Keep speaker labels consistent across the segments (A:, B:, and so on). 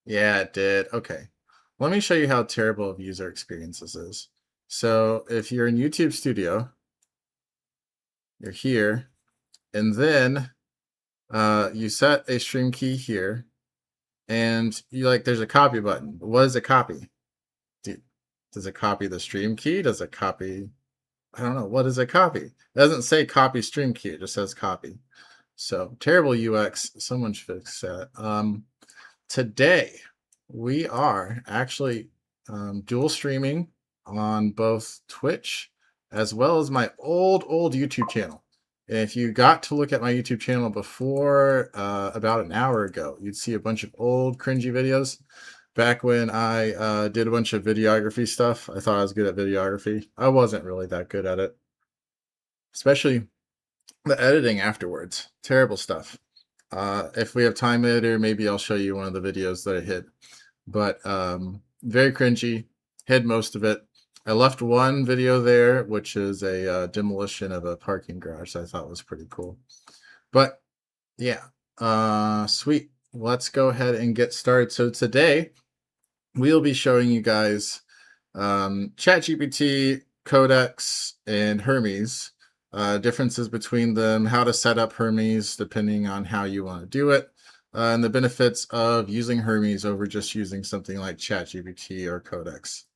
A: Yeah, it did. Okay. Let me show you how terrible of user experience this is. So if you're in YouTube Studio, you're here, and then you set a stream key here, and you there's a copy button. What is a copy? Do, does it copy the stream key? Does it copy? I don't know. What is a copy? It doesn't say copy stream key. It just says copy. So terrible UX. Someone should fix that. Today, we are actually dual streaming on both Twitch as well as my old YouTube channel. And if you got to look at my YouTube channel before about an hour ago, you'd see a bunch of old cringy videos. Back when I did a bunch of videography stuff, I thought I was good at videography. I wasn't really that good at it, especially the editing afterwards. Terrible stuff. If we have time later, maybe I'll show you one of the videos that I hid. But very cringy. Hid most of it. I left one video there, which is a demolition of a parking garage that I thought was pretty cool. But yeah, sweet. Let's go ahead and get started. So today, we'll be showing you guys ChatGPT, Codex, and Hermes. Differences between them, how to set up Hermes depending on how you want to do it, and the benefits of using Hermes over just using something like ChatGPT or Codex.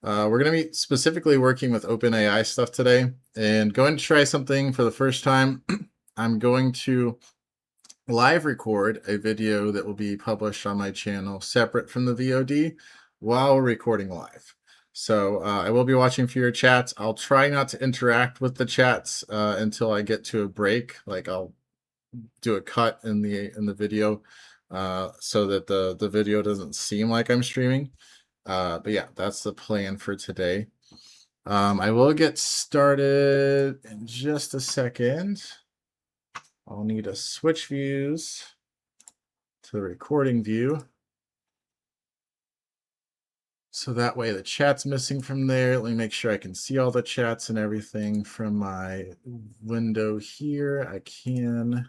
A: We're going to be specifically working with OpenAI stuff today and going to try something for the first time. I'm going to live record a video that will be published on my channel separate from the VOD while recording live. So I will be watching for your chats. I'll try not to interact with the chats until I get to a break. Like I'll do a cut in the video so that the video doesn't seem like I'm streaming. But yeah, that's the plan for today. I will get started in just a second. I'll need to switch views to the recording view. So that way the chat's missing from there. Let me make sure I can see all the chats and everything from my window here. I can.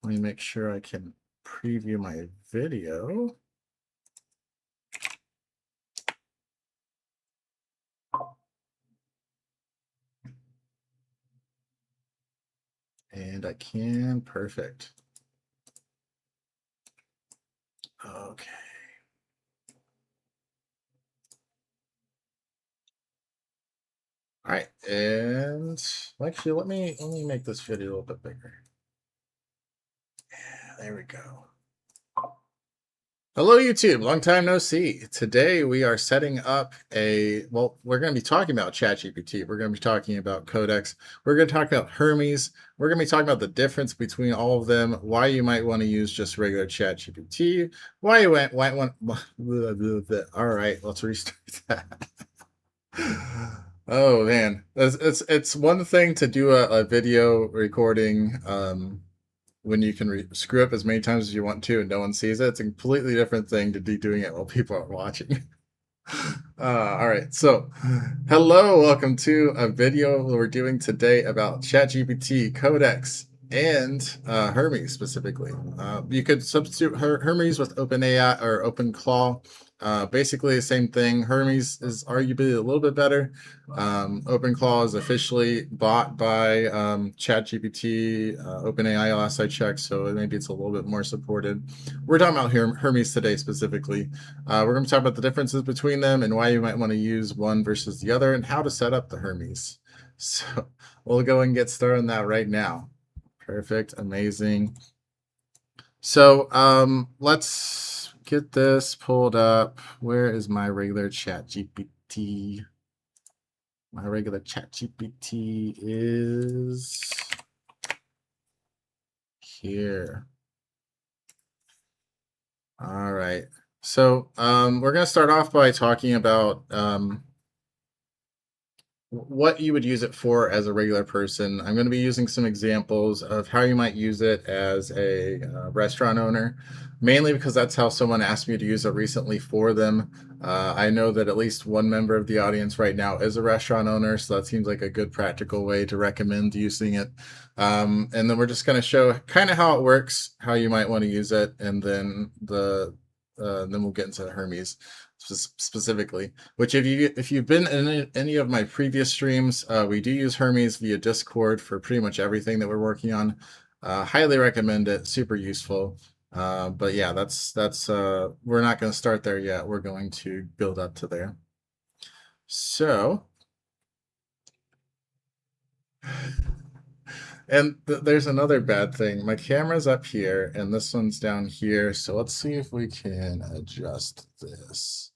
A: Let me make sure I can preview my video. And I can. Perfect. Okay. All right, and actually, let me make this video a little bit bigger. Yeah, there we go. Hello, YouTube. Long time no see. Today we are setting up we're going to be talking about ChatGPT. We're going to be talking about Codex. We're going to talk about Hermes. We're going to be talking about the difference between all of them, why you might want to use just regular ChatGPT, why you might want. All right, let's restart that. Oh man, it's one thing to do a video recording when you can screw up as many times as you want to and no one sees it. It's a completely different thing to be doing it while people are watching. All right, so hello, welcome to a video we're doing today about ChatGPT, Codex, and Hermes specifically. You could substitute Hermes with OpenAI or OpenClaw. Basically the same thing. Hermes is arguably a little bit better. OpenClaw is officially bought by ChatGPT, OpenAI last I checked, so maybe it's a little bit more supported. We're talking about Hermes today specifically. We're going to talk about the differences between them and why you might want to use one versus the other and how to set up the Hermes. So we'll go and get started on that right now. Perfect. Amazing. So let's get this pulled up. Where is my regular ChatGPT? My regular ChatGPT is here. All right. So we're going to start off by talking about what you would use it for as a regular person. I'm going to be using some examples of how you might use it as a restaurant owner, mainly because that's how someone asked me to use it recently for them. I know that at least one member of the audience right now is a restaurant owner, so that seems like a good practical way to recommend using it. And then we're just going to show kind of how it works, how you might want to use it, and then then we'll get into Hermes specifically. Which if you've been in any of my previous streams, we do use Hermes via Discord for pretty much everything that we're working on. Highly recommend it. Super useful. But yeah, that's we're not going to start there yet. We're going to build up to there. So, and there's another bad thing. My camera's up here and this one's down here. So let's see if we can adjust this.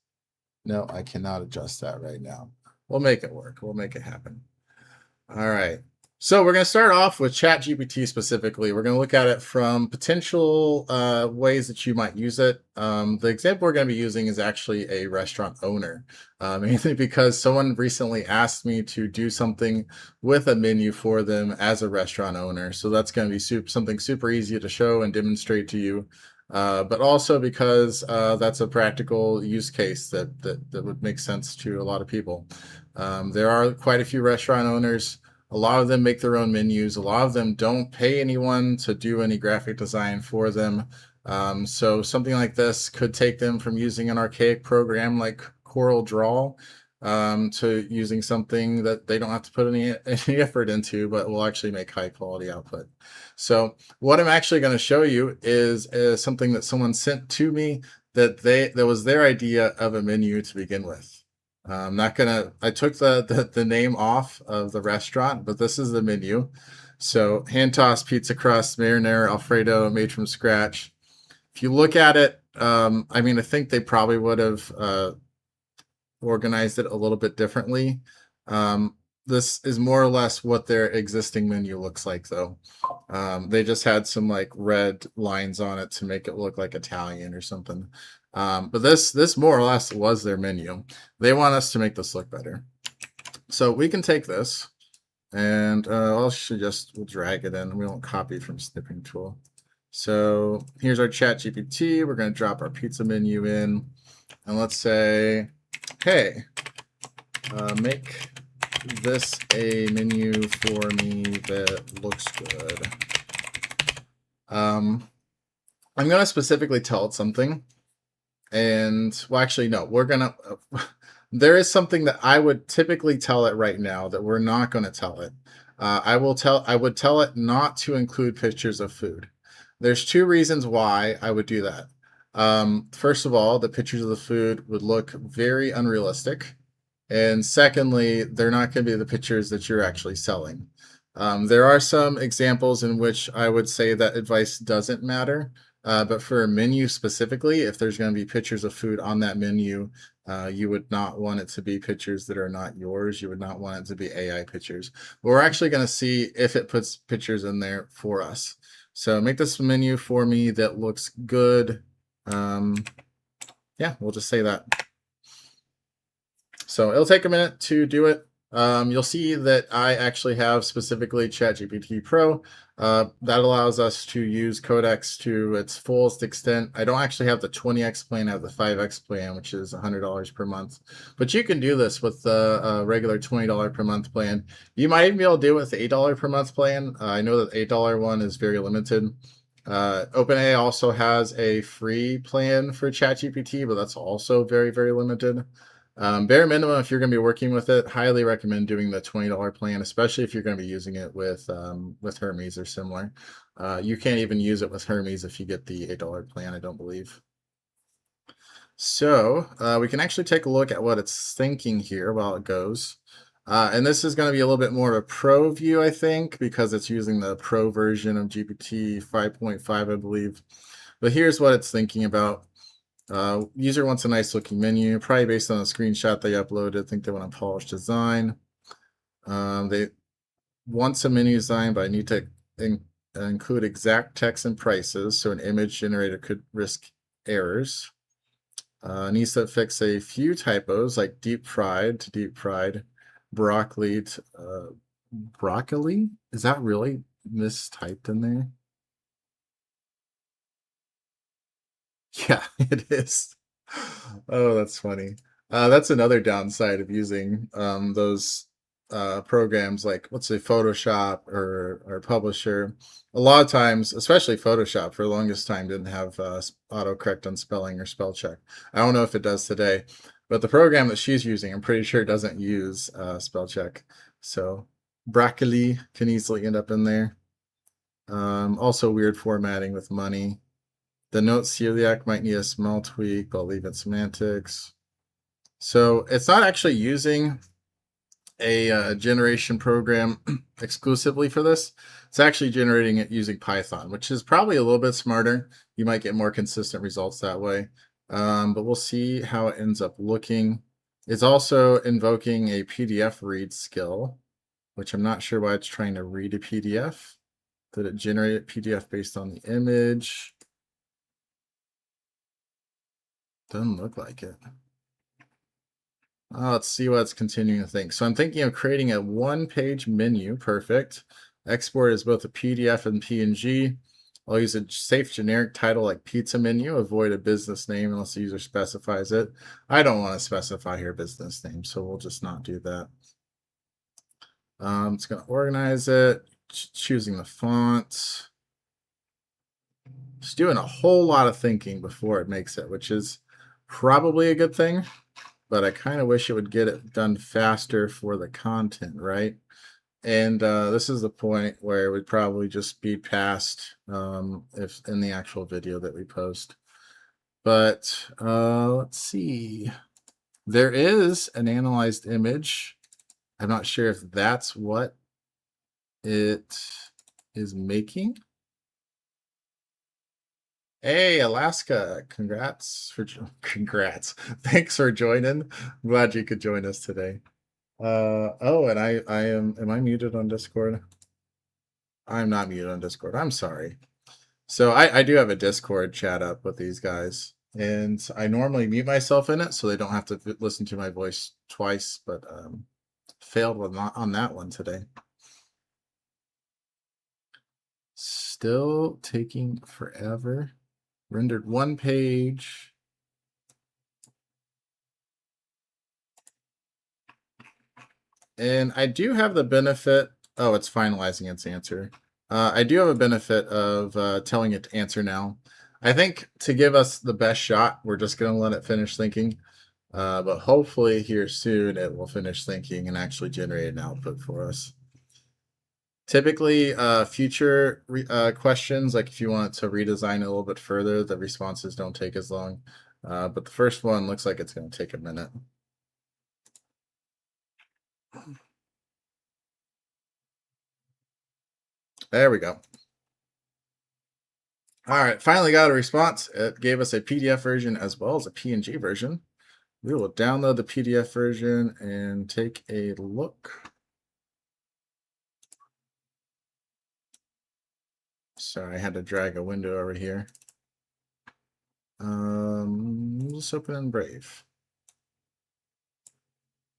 A: No, I cannot adjust that right now. We'll make it work. We'll make it happen. All right. So we're going to start off with ChatGPT specifically. We're going to look at it from potential ways that you might use it. The example we're going to be using is actually a restaurant owner, mainly because someone recently asked me to do something with a menu for them as a restaurant owner. So that's going to be something super easy to show and demonstrate to you. But also because that's a practical use case that would make sense to a lot of people. There are quite a few restaurant owners. A lot of them make their own menus. A lot of them don't pay anyone to do any graphic design for them. So something like this could take them from using an archaic program like CorelDRAW to using something that they don't have to put any effort into, but will actually make high quality output. So what I'm actually going to show you is something that someone sent to me that was their idea of a menu to begin with. I'm not gonna, I took the name off of the restaurant, but this is the menu. So hand tossed pizza crust, marinara, Alfredo, made from scratch. If you look at it, I mean, I think they probably would have organized it a little bit differently. This is more or less what their existing menu looks like, though. They just had some like red lines on it to make it look like Italian or something. But this more or less was their menu. They want us to make this look better. So we can take this and we'll drag it in. We won't copy from snipping tool. So here's our ChatGPT. We're going to drop our pizza menu in and let's say, hey, make this a menu for me that looks good. I'm going to specifically tell it something. And well, actually, no, we're going to, there is something that I would typically tell it right now that we're not going to tell it. I would tell it not to include pictures of food. There's two reasons why I would do that. First of all, the pictures of the food would look very unrealistic. And secondly, they're not going to be the pictures that you're actually selling. There are some examples in which I would say that advice doesn't matter. But for a menu specifically, if there's going to be pictures of food on that menu, you would not want it to be pictures that are not yours. You would not want it to be AI pictures. But we're actually going to see if it puts pictures in there for us. So make this menu for me that looks good. Yeah, we'll just say that. So it'll take a minute to do it. You'll see that I actually have specifically ChatGPT Pro. That allows us to use codecs to its fullest extent. I don't actually have the 20x plan, I have the 5x plan, which is $100 per month. But you can do this with the regular $20 per month plan. You might even be able to do it with the $8 per month plan. I know that the $8 one is very limited. OpenAI also has a free plan for ChatGPT, but that's also very, very limited. Bare minimum, if you're going to be working with it, highly recommend doing the $20 plan, especially if you're going to be using it with Hermes or similar. You can't even use it with Hermes if you get the $8 plan, I don't believe. So we can actually take a look at what it's thinking here while it goes. And this is going to be a little bit more of a pro view, I think, because it's using the pro version of GPT 5.5, I believe. But here's what it's thinking about. User wants a nice looking menu, probably based on a screenshot they uploaded. I think they want a polished design. They want some menu design, but I need to include exact text and prices, so an image generator could risk errors. Needs to fix a few typos like deep fried to deep fried, broccoli. Broccoli? Is that really mistyped in there? Yeah, it is. Oh, that's funny. That's another downside of using those programs like, let's say, Photoshop or Publisher. A lot of times, especially Photoshop, for the longest time didn't have autocorrect on spelling or spell check. I don't know if it does today, but the program that she's using, I'm pretty sure doesn't use spell check. So broccoli can easily end up in there. Also weird formatting with money. The note celiac might need a small tweak, but I'll leave it semantics. So it's not actually using a generation program exclusively for this. It's actually generating it using Python, which is probably a little bit smarter. You might get more consistent results that way. But we'll see how it ends up looking. It's also invoking a PDF read skill, which I'm not sure why it's trying to read a PDF. Did it generate a PDF based on the image? Doesn't look like it. Let's see what it's continuing to think. So I'm thinking of creating a one-page menu. Perfect. Export is both a PDF and PNG. I'll use a safe generic title like pizza menu. Avoid a business name unless the user specifies it. I don't want to specify here business name, so we'll just not do that. It's going to organize it. Choosing the font. It's doing a whole lot of thinking before it makes it, which is probably a good thing, but I kind of wish it would get it done faster for the content, right? And this is the point where it would probably just speed past if in the actual video that we post. But let's see. There is an analyzed image. I'm not sure if that's what it is making. Hey, Alaska, congrats. Thanks for joining. I'm glad you could join us today. Oh, and am I muted on Discord? I'm not muted on Discord. I'm sorry. So I do have a Discord chat up with these guys, and I normally mute myself in it so they don't have to listen to my voice twice, but failed on that one today. Still taking forever. Rendered one page. And I do have the benefit. Oh, it's finalizing its answer. I do have a benefit of telling it to answer now. I think to give us the best shot, we're just going to let it finish thinking. But hopefully here soon it will finish thinking and actually generate an output for us. Typically, future questions, like if you want to redesign it a little bit further, the responses don't take as long. But the first one looks like it's going to take a minute. There we go. All right, finally got a response. It gave us a PDF version as well as a PNG version. We will download the PDF version and take a look. Sorry, I had to drag a window over here. Let's open in Brave.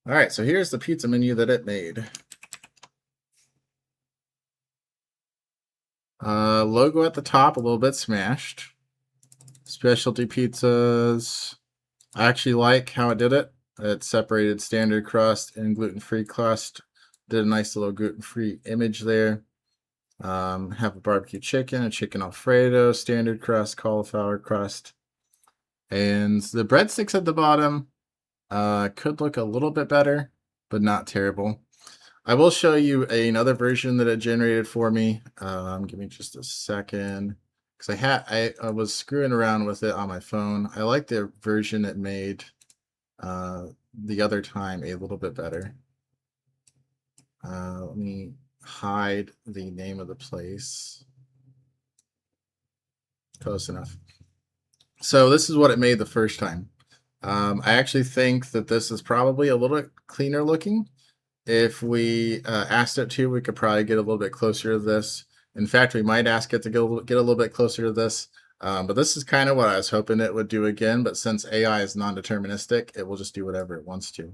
A: All right, so here's the pizza menu that it made. Logo at the top, a little bit smashed. Specialty pizzas. I actually like how it did it. It separated standard crust and gluten-free crust. Did a nice little gluten-free image there. Have a barbecue chicken, a chicken Alfredo, standard crust, cauliflower crust. And the breadsticks at the bottom could look a little bit better, but not terrible. I will show you another version that it generated for me. Give me just a second, because I was screwing around with it on my phone. I like the version it made the other time a little bit better. Let me hide the name of the place. Close enough. So this is what it made the first time. I actually think that this is probably a little bit cleaner looking. If we asked it to, we could probably get a little bit closer to this. In fact, we might ask it to get a little bit closer to this. But this is kind of what I was hoping it would do again. But since AI is non-deterministic, it will just do whatever it wants to.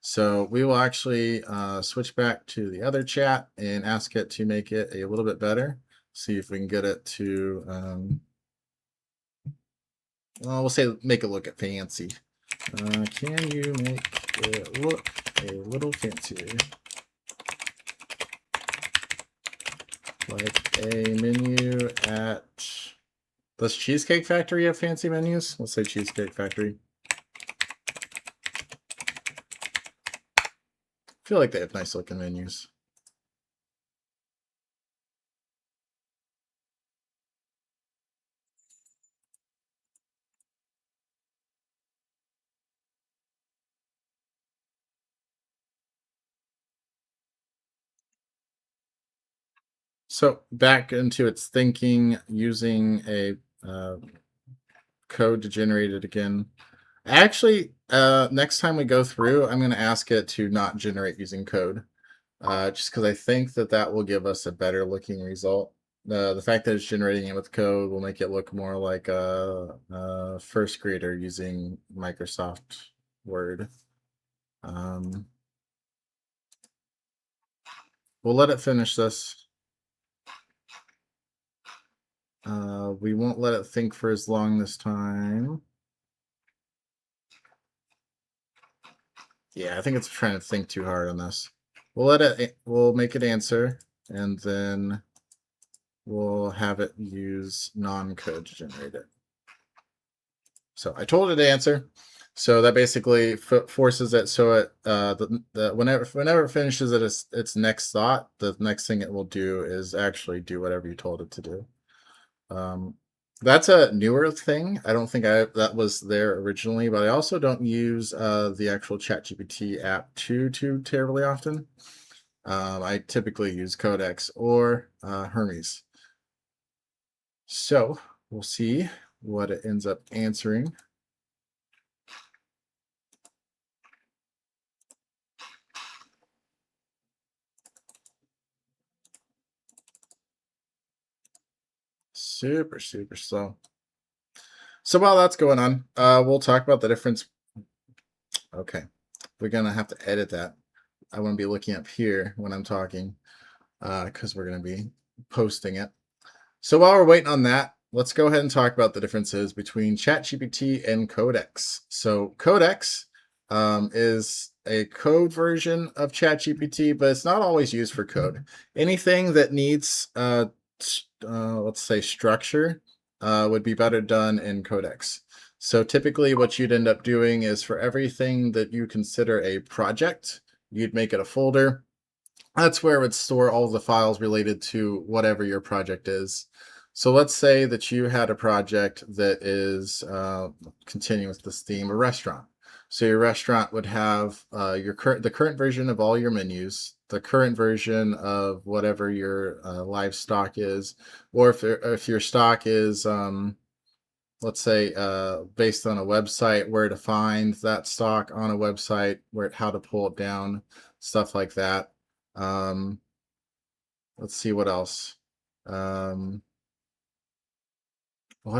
A: So we will actually switch back to the other chat and ask it to make it a little bit better. See if we can get it to, well, we'll say make it look fancy. Can you make it look a little fancier? Like a menu at, does Cheesecake Factory have fancy menus? Let's say Cheesecake Factory. I feel like they have nice looking menus. So back into its thinking, using a code to generate it again. Actually, next time we go through, I'm going to ask it to not generate using code, just because I think that that will give us a better looking result. The fact that it's generating it with code will make it look more like a first grader using Microsoft Word. We'll let it finish this. We won't let it think for as long this time. Yeah, I think it's trying to think too hard on this. We'll make it answer, and then we'll have it use non-code to generate it. So I told it to answer. So that basically forces it so it whenever it finishes its next thought, the next thing it will do is actually do whatever you told it to do. That's a newer thing. I don't think that was there originally, but I also don't use the actual ChatGPT app too terribly often. I typically use Codex or Hermes. So we'll see what it ends up answering. Super slow. So while that's going on, we'll talk about the difference. Okay, we're gonna have to edit that. I want to be looking up here when I'm talking, because we're going to be posting it. So while we're waiting on that, let's go ahead and talk about the differences between ChatGPT and Codex. So Codex is a code version of ChatGPT, but it's not always used for code. Anything that needs, let's say, structure would be better done in Codex. So typically what you'd end up doing is for everything that you consider a project, you'd make it a folder. That's where it would store all the files related to whatever your project is. So let's say that you had a project that is, continuing with this theme, a restaurant. So your restaurant would have the current version of all your menus, the current version of whatever your livestock is, or if your stock is, let's say, based on a website, where to find that stock on a website, how to pull it down, stuff like that. Let's see what else. What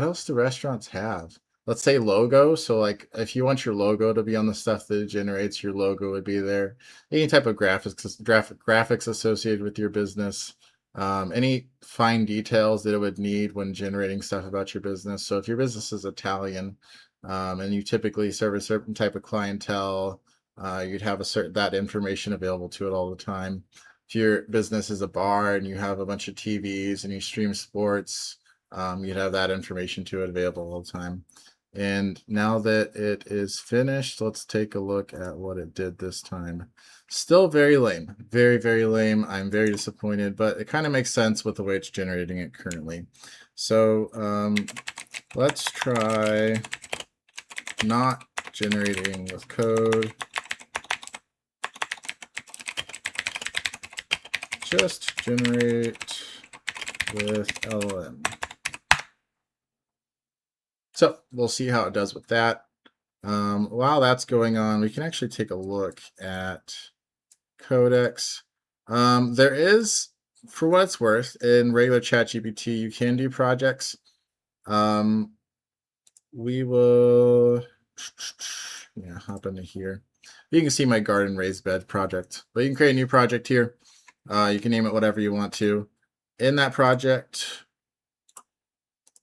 A: else do restaurants have? Let's say logo. So like if you want your logo to be on the stuff that it generates, your logo would be there. Any type of graphics associated with your business. Any fine details that it would need when generating stuff about your business. So if your business is Italian, and you typically serve a certain type of clientele, you'd have that information available to it all the time. If your business is a bar and you have a bunch of TVs and you stream sports, you'd have that information to it available all the time. And now that it is finished, let's take a look at what it did this time. Still very lame, very lame. I'm very disappointed, but it kind of makes sense with the way it's generating it currently. So let's try not generating with code. Just generate with LLM. So we'll see how it does with that. While that's going on, we can actually take a look at Codex. There is, for what it's worth, in regular ChatGPT, you can do projects. We will hop into here. You can see my garden raised bed project, but you can create a new project here. You can name it whatever you want to. In that project,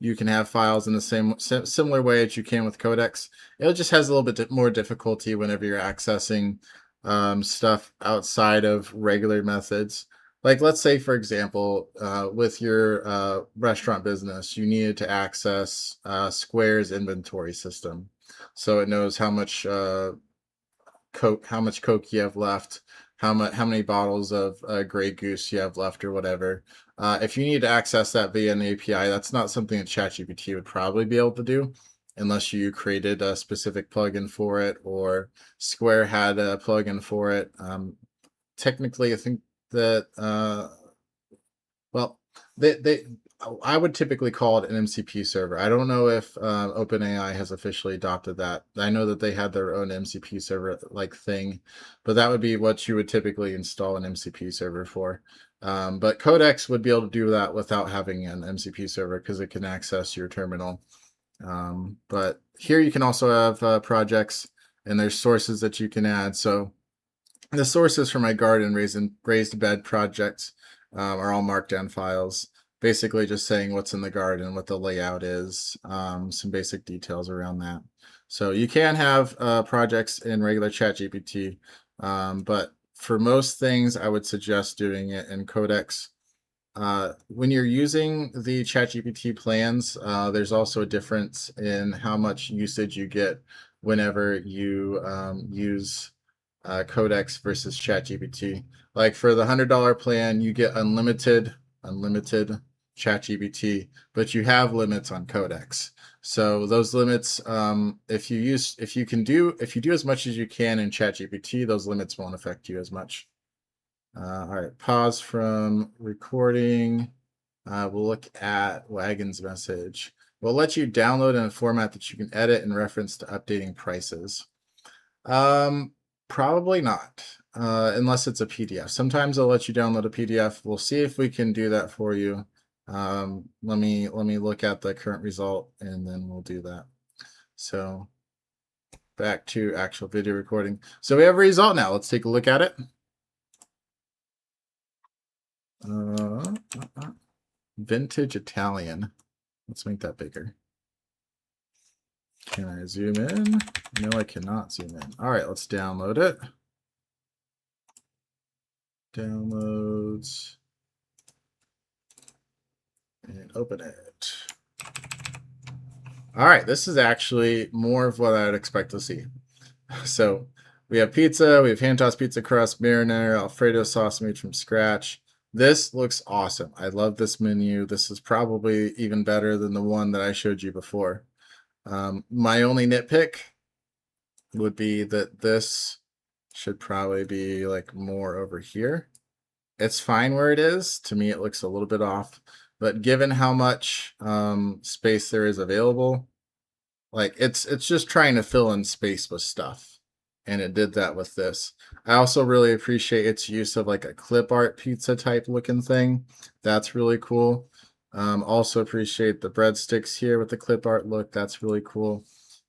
A: you can have files in the similar way as you can with Codex. It just has a little bit more difficulty whenever you're accessing stuff outside of regular methods. Like, let's say, for example, with your restaurant business, you needed to access Square's inventory system, so it knows how much Coke you have left, how many bottles of Grey Goose you have left, or whatever. If you need to access that via an API, that's not something that ChatGPT would probably be able to do, unless you created a specific plugin for it, or Square had a plugin for it. Technically, I think that well, I would typically call it an MCP server. I don't know if OpenAI has officially adopted that. I know that they had their own MCP server like thing, but that would be what you would typically install an MCP server for. But Codex would be able to do that without having an MCP server, because it can access your terminal. But here you can also have projects, and there's sources that you can add. So the sources for my garden raised bed projects are all markdown files, basically just saying what's in the garden, what the layout is, some basic details around that. So you can have projects in regular ChatGPT, but for most things, I would suggest doing it in Codex. When you're using the ChatGPT plans, there's also a difference in how much usage you get whenever you use Codex versus ChatGPT. Like for the $100 plan, you get unlimited ChatGPT, but you have limits on Codex. So those limits, if you do as much as you can in ChatGPT, those limits won't affect you as much. All right, pause from recording. We'll look at Wagon's message. We'll let you download in a format that you can edit in reference to updating prices. Probably not, unless it's a PDF. Sometimes they'll let you download a PDF. We'll see if we can do that for you. Let me look at the current result, and then we'll do that. So back to actual video recording. So we have a result now. Let's take a look at it. Vintage Italian. Let's make that bigger. Can I zoom in? No, I cannot zoom in. All right, let's download it. Downloads. And open it. All right, this is actually more of what I'd expect to see. So we have pizza, we have hand-tossed pizza crust, marinara, Alfredo sauce made from scratch. This looks awesome. I love this menu. This is probably even better than the one that I showed you before. My only nitpick would be that this should probably be like more over here. It's fine where it is. To me, it looks a little bit off, but given how much space there is available, like it's just trying to fill in space with stuff, and it did that with this. I also really appreciate its use of like a clip art pizza type looking thing. That's really cool. Also appreciate the breadsticks here with the clip art look. That's really cool.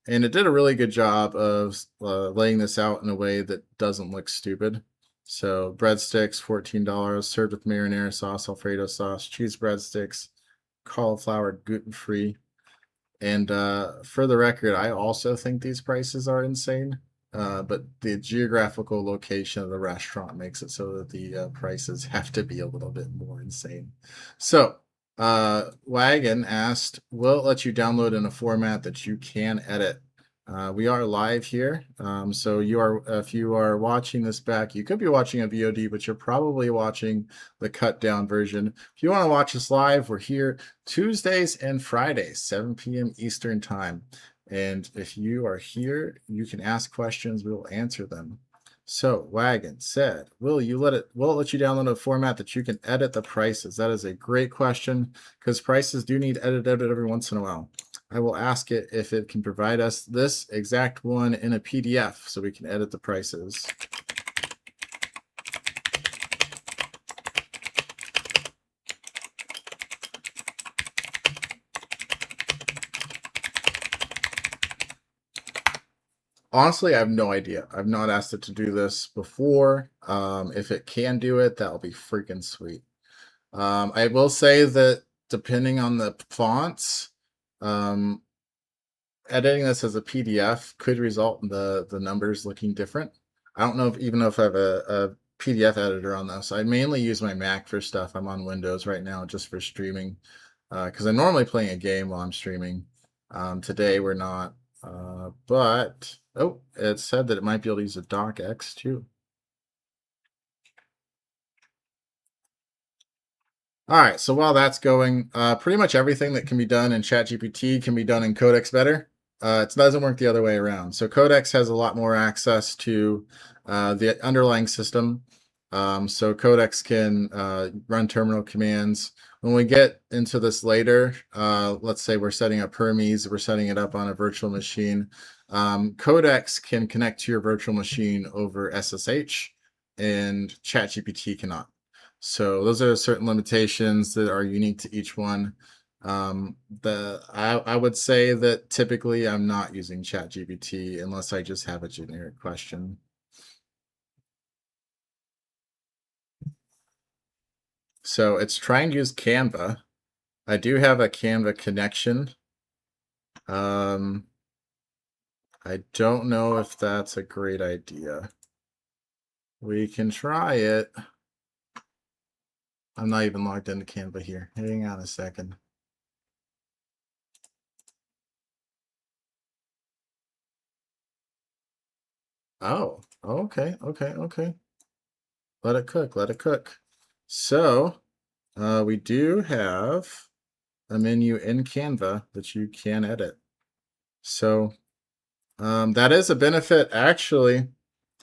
A: And it did a really good job of laying this out in a way that doesn't look stupid. So breadsticks, $14, served with marinara sauce, Alfredo sauce, cheese breadsticks, cauliflower, gluten-free. And for the record, I also think these prices are insane. But the geographical location of the restaurant makes it so that the prices have to be a little bit more insane. So Wagon asked, will it let you download in a format that you can edit? We are live here, so if you are watching this back, you could be watching a VOD, but you're probably watching the cut down version. If you want to watch us live, we're here Tuesdays and Fridays, 7 p.m. Eastern time. And if you are here, you can ask questions, we will answer them. So Wagon said, will it let you download a format that you can edit the prices? That is a great question, because prices do need edited every once in a while. I will ask it if it can provide us this exact one in a PDF so we can edit the prices. Honestly, I have no idea. I've not asked it to do this before. If it can do it, that'll be freaking sweet. I will say that depending on the fonts, editing this as a PDF could result in the numbers looking different. I don't know even know if I have a PDF editor on this. I mainly use my Mac for stuff. I'm on Windows right now just for streaming because I'm normally playing a game while I'm streaming. Today we're not, but oh, it said that it might be able to use a docx too. All right, so while that's going, pretty much everything that can be done in ChatGPT can be done in Codex better. It doesn't work the other way around. So Codex has a lot more access to the underlying system. So Codex can run terminal commands. When we get into this later, let's say we're setting up Hermes, we're setting it up on a virtual machine. Codex can connect to your virtual machine over SSH, and ChatGPT cannot. So those are certain limitations that are unique to each one. I would say that typically I'm not using ChatGPT unless I just have a generic question. So it's trying to use Canva. I do have a Canva connection. I don't know if that's a great idea. We can try it. I'm not even logged into Canva here. Hang on a second. Oh, okay. Let it cook. So we do have a menu in Canva that you can edit. So that is a benefit. Actually,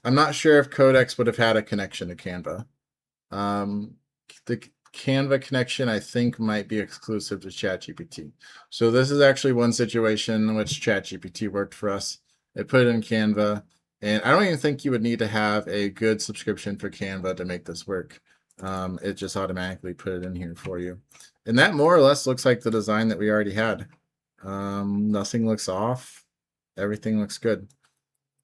A: I'm not sure if Codex would have had a connection to Canva. The Canva connection, I think, might be exclusive to ChatGPT. So this is actually one situation in which ChatGPT worked for us. It put it in Canva, and I don't even think you would need to have a good subscription for Canva to make this work. It just automatically put it in here for you. And that more or less looks like the design that we already had. Nothing looks off. Everything looks good.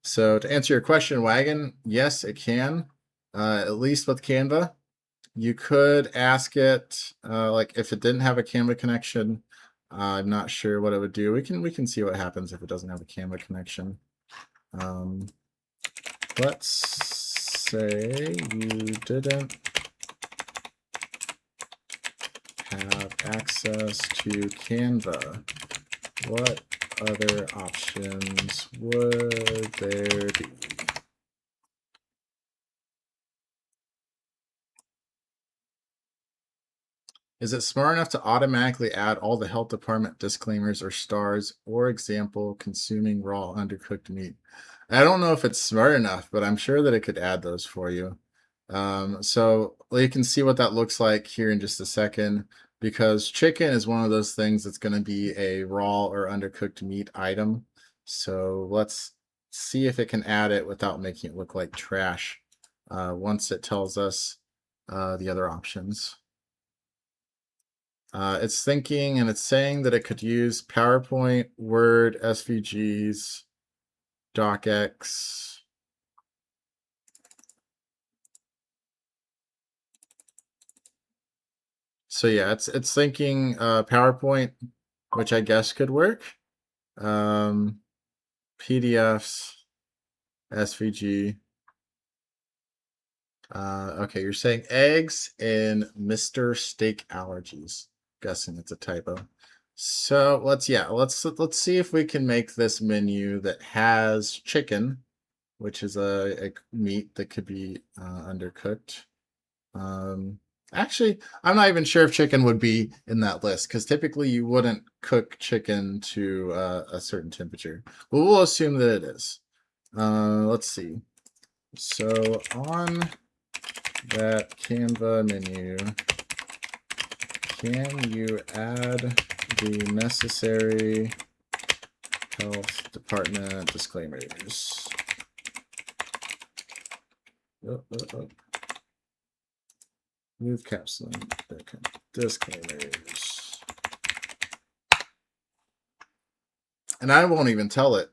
A: So to answer your question, Wagon, yes, it can, at least with Canva. You could ask it, like if it didn't have a Canva connection, I'm not sure what it would do. We can see what happens if it doesn't have a Canva connection. Let's say you didn't have access to Canva. What other options would there be? Is it smart enough to automatically add all the health department disclaimers or stars, or example, consuming raw undercooked meat? I don't know if it's smart enough, but I'm sure that it could add those for you. So you can see what that looks like here in just a second, because chicken is one of those things that's going to be a raw or undercooked meat item. So let's see if it can add it without making it look like trash once it tells us the other options. It's thinking and it's saying that it could use PowerPoint, Word, SVGs, DocX. So yeah, it's thinking PowerPoint, which I guess could work. PDFs, SVG. Okay, you're saying eggs and Mr. Steak allergies. Guessing it's a typo. So let's see if we can make this menu that has chicken, which is a meat that could be undercooked. Actually, I'm not even sure if chicken would be in that list because typically you wouldn't cook chicken to a certain temperature. But we'll assume that it is. Let's see. So on that Canva menu, can you add the necessary health department disclaimers? Move capsuling. Okay. Disclaimers. And I won't even tell it.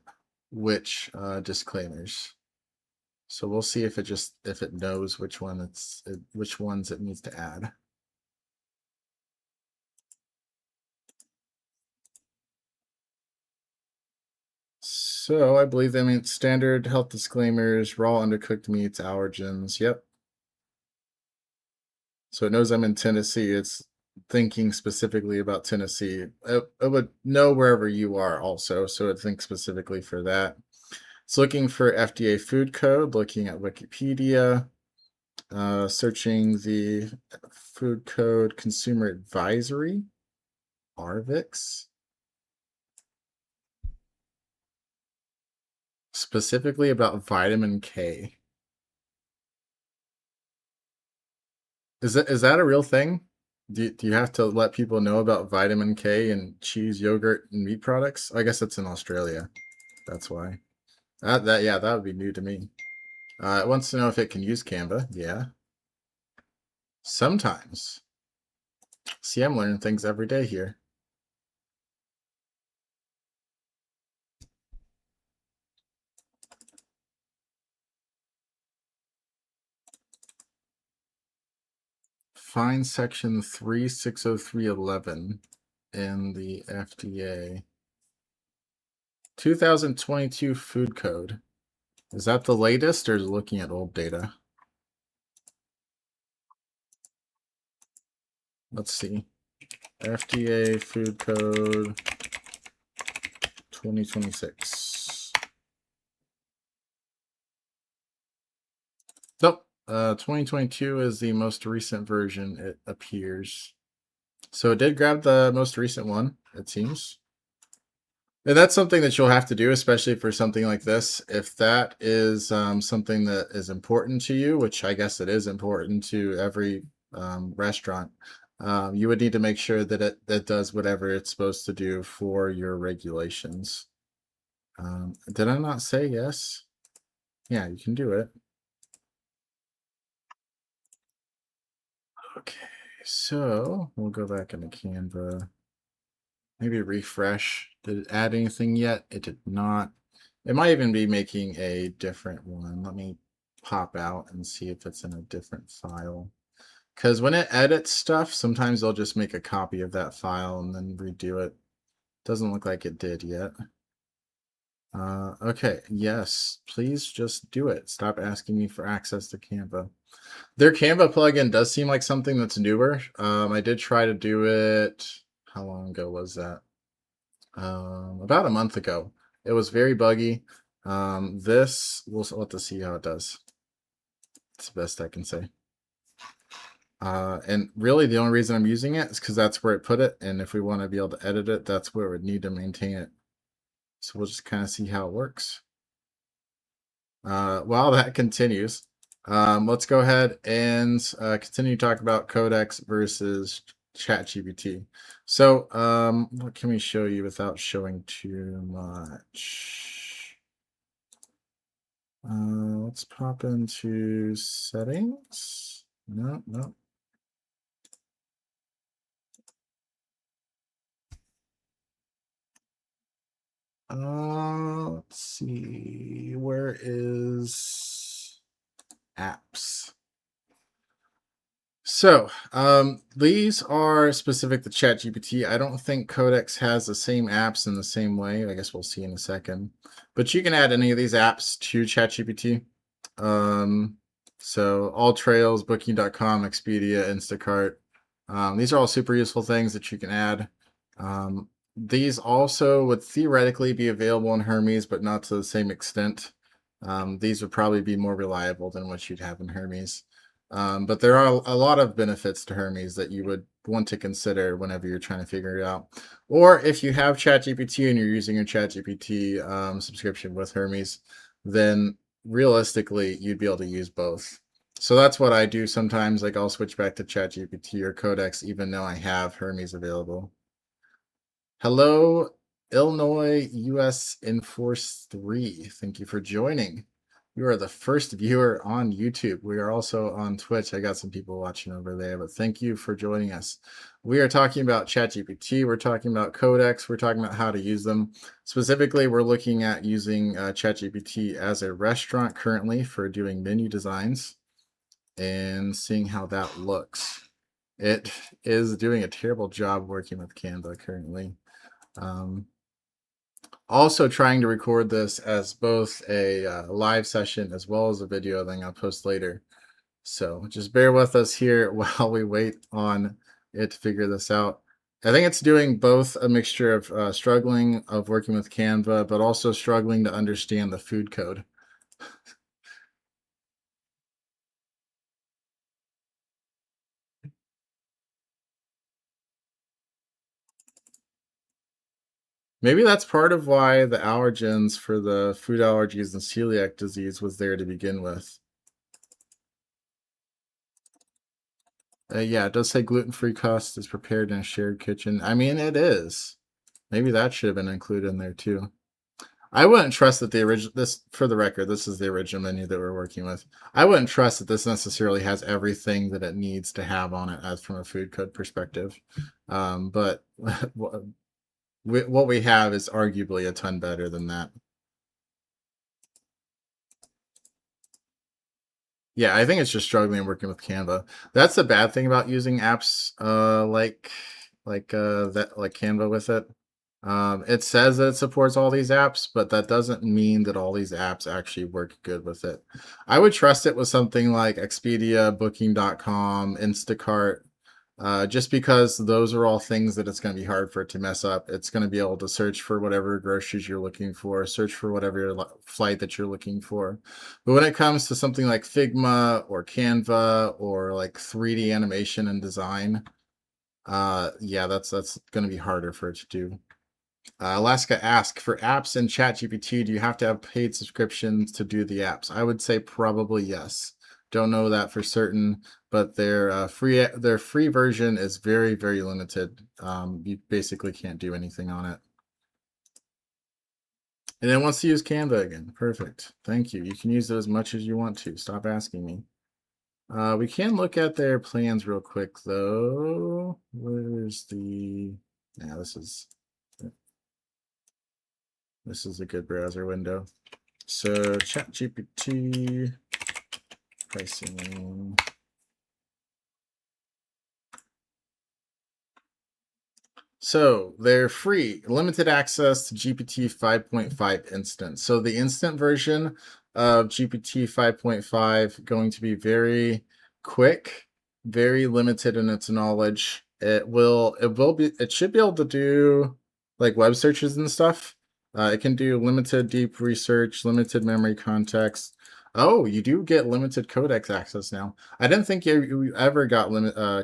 A: which disclaimers. So we'll see if it knows which ones it needs to add. So I believe they mean standard health disclaimers, raw undercooked meats, allergens. Yep. So it knows I'm in Tennessee. It's thinking specifically about Tennessee. It would know wherever you are also, so it thinks specifically for that. It's looking for FDA food code, looking at Wikipedia, searching the food code consumer advisory, ARVIX, specifically about vitamin K. Is that a real thing? Do you have to let people know about vitamin K in cheese, yogurt, and meat products? I guess it's in Australia. That's why. Yeah, that would be new to me. It wants to know if it can use Canva. Yeah. Sometimes. See, I'm learning things every day here. Find section 360311 in the FDA. 2022 food code. Is that the latest or is it looking at old data? Let's see. FDA food code 2026. Nope. 2022 is the most recent version, it appears. So it did grab the most recent one, it seems. And that's something that you'll have to do, especially for something like this. If that is something that is important to you, which I guess it is important to every restaurant, you would need to make sure that it does whatever it's supposed to do for your regulations. Did I not say yes? Yeah, you can do it. Okay, so we'll go back into Canva. Maybe refresh. Did it add anything yet? It did not. It might even be making a different one. Let me pop out and see if it's in a different file. Because when it edits stuff, sometimes they'll just make a copy of that file and then redo it. Doesn't look like it did yet. Okay, yes, please just do it. Stop asking me for access to Canva. Their Canva plugin does seem like something that's newer. I did try to do it. How long ago was that? About a month ago. It was very buggy. This, we'll have to see how it does. It's the best I can say. And really the only reason I'm using it is because that's where it put it. And if we want to be able to edit it, that's where it would need to maintain it. So we'll just kind of see how it works. While that continues, let's go ahead and continue to talk about Codex versus ChatGPT. So what can we show you without showing too much? Let's pop into settings. No. Let's see. Where is apps? So these are specific to ChatGPT. I don't think Codex has the same apps in the same way. I guess we'll see in a second. But you can add any of these apps to ChatGPT. So AllTrails, Booking.com, Expedia, Instacart. These are all super useful things that you can add. These also would theoretically be available in Hermes, but not to the same extent. These would probably be more reliable than what you'd have in Hermes. But there are a lot of benefits to Hermes that you would want to consider whenever you're trying to figure it out. Or if you have ChatGPT and you're using your ChatGPT subscription with Hermes, then realistically, you'd be able to use both. So that's what I do sometimes. Like I'll switch back to ChatGPT or Codex, even though I have Hermes available. Hello, Illinois US Enforce 3. Thank you for joining. You are the first viewer on YouTube. We are also on Twitch. I got some people watching over there, but thank you for joining us. We are talking about ChatGPT. We're talking about codecs. We're talking about how to use them. Specifically, we're looking at using ChatGPT as a restaurant currently for doing menu designs and seeing how that looks. It is doing a terrible job working with Canva currently. Also trying to record this as both a live session as well as a video thing I'll post later. So just bear with us here while we wait on it to figure this out. I think it's doing both a mixture of struggling of working with Canva, but also struggling to understand the food code. Maybe that's part of why the allergens for the food allergies and celiac disease was there to begin with. Yeah, it does say gluten-free crust is prepared in a shared kitchen. I mean, it is. Maybe that should have been included in there too. I wouldn't trust that the original, this, for the record, this is the original menu that we're working with. I wouldn't trust that this necessarily has everything that it needs to have on it as from a food code perspective. But what we have is arguably a ton better than that. Yeah, I think it's just struggling working with Canva. That's the bad thing about using apps like Canva with it. It says that it supports all these apps, but that doesn't mean that all these apps actually work good with it. I would trust it with something like Expedia, Booking.com, Instacart, just because those are all things that it's going to be hard for it to mess up. It's going to be able to search for whatever groceries you're looking for, search for whatever flight that you're looking for. But when it comes to something like Figma or Canva or like 3D animation and design, yeah, that's going to be harder for it to do. Alaska asked, for apps in ChatGPT, do you have to have paid subscriptions to do the apps? I would say probably yes. Don't know that for certain, but their free version is very, very limited. You basically can't do anything on it. And it wants to use Canva again. Perfect. Thank you. You can use it as much as you want to. Stop asking me. We can look at their plans real quick, though. Where's the... Yeah, this is a good browser window. So ChatGPT pricing. So they're free, limited access to GPT 5.5 instant. So the instant version of GPT 5.5 going to be very quick, very limited in its knowledge. It should be able to do like web searches and stuff. It can do limited deep research, limited memory context. Oh, you do get limited codex access now. I didn't think you ever got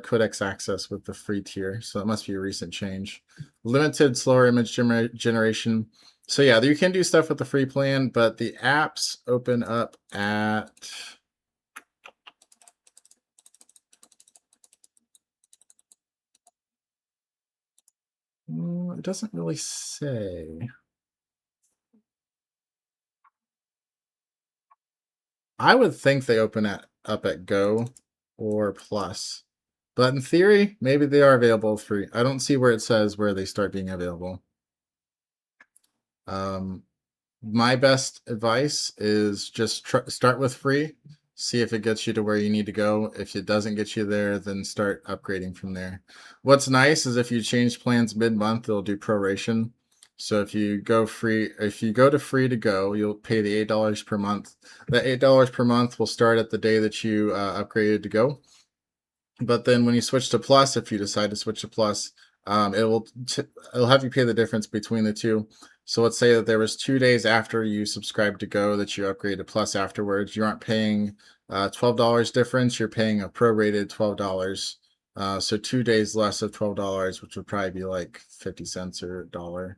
A: codex access with the free tier, so that must be a recent change. Limited slower image generation. So yeah, you can do stuff with the free plan, but the apps open up at... It doesn't really say. I would think they open up at Go or Plus. But in theory, maybe they are available free. I don't see where it says where they start being available. My best advice is just start with free. See if it gets you to where you need to go. If it doesn't get you there, then start upgrading from there. What's nice is if you change plans mid-month, it'll do proration. So if you go to free to go, you'll pay the $8 per month. That $8 per month will start at the day that you upgraded to go. But then when you switch to Plus, if you decide to switch to Plus, it'll have you pay the difference between the two. So let's say that there was 2 days after you subscribed to Go that you upgraded to Plus afterwards. You aren't paying $12 difference. You're paying a prorated $12. So 2 days less of $12, which would probably be like 50 cents or $1.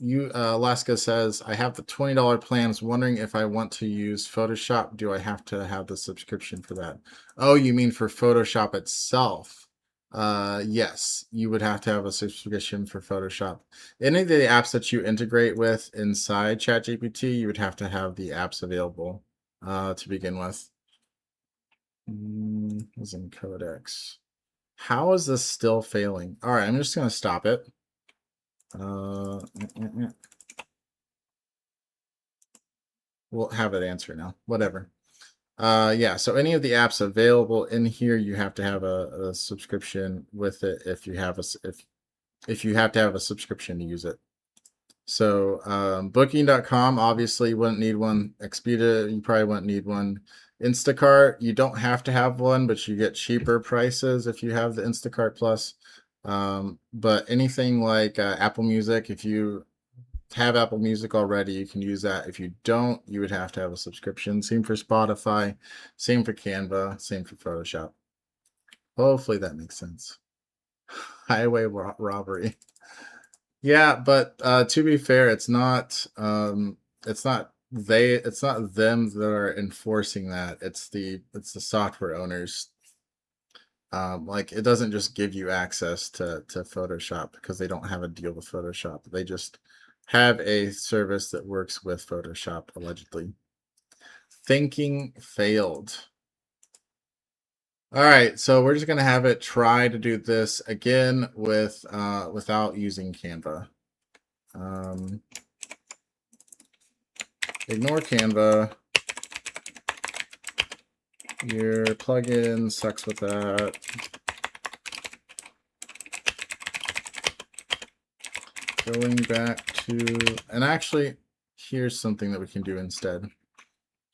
A: Alaska says, I have the $20 plan. I was wondering if I want to use Photoshop, do I have to have the subscription for that? Oh, you mean for Photoshop itself? Yes, you would have to have a subscription for Photoshop. Any of the apps that you integrate with inside ChatGPT, you would have to have the apps available to begin with. As in codecs. How is this still failing? All right, I'm just going to stop it. We'll have it answer now. Whatever. Yeah, so any of the apps available in here, you have to have a subscription with it if you have if you have to have a subscription to use it. So booking.com obviously wouldn't need one. Expedia, you probably wouldn't need one. Instacart, you don't have to have one, but you get cheaper prices if you have the Instacart Plus. But anything like Apple Music, if you have Apple Music already, you can use that. If you don't, you would have to have a subscription. Same for Spotify, same for Canva, same for Photoshop. Hopefully that makes sense. Highway robbery. Yeah, but to be fair, it's not them that are enforcing that. It's the software owners. Like it doesn't just give you access to Photoshop because they don't have a deal with Photoshop. They just have a service that works with Photoshop, allegedly. Thinking failed. All right, so we're just gonna have it try to do this again with without using Canva. Ignore Canva. Your plugin sucks with that. Going back to, and actually, here's something that we can do instead.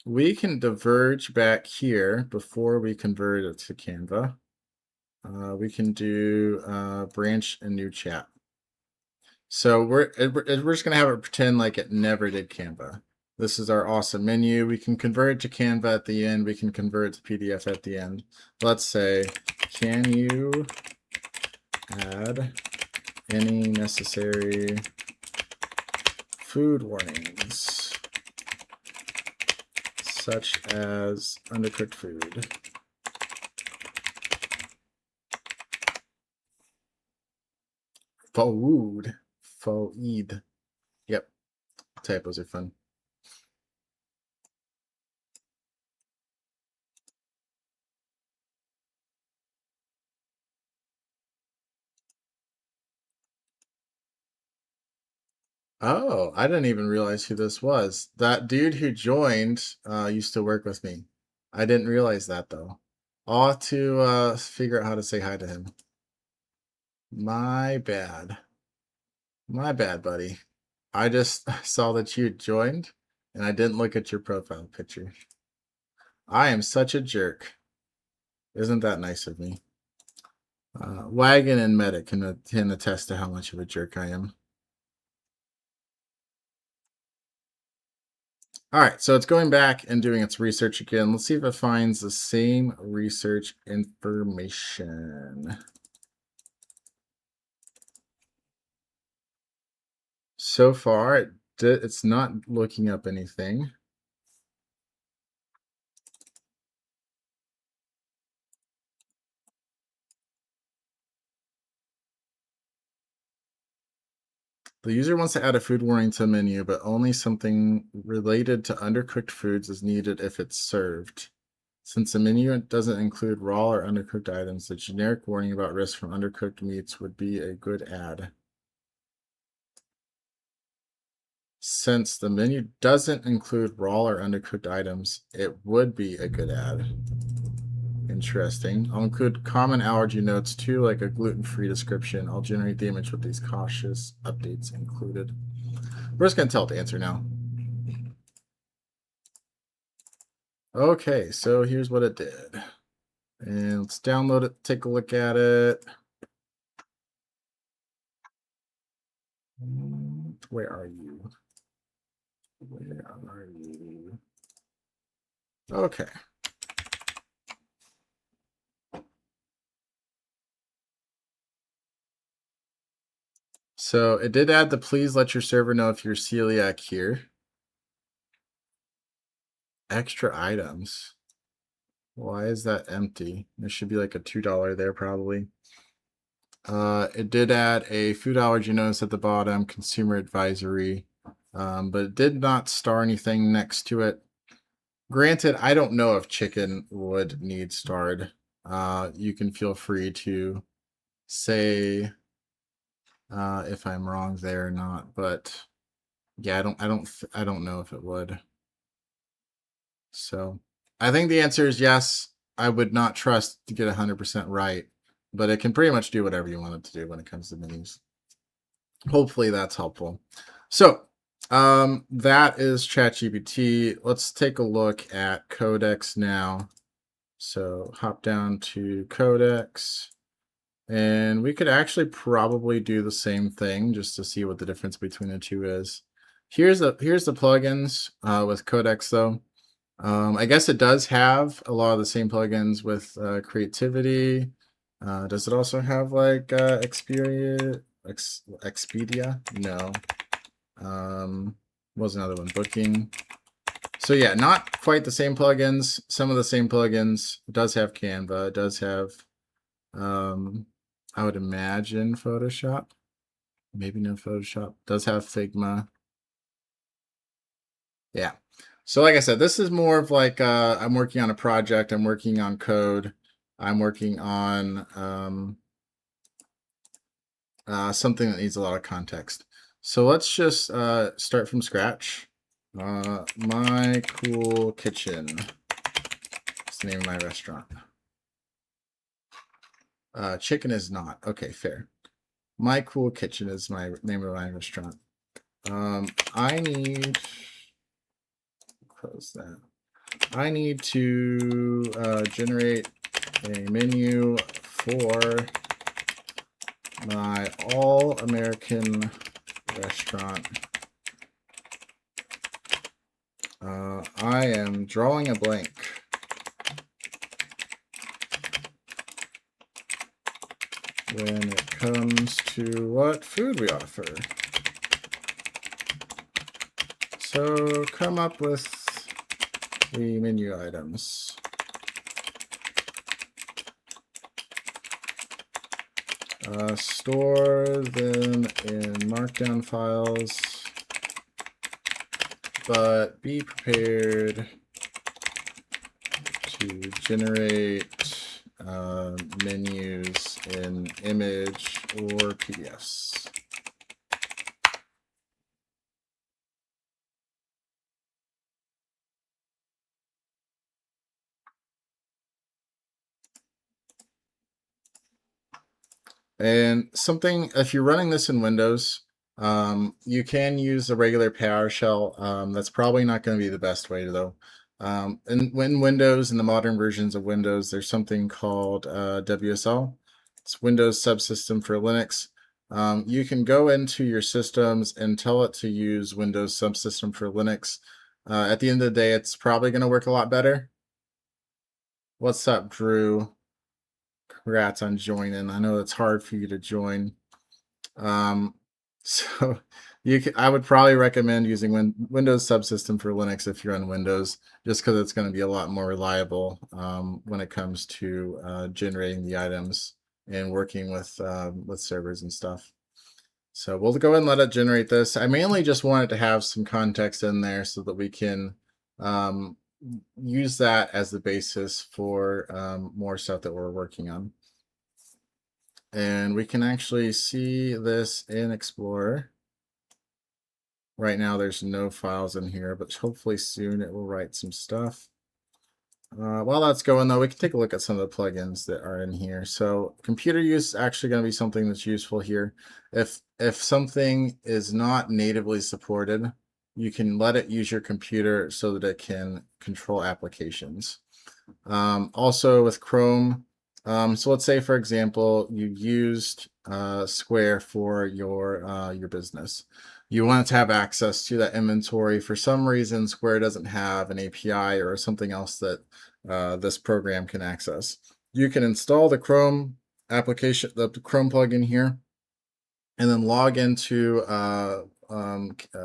A: We can diverge back here before we convert it to Canva. We can do branch and new chat. So we're just gonna have it pretend like it never did Canva. This is our awesome menu. We can convert it to Canva at the end. We can convert it to PDF at the end. Let's say, can you add any necessary food warnings, such as undercooked food? Food. Food. Yep. Typos are fun. Oh, I didn't even realize who this was. That dude who joined used to work with me. I didn't realize that though. I'll have to figure out how to say hi to him. My bad. My bad, buddy. I just saw that you joined and I didn't look at your profile picture. I am such a jerk. Isn't that nice of me? Wagon and Medic can attest to how much of a jerk I am. All right, so it's going back and doing its research again. Let's see if it finds the same research information. So far, it's not looking up anything. The user wants to add a food warning to a menu, but only something related to undercooked foods is needed if it's served. Since the menu doesn't include raw or undercooked items, the generic warning about risk from undercooked meats would be a good add. Since the menu doesn't include raw or undercooked items, it would be a good add. Interesting. I'll include common allergy notes too, like a gluten-free description. I'll generate the image with these cautious updates included. We're just going to tell it to answer now. Okay, so here's what it did. And let's download it, take a look at it. Where are you? Where are you? Okay. So it did add the please let your server know if you're celiac here. Extra items. Why is that empty? There should be like a $2 there probably. It did add a food allergy notice at the bottom, consumer advisory, but it did not star anything next to it. Granted, I don't know if chicken would need starred. You can feel free to say if I'm wrong there or not, but yeah, I don't know if it would. So I think the answer is yes. I would not trust to get 100% right, but it can pretty much do whatever you want it to do when it comes to menus. Hopefully that's helpful. So that is ChatGPT. Let's take a look at Codex now. So hop down to Codex, and we could actually probably do the same thing just to see what the difference between the two is. Here's the plugins with Codex though. I guess it does have a lot of the same plugins with creativity. Does it also have like Expedia? No. What was another one? Booking. So yeah, not quite the same plugins. Some of the same plugins. It does have Canva. It does have, I would imagine Photoshop. Maybe no Photoshop. It does have Figma. Yeah. So like I said, this is more of like I'm working on a project. I'm working on code. I'm working on something that needs a lot of context. So let's just start from scratch. My Cool Kitchen. It's the name of my restaurant. Chicken is not. Okay, fair. My Cool Kitchen is my name of my restaurant. I need close that. I need to generate a menu for my all-American restaurant. I am drawing a blank. When it comes to what food we offer. So come up with the menu items. Store them in markdown files, but be prepared to generate menus in image or PDFs. And something, if you're running this in Windows, you can use a regular PowerShell. That's probably not going to be the best way though. In Windows, in the modern versions of Windows, there's something called WSL. It's Windows Subsystem for Linux. You can go into your systems and tell it to use Windows Subsystem for Linux. At the end of the day, it's probably going to work a lot better. What's up, Drew? Congrats on joining. I know it's hard for you to join. So I would probably recommend using Windows Subsystem for Linux if you're on Windows, just because it's going to be a lot more reliable when it comes to generating the items and working with servers and stuff. So we'll go ahead and let it generate this. I mainly just wanted to have some context in there so that we can use that as the basis for more stuff that we're working on. And we can actually see this in Explorer. Right now there's no files in here, but hopefully soon it will write some stuff. While that's going though, we can take a look at some of the plugins that are in here. So computer use is actually going to be something that's useful here. If something is not natively supported, you can let it use your computer so that it can control applications. Also with Chrome, so let's say for example you used Square for your business. You want to have access to that inventory. For some reason Square doesn't have an API or something else that this program can access. You can install the Chrome application, the Chrome plugin here, and then log into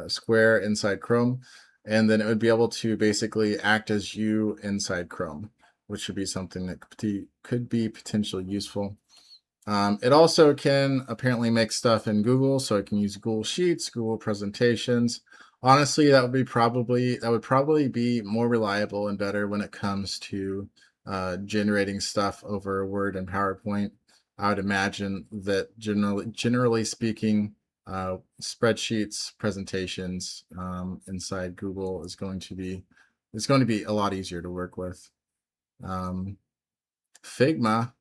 A: Square inside Chrome, and then it would be able to basically act as you inside Chrome, which would be something that could be potentially useful. It also can apparently make stuff in Google, so it can use Google Sheets, Google presentations. Honestly, that would probably be more reliable and better when it comes to generating stuff over Word and PowerPoint. I would imagine that generally speaking, spreadsheets, presentations inside Google is going to be a lot easier to work with. Figma,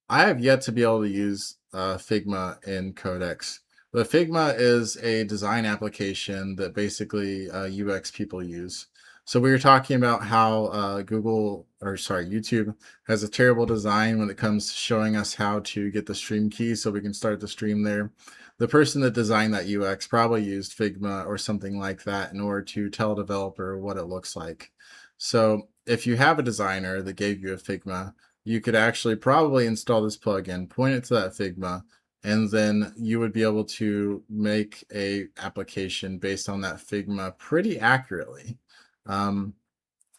A: I have yet to be able to use Figma in Codex. But Figma is a design application that basically UX people use. So we were talking about how YouTube has a terrible design when it comes to showing us how to get the stream key so we can start the stream there. The person that designed that UX probably used Figma or something like that in order to tell a developer what it looks like. So if you have a designer that gave you a Figma, you could actually probably install this plugin, point it to that Figma, and then you would be able to make a application based on that Figma pretty accurately.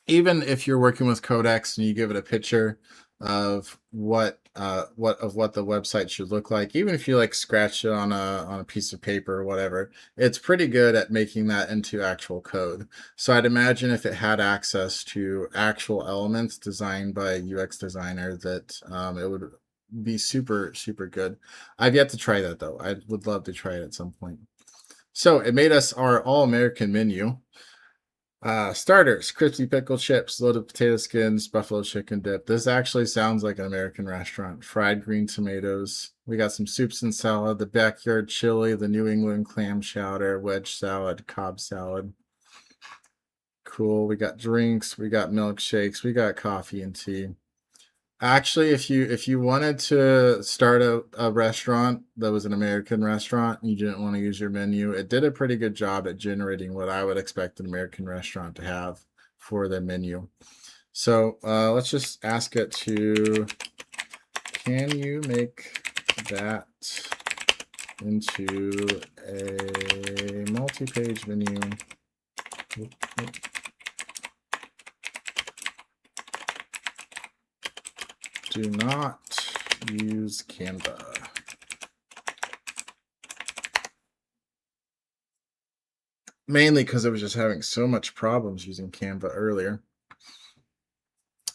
A: Even if you're working with Codex and you give it a picture of what the website should look like, even if you like scratch it on a piece of paper or whatever, it's pretty good at making that into actual code. So I'd imagine if it had access to actual elements designed by a UX designer, that it would be super good. I've yet to try that though. I would love to try it at some point. So it made us our all-American menu. Starters, crispy pickle chips, loaded potato skins, buffalo chicken dip. This actually sounds like an American restaurant. Fried green tomatoes. We got some soups and salad, the backyard chili, the New England clam chowder, wedge salad, Cobb salad. Cool. We got drinks, we got milkshakes, we got coffee and tea. Actually, if you wanted to start a restaurant that was an American restaurant and you didn't want to use your menu, it did a pretty good job at generating what I would expect an American restaurant to have for their menu. So let's just ask it to, can you make that into a multi-page menu? Do not use Canva. Mainly because I was just having so much problems using Canva earlier.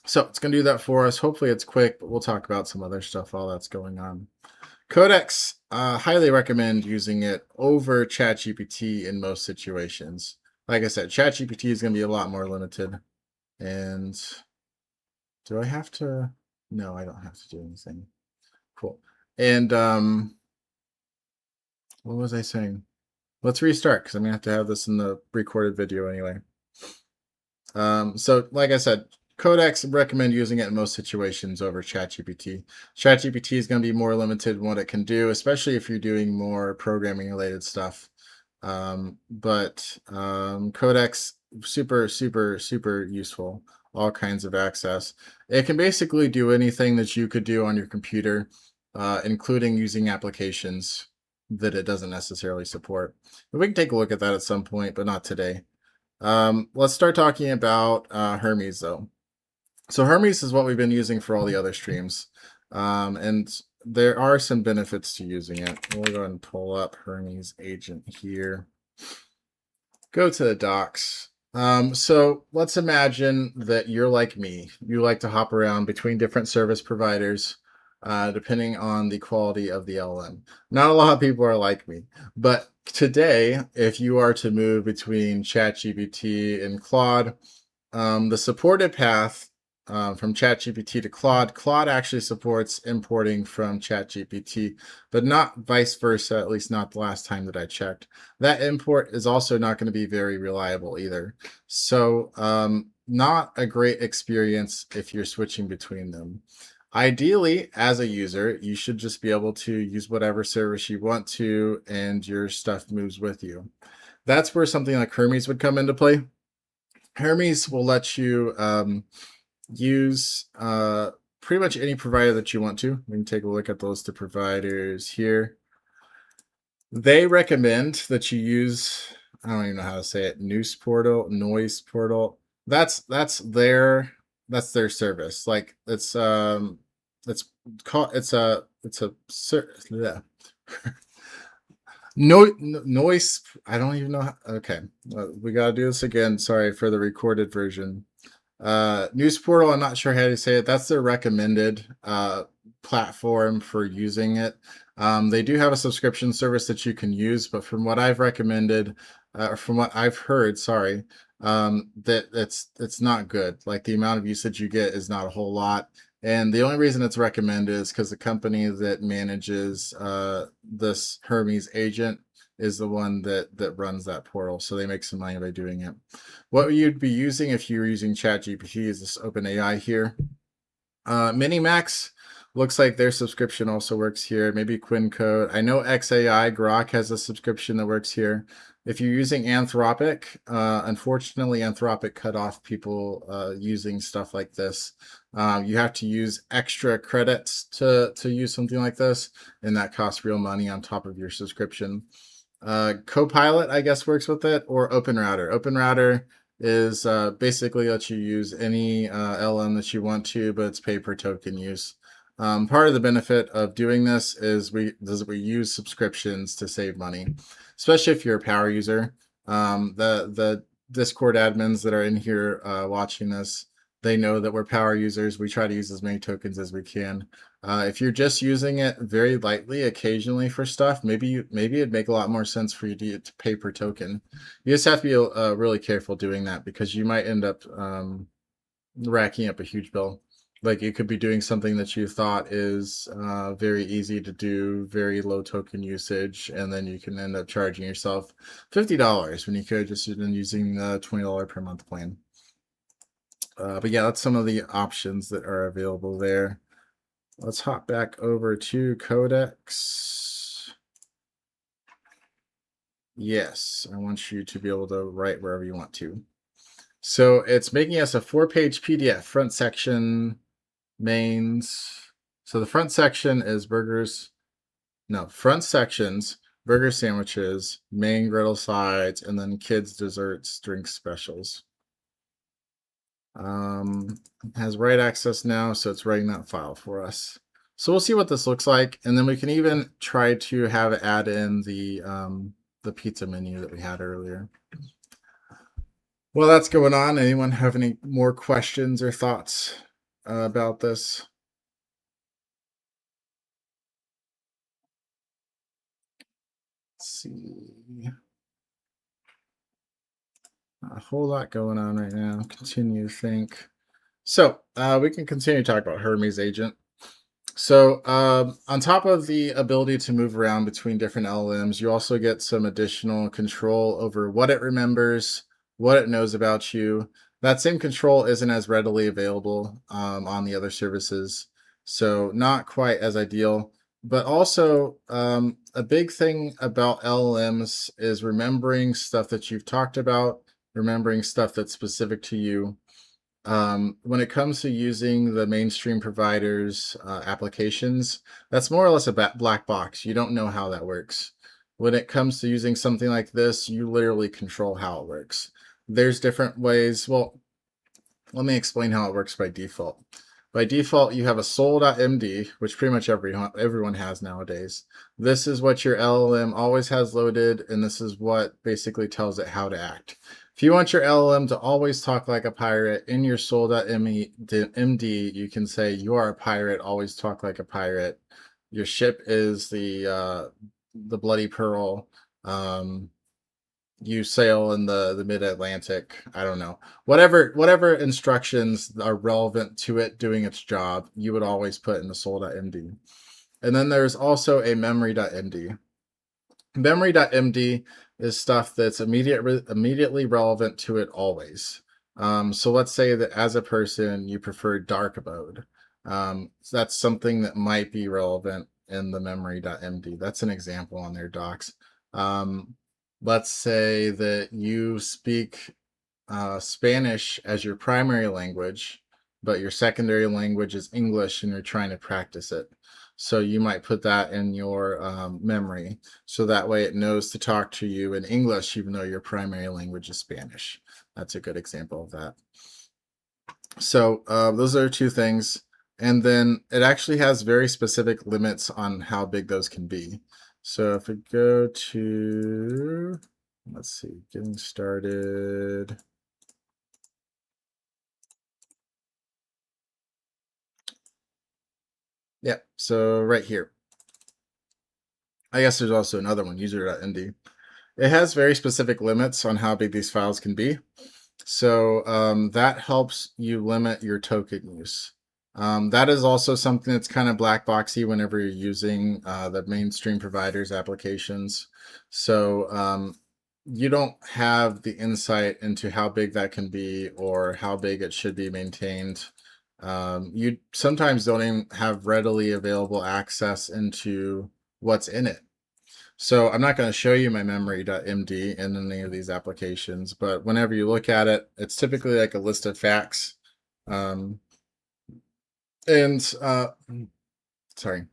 A: So it's going to do that for us. Hopefully it's quick, but we'll talk about some other stuff while that's going on. Codex, highly recommend using it over ChatGPT in most situations. Like I said, ChatGPT is going to be a lot more limited. And do I have to? No, I don't have to do anything. Cool. And what was I saying? Let's restart because I'm gonna have to have this in the recorded video anyway. So like I said, Codex, recommend using it in most situations over ChatGPT. ChatGPT is going to be more limited in what it can do, especially if you're doing more programming related stuff. But Codex, super useful. All kinds of access. It can basically do anything that you could do on your computer, including using applications that it doesn't necessarily support. But we can take a look at that at some point, but not today. Let's start talking about Hermes though. So Hermes is what we've been using for all the other streams. And there are some benefits to using it. We'll go ahead and pull up Hermes agent here. Go to the docs. So let's imagine that you're like me. You like to hop around between different service providers, depending on the quality of the LLM. Not a lot of people are like me, but today, if you are to move between ChatGPT and Claude, the supported path from ChatGPT to Claude actually supports importing from ChatGPT, but not vice versa, at least not the last time that I checked. That import is also not going to be very reliable either. So not a great experience if you're switching between them. Ideally, as a user, you should just be able to use whatever service you want to, and your stuff moves with you. That's where something like Hermes would come into play. Hermes will let you use pretty much any provider that you want to. We can take a look at the list of providers here. They recommend that you use, I don't even know how to say it, Noise Portal. That's their service. Like it's yeah. Noise. I don't even know. Okay, we got to do this again. Sorry for the recorded version. News portal. I'm not sure how to say it. That's their recommended platform for using it. They do have a subscription service that you can use, but from what I've recommended, or from what I've heard, sorry, that it's not good. Like the amount of usage you get is not a whole lot. And the only reason it's recommended is because the company that manages this Hermes agent is the one that runs that portal. So they make some money by doing it. What you'd be using if you were using ChatGPT is this OpenAI here. Minimax looks like their subscription also works here. Maybe QuinCode. I know XAI Grok has a subscription that works here. If you're using Anthropic, unfortunately, Anthropic cut off people using stuff like this. You have to use extra credits to use something like this, and that costs real money on top of your subscription. Copilot, I guess, works with it, or OpenRouter. OpenRouter is basically lets you use any LM that you want to, but it's pay per token use. Part of the benefit of doing this is we use subscriptions to save money, especially if you're a power user. The Discord admins that are in here watching this, they know that we're power users. We try to use as many tokens as we can. If you're just using it very lightly, occasionally for stuff, maybe it'd make a lot more sense for you to pay per token. You just have to be really careful doing that, because you might end up racking up a huge bill. Like you could be doing something that you thought is very easy to do, very low token usage, and then you can end up charging yourself $50 when you could have just been using the $20 per month plan. But yeah, that's some of the options that are available there. Let's hop back over to Codex. Yes, I want you to be able to write wherever you want to. So it's making us a 4-page PDF, front section, mains. So the front section is front sections, burger sandwiches, main griddle sides, and then kids, desserts, drinks, specials. Has write access now, so it's writing that file for us. So we'll see what this looks like, and then we can even try to have it add in the pizza menu that we had earlier. Well, that's going on. Anyone have any more questions or thoughts about this? Let's see. A whole lot going on right now. Continue to think. So we can continue to talk about Hermes agent. So on top of the ability to move around between different LLMs, you also get some additional control over what it remembers, what it knows about you. That same control isn't as readily available on the other services, so not quite as ideal. But also, a big thing about LLMs is remembering stuff that you've talked about, remembering stuff that's specific to you. When it comes to using the mainstream providers' applications, that's more or less a black box. You don't know how that works. When it comes to using something like this, you literally control how it works. There's different ways. Well, let me explain how it works by default. By default, you have a soul.md, which pretty much everyone has nowadays. This is what your LLM always has loaded, and this is what basically tells it how to act. If you want your LLM to always talk like a pirate, in your soul.md, you can say, you are a pirate, always talk like a pirate. Your ship is the Bloody Pearl. You sail in the mid-Atlantic. I don't know. Whatever instructions are relevant to it doing its job, you would always put in the soul.md. And then there's also a memory.md. Memory.md is stuff that's immediately relevant to it always. So let's say that as a person, you prefer dark mode. That's something that might be relevant in the memory.md. That's an example on their docs. Let's say that you speak Spanish as your primary language, but your secondary language is English and you're trying to practice it. So you might put that in your memory, so that way it knows to talk to you in English, even though your primary language is Spanish. That's a good example of that. So those are two things. And then it actually has very specific limits on how big those can be. So if we go to, let's see, getting started. Yeah, so right here. I guess there's also another one, user.md. It has very specific limits on how big these files can be. So that helps you limit your token use. That is also something that's kind of black boxy whenever you're using the mainstream providers applications. So you don't have the insight into how big that can be or how big it should be maintained. You sometimes don't even have readily available access into what's in it. So I'm not going to show you my memory.md in any of these applications, but whenever you look at it, it's typically like a list of facts. Um, and sorry,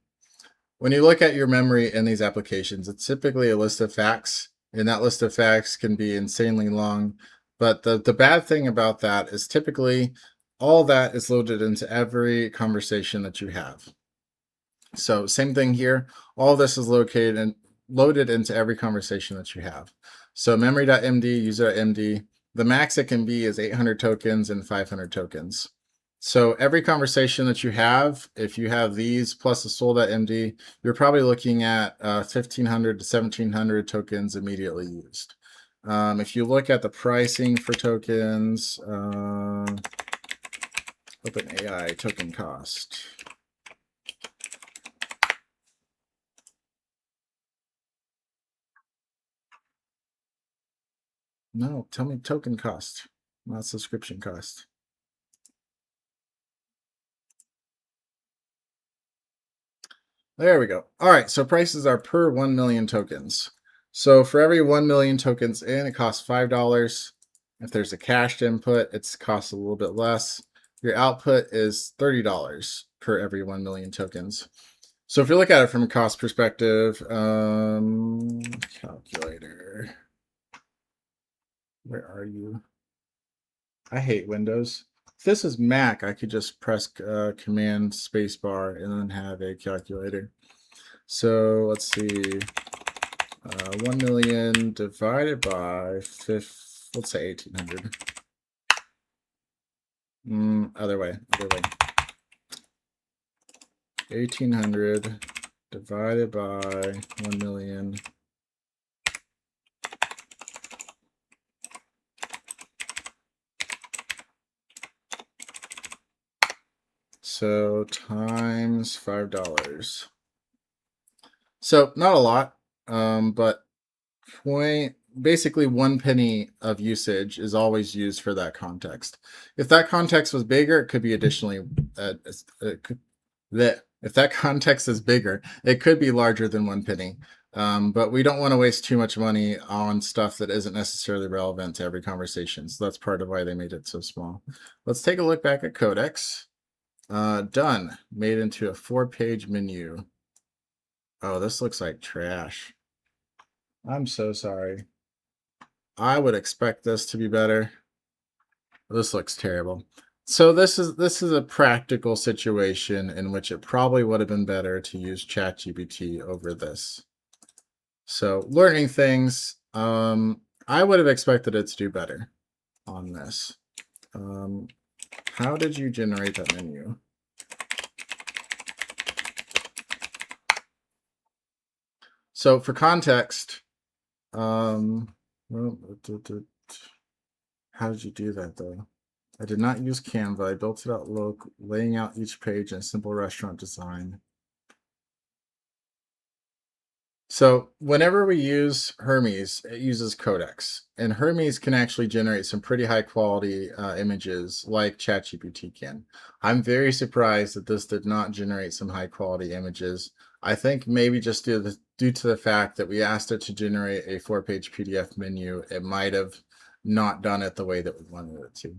A: when you look at your memory in these applications, it's typically a list of facts, and that list of facts can be insanely long. But the bad thing about that is typically all that is loaded into every conversation that you have. So same thing here. All this is located and loaded into every conversation that you have. So memory.md, user.md, the max it can be is 800 tokens and 500 tokens. So every conversation that you have, if you have these plus the sol.md, you're probably looking at 1500 to 1700 tokens immediately used. If you look at the pricing for tokens, OpenAI token cost. No, tell me token cost, not subscription cost. There we go. All right, so prices are per 1 million tokens. So for every 1 million tokens in, it costs $5. If there's a cached input, it costs a little bit less. Your output is $30 per every 1 million tokens. So if you look at it from a cost perspective, calculator, where are you? I hate Windows. If this is Mac, I could just press Command Spacebar and then have a calculator. So let's see, 1 million divided by let's say 1800. Other way. 1800 divided by 1 million. So times $5. So not a lot, but basically 1 penny of usage is always used for that context. If that context was bigger, it could be additionally, if that context is bigger, it could be larger than 1 penny. But we don't want to waste too much money on stuff that isn't necessarily relevant to every conversation. So that's part of why they made it so small. Let's take a look back at Codex. Done. Made into a 4-page menu. Oh, this looks like trash. I'm so sorry. I would expect this to be better. This looks terrible. So this is a practical situation in which it probably would have been better to use ChatGPT over this. So learning things, I would have expected it to do better on this. How did you generate that menu? So for context, how did you do that though? I did not use Canva. I built it out local, laying out each page in a simple restaurant design. So whenever we use Hermes, it uses Codex, and Hermes can actually generate some pretty high quality images like ChatGPT can. I'm very surprised that this did not generate some high quality images. I think maybe just due to the fact that we asked it to generate a 4-page PDF menu, it might have not done it the way that we wanted it to.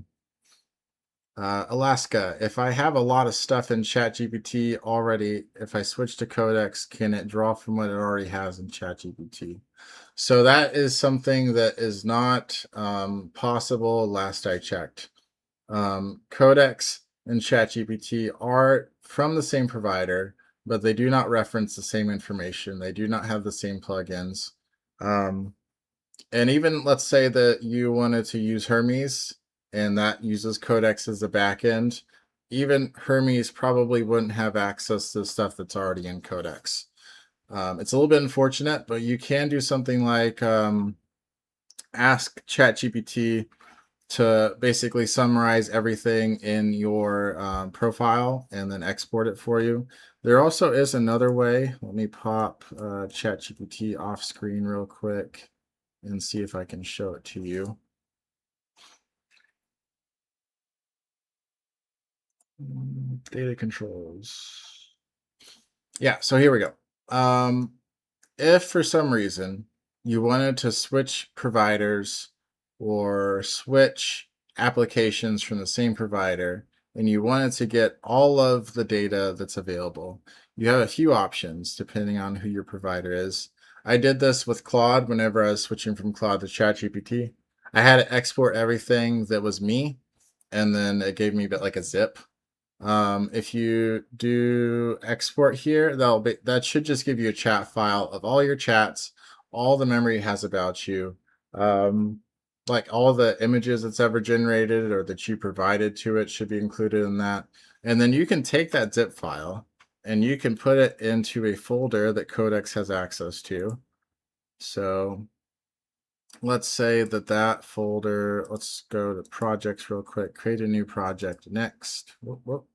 A: Alaska, if I have a lot of stuff in ChatGPT already, if I switch to Codex, can it draw from what it already has in ChatGPT? So that is something that is not possible last I checked. Codex and ChatGPT are from the same provider, but they do not reference the same information. They do not have the same plugins. And even let's say that you wanted to use Hermes and that uses Codex as the backend, even Hermes probably wouldn't have access to the stuff that's already in Codex. It's a little bit unfortunate, but you can do something like ask ChatGPT to basically summarize everything in your profile and then export it for you. There also is another way. Let me pop ChatGPT off screen real quick and see if I can show it to you. Data controls. Yeah, so here we go. If for some reason you wanted to switch providers or switch applications from the same provider and you wanted to get all of the data that's available, you have a few options depending on who your provider is. I did this with Claude whenever I was switching from Claude to ChatGPT. I had to export everything that was me, and then it gave me like a zip. If you do export here, that should just give you a chat file of all your chats, all the memory it has about you, like all the images it's ever generated or that you provided to it should be included in that. And then you can take that zip file and you can put it into a folder that Codex has access to. So let's say that folder, let's go to projects real quick, create a new project next. Whoop.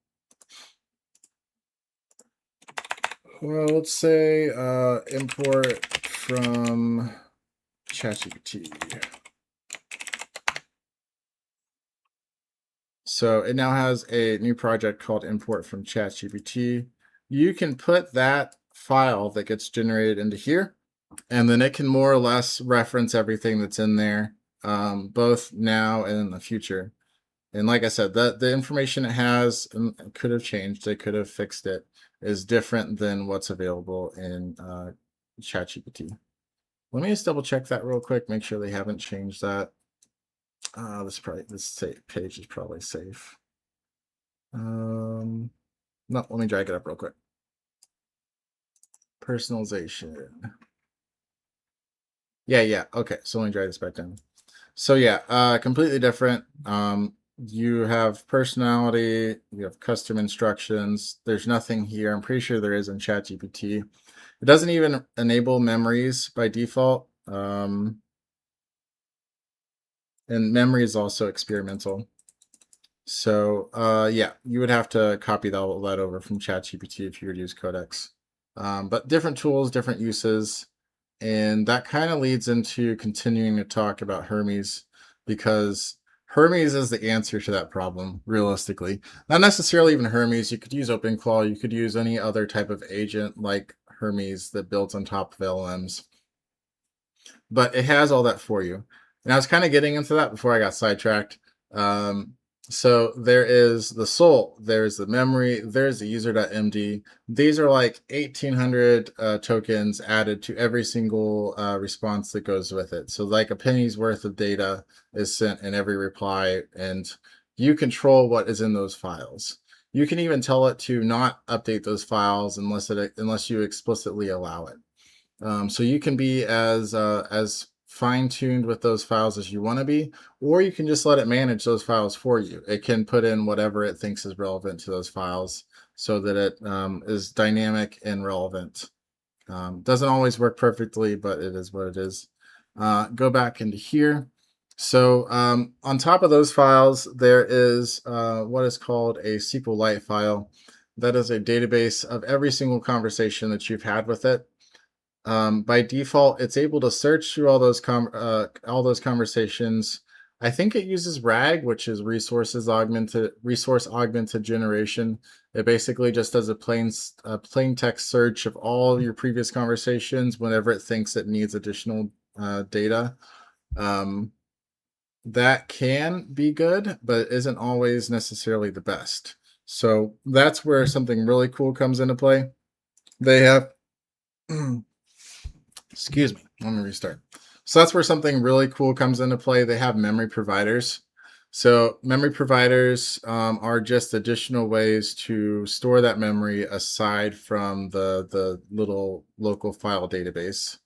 A: Well, let's say import from ChatGPT. So it now has a new project called import from ChatGPT. You can put that file that gets generated into here, and then it can more or less reference everything that's in there, both now and in the future. And like I said, the information it has could have changed. They could have fixed it. Is different than what's available in ChatGPT. Let me just double check that real quick. Make sure they haven't changed that. This page is probably safe. No, let me drag it up real quick. Personalization. Yeah. Okay, so let me drag this back down. So yeah, completely different. You have personality, you have custom instructions. There's nothing here. I'm pretty sure there is in ChatGPT. It doesn't even enable memories by default. And memory is also experimental. So yeah, you would have to copy all that over from ChatGPT if you would use Codex. But different tools, different uses. And that kind of leads into continuing to talk about Hermes, because Hermes is the answer to that problem, realistically. Not necessarily even Hermes. You could use OpenClaw. You could use any other type of agent like Hermes that built on top of LLMs. But it has all that for you. And I was kind of getting into that before I got sidetracked. So there is the soul, there's the memory, there's the user.md. These are like 1,800 tokens added to every single response that goes with it. So like a penny's worth of data is sent in every reply, and you control what is in those files. You can even tell it to not update those files unless you explicitly allow it. So you can be as fine-tuned with those files as you want to be, or you can just let it manage those files for you. It can put in whatever it thinks is relevant to those files so that it is dynamic and relevant. Doesn't always work perfectly, but it is what it is. Go back into here. So on top of those files, there is what is called a SQLite file. That is a database of every single conversation that you've had with it. By default, it's able to search through all those conversations. I think it uses RAG, which is resource augmented generation. It basically just does a plain text search of all your previous conversations whenever it thinks it needs additional data. That can be good, but it isn't always necessarily the best. So that's where something really cool comes into play. They have excuse me, let me restart. So that's where something really cool comes into play. They have memory providers. So memory providers are just additional ways to store that memory aside from the little local file database.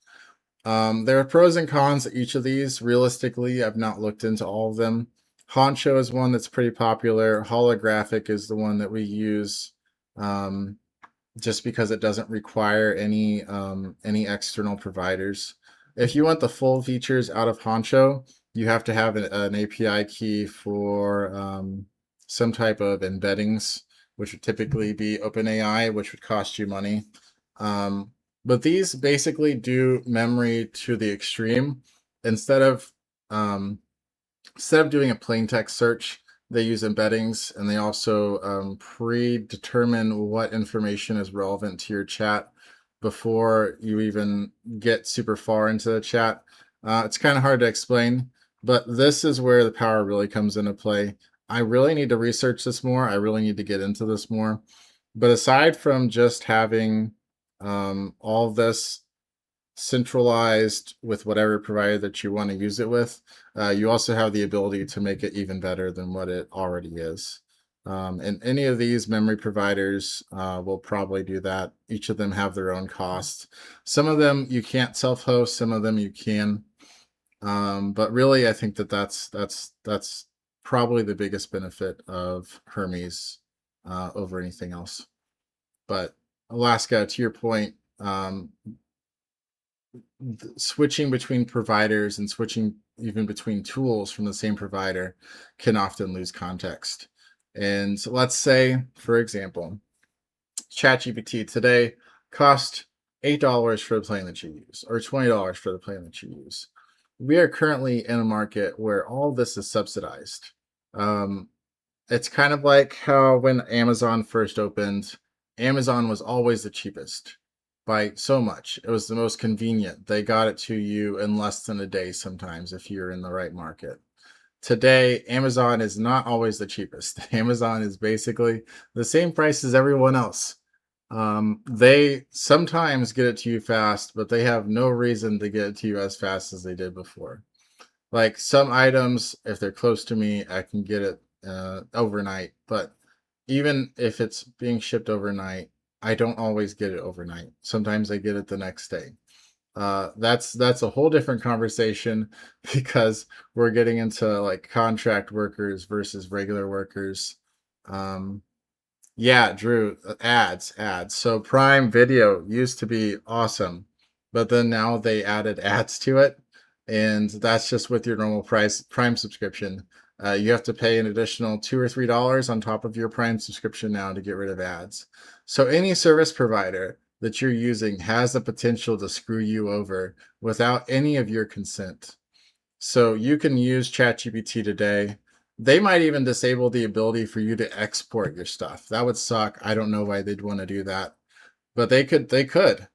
A: There are pros and cons to each of these. Realistically, I've not looked into all of them. Honcho is one that's pretty popular. Holographic is the one that we use just because it doesn't require any external providers. If you want the full features out of Honcho, you have to have an API key for some type of embeddings, which would typically be OpenAI, which would cost you money. But these basically do memory to the extreme. Instead of doing a plain text search, they use embeddings, and they also predetermine what information is relevant to your chat before you even get super far into the chat. It's kind of hard to explain, but this is where the power really comes into play. I really need to research this more. I really need to get into this more. But aside from just having all of this centralized with whatever provider that you want to use it with, you also have the ability to make it even better than what it already is. And any of these memory providers will probably do that. Each of them have their own costs. Some of them you can't self-host, some of them you can. But really, I think that's probably the biggest benefit of Hermes over anything else. But Alaska, to your point, switching between providers and switching even between tools from the same provider can often lose context. And so let's say, for example, ChatGPT today cost $8 for the plan that you use, or $20 for the plan that you use. We are currently in a market where all this is subsidized. It's kind of like how when Amazon first opened, Amazon was always the cheapest by so much. It was the most convenient. They got it to you in less than a day sometimes if you're in the right market. Today, Amazon is not always the cheapest. Amazon is basically the same price as everyone else. They sometimes get it to you fast, but they have no reason to get it to you as fast as they did before. Like some items, if they're close to me, I can get it overnight. But even if it's being shipped overnight, I don't always get it overnight. Sometimes I get it the next day. That's a whole different conversation because we're getting into like contract workers versus regular workers. Yeah, Drew, ads. So Prime Video used to be awesome, but then now they added ads to it, and that's just with your normal price Prime subscription. You have to pay an additional $2 or $3 on top of your Prime subscription now to get rid of ads. So any service provider that you're using has the potential to screw you over without any of your consent. So you can use ChatGPT today. They might even disable the ability for you to export your stuff. That would suck. I don't know why they'd want to do that, but they could.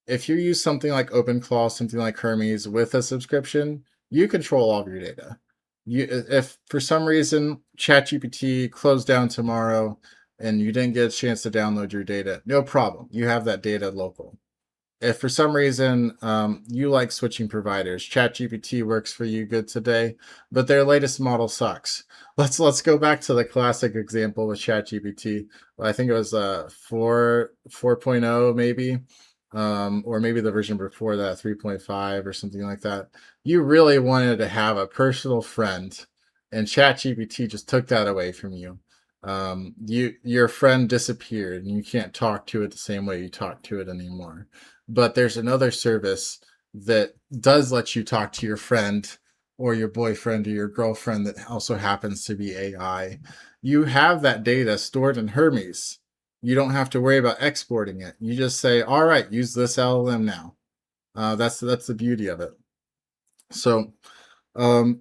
A: If you use something like OpenClaw, something like Hermes with a subscription, you control all of your data. If for some reason ChatGPT closed down tomorrow and you didn't get a chance to download your data, no problem. You have that data local. If for some reason you like switching providers, ChatGPT works for you good today, but their latest model sucks. Let's go back to the classic example with ChatGPT. I think it was 4.0 maybe, or maybe the version before that, 3.5 or something like that. You really wanted to have a personal friend, and ChatGPT just took that away from you. Your friend disappeared, and you can't talk to it the same way you talk to it anymore. But there's another service that does let you talk to your friend or your boyfriend or your girlfriend that also happens to be AI. You have that data stored in Hermes. You don't have to worry about exporting it. You just say, all right, use this LLM now. That's the beauty of it. So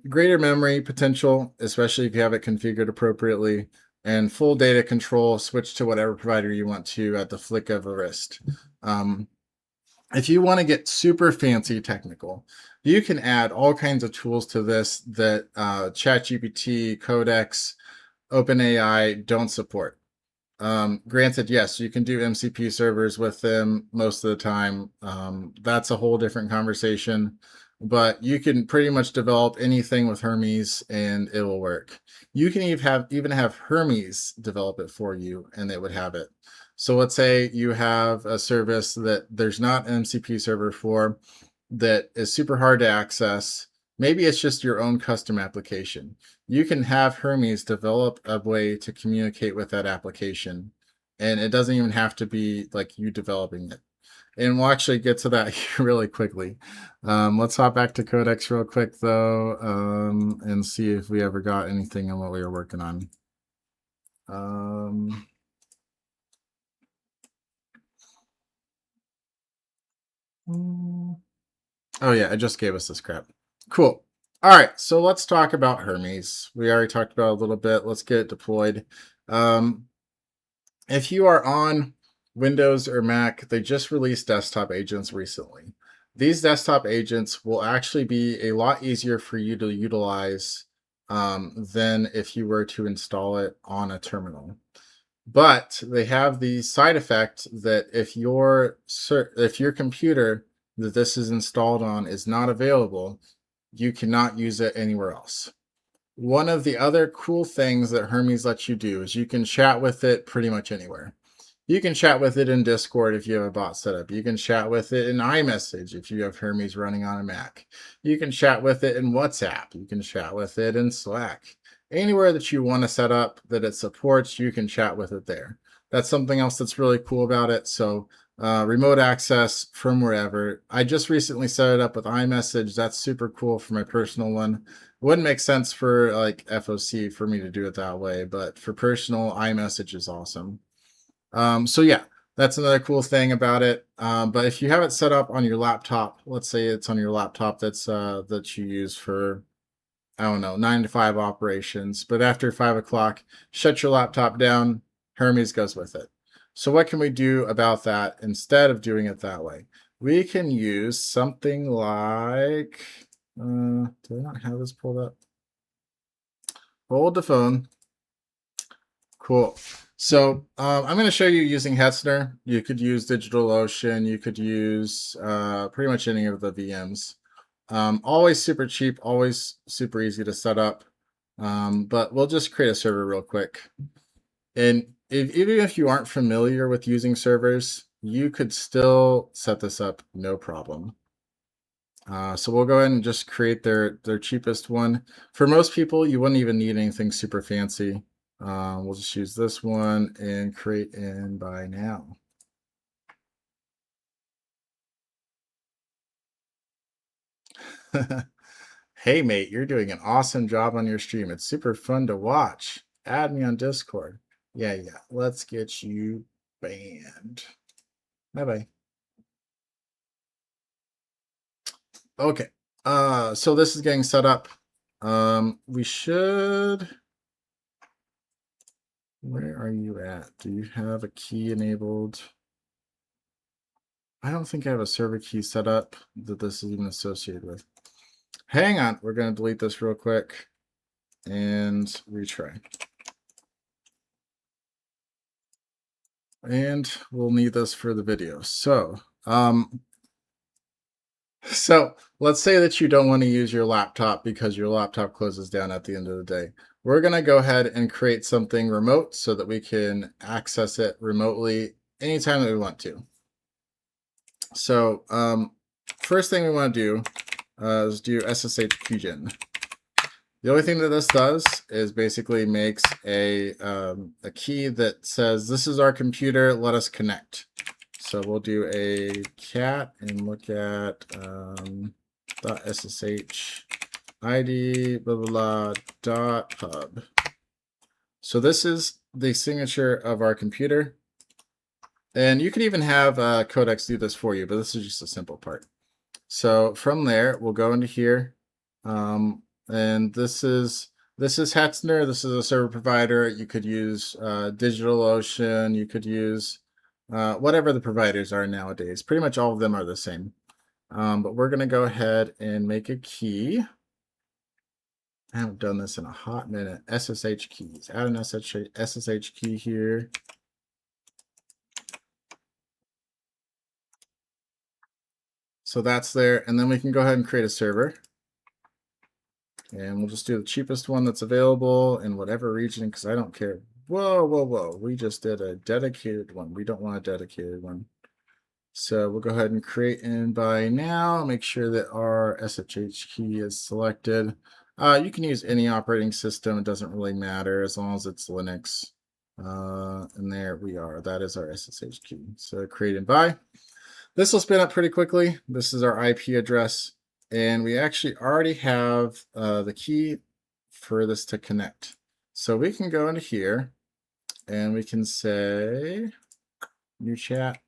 A: greater memory potential, especially if you have it configured appropriately, and full data control, switch to whatever provider you want to at the flick of a wrist. If you want to get super fancy technical, you can add all kinds of tools to this that ChatGPT, Codex, OpenAI don't support. Granted, yes, you can do MCP servers with them most of the time. That's a whole different conversation. but you can pretty much develop anything with Hermes and it will work. You can even have Hermes develop it for you and it would have it. So let's say you have a service that there's not an MCP server for, that is super hard to access. Maybe it's just your own custom application. You can have Hermes develop a way to communicate with that application, and it doesn't even have to be like you developing it. And we'll actually get to that really quickly. Let's hop back to Codex real quick, though, and see if we ever got anything on what we were working on. Oh, yeah, I just gave us this crap. Cool. All right, so let's talk about Hermes. We already talked about it a little bit. Let's get it deployed. If you are on Windows or Mac, they just released desktop agents recently. These desktop agents will actually be a lot easier for you to utilize than if you were to install it on a terminal. But they have the side effect that if your computer that this is installed on is not available, you cannot use it anywhere else. One of the other cool things that Hermes lets you do is you can chat with it pretty much anywhere. You can chat with it in Discord if you have a bot set up. You can chat with it in iMessage if you have Hermes running on a Mac. You can chat with it in WhatsApp. You can chat with it in Slack. Anywhere that you want to set up that it supports, you can chat with it there. That's something else that's really cool about it. So remote access from wherever. I just recently set it up with iMessage. That's super cool for my personal one. Wouldn't make sense for like FOC for me to do it that way, but for personal, iMessage is awesome. So yeah, that's another cool thing about it. But if you have it set up on your laptop, let's say it's on your laptop that you use for, I don't know, 9 to 5 operations, but after 5 o'clock, shut your laptop down, Hermes goes with it. So what can we do about that instead of doing it that way? We can use something like, do I not have this pulled up? Hold the phone. Cool. So I'm going to show you using Hetzner. You could use DigitalOcean. You could use pretty much any of the VMs. Always super cheap, always super easy to set up. But we'll just create a server real quick. And even if you aren't familiar with using servers, you could still set this up no problem. So we'll go ahead and just create their cheapest one. For most people, you wouldn't even need anything super fancy. We'll just use this one and create in by now. Hey, mate, you're doing an awesome job on your stream. It's super fun to watch. Add me on Discord. Yeah. Let's get you banned. Bye-bye. Okay. So this is getting set up. We should... Where are you at? Do you have a key enabled? I don't think I have a server key set up that this is even associated with. Hang on, we're going to delete this real quick and retry. And we'll need this for the video. So let's say that you don't want to use your laptop because your laptop closes down at the end of the day. We're going to go ahead and create something remote so that we can access it remotely anytime that we want to. So first thing we want to do is do SSH keygen. The only thing that this does is basically makes a key that says, this is our computer, let us connect. So we'll do a cat and look at .ssh id blah blah blah dot hub. So this is the signature of our computer. And you can even have Codex do this for you, but this is just a simple part. So from there, we'll go into here. And this is Hetzner. This is a server provider. You could use DigitalOcean. You could use whatever the providers are nowadays. Pretty much all of them are the same. But we're going to go ahead and make a key. I haven't done this in a hot minute. SSH keys. Add an SSH key here. So that's there. And then we can go ahead and create a server. And we'll just do the cheapest one that's available in whatever region, because I don't care. Whoa, whoa, whoa. We just did a dedicated one. We don't want a dedicated one. So we'll go ahead and create in by now. Make sure that our SSH key is selected. You can use any operating system. It doesn't really matter as long as it's Linux. And there we are. That is our SSH key. So create in by. This will spin up pretty quickly. This is our IP address. And we actually already have the key for this to connect. So we can go into here and we can say new chat.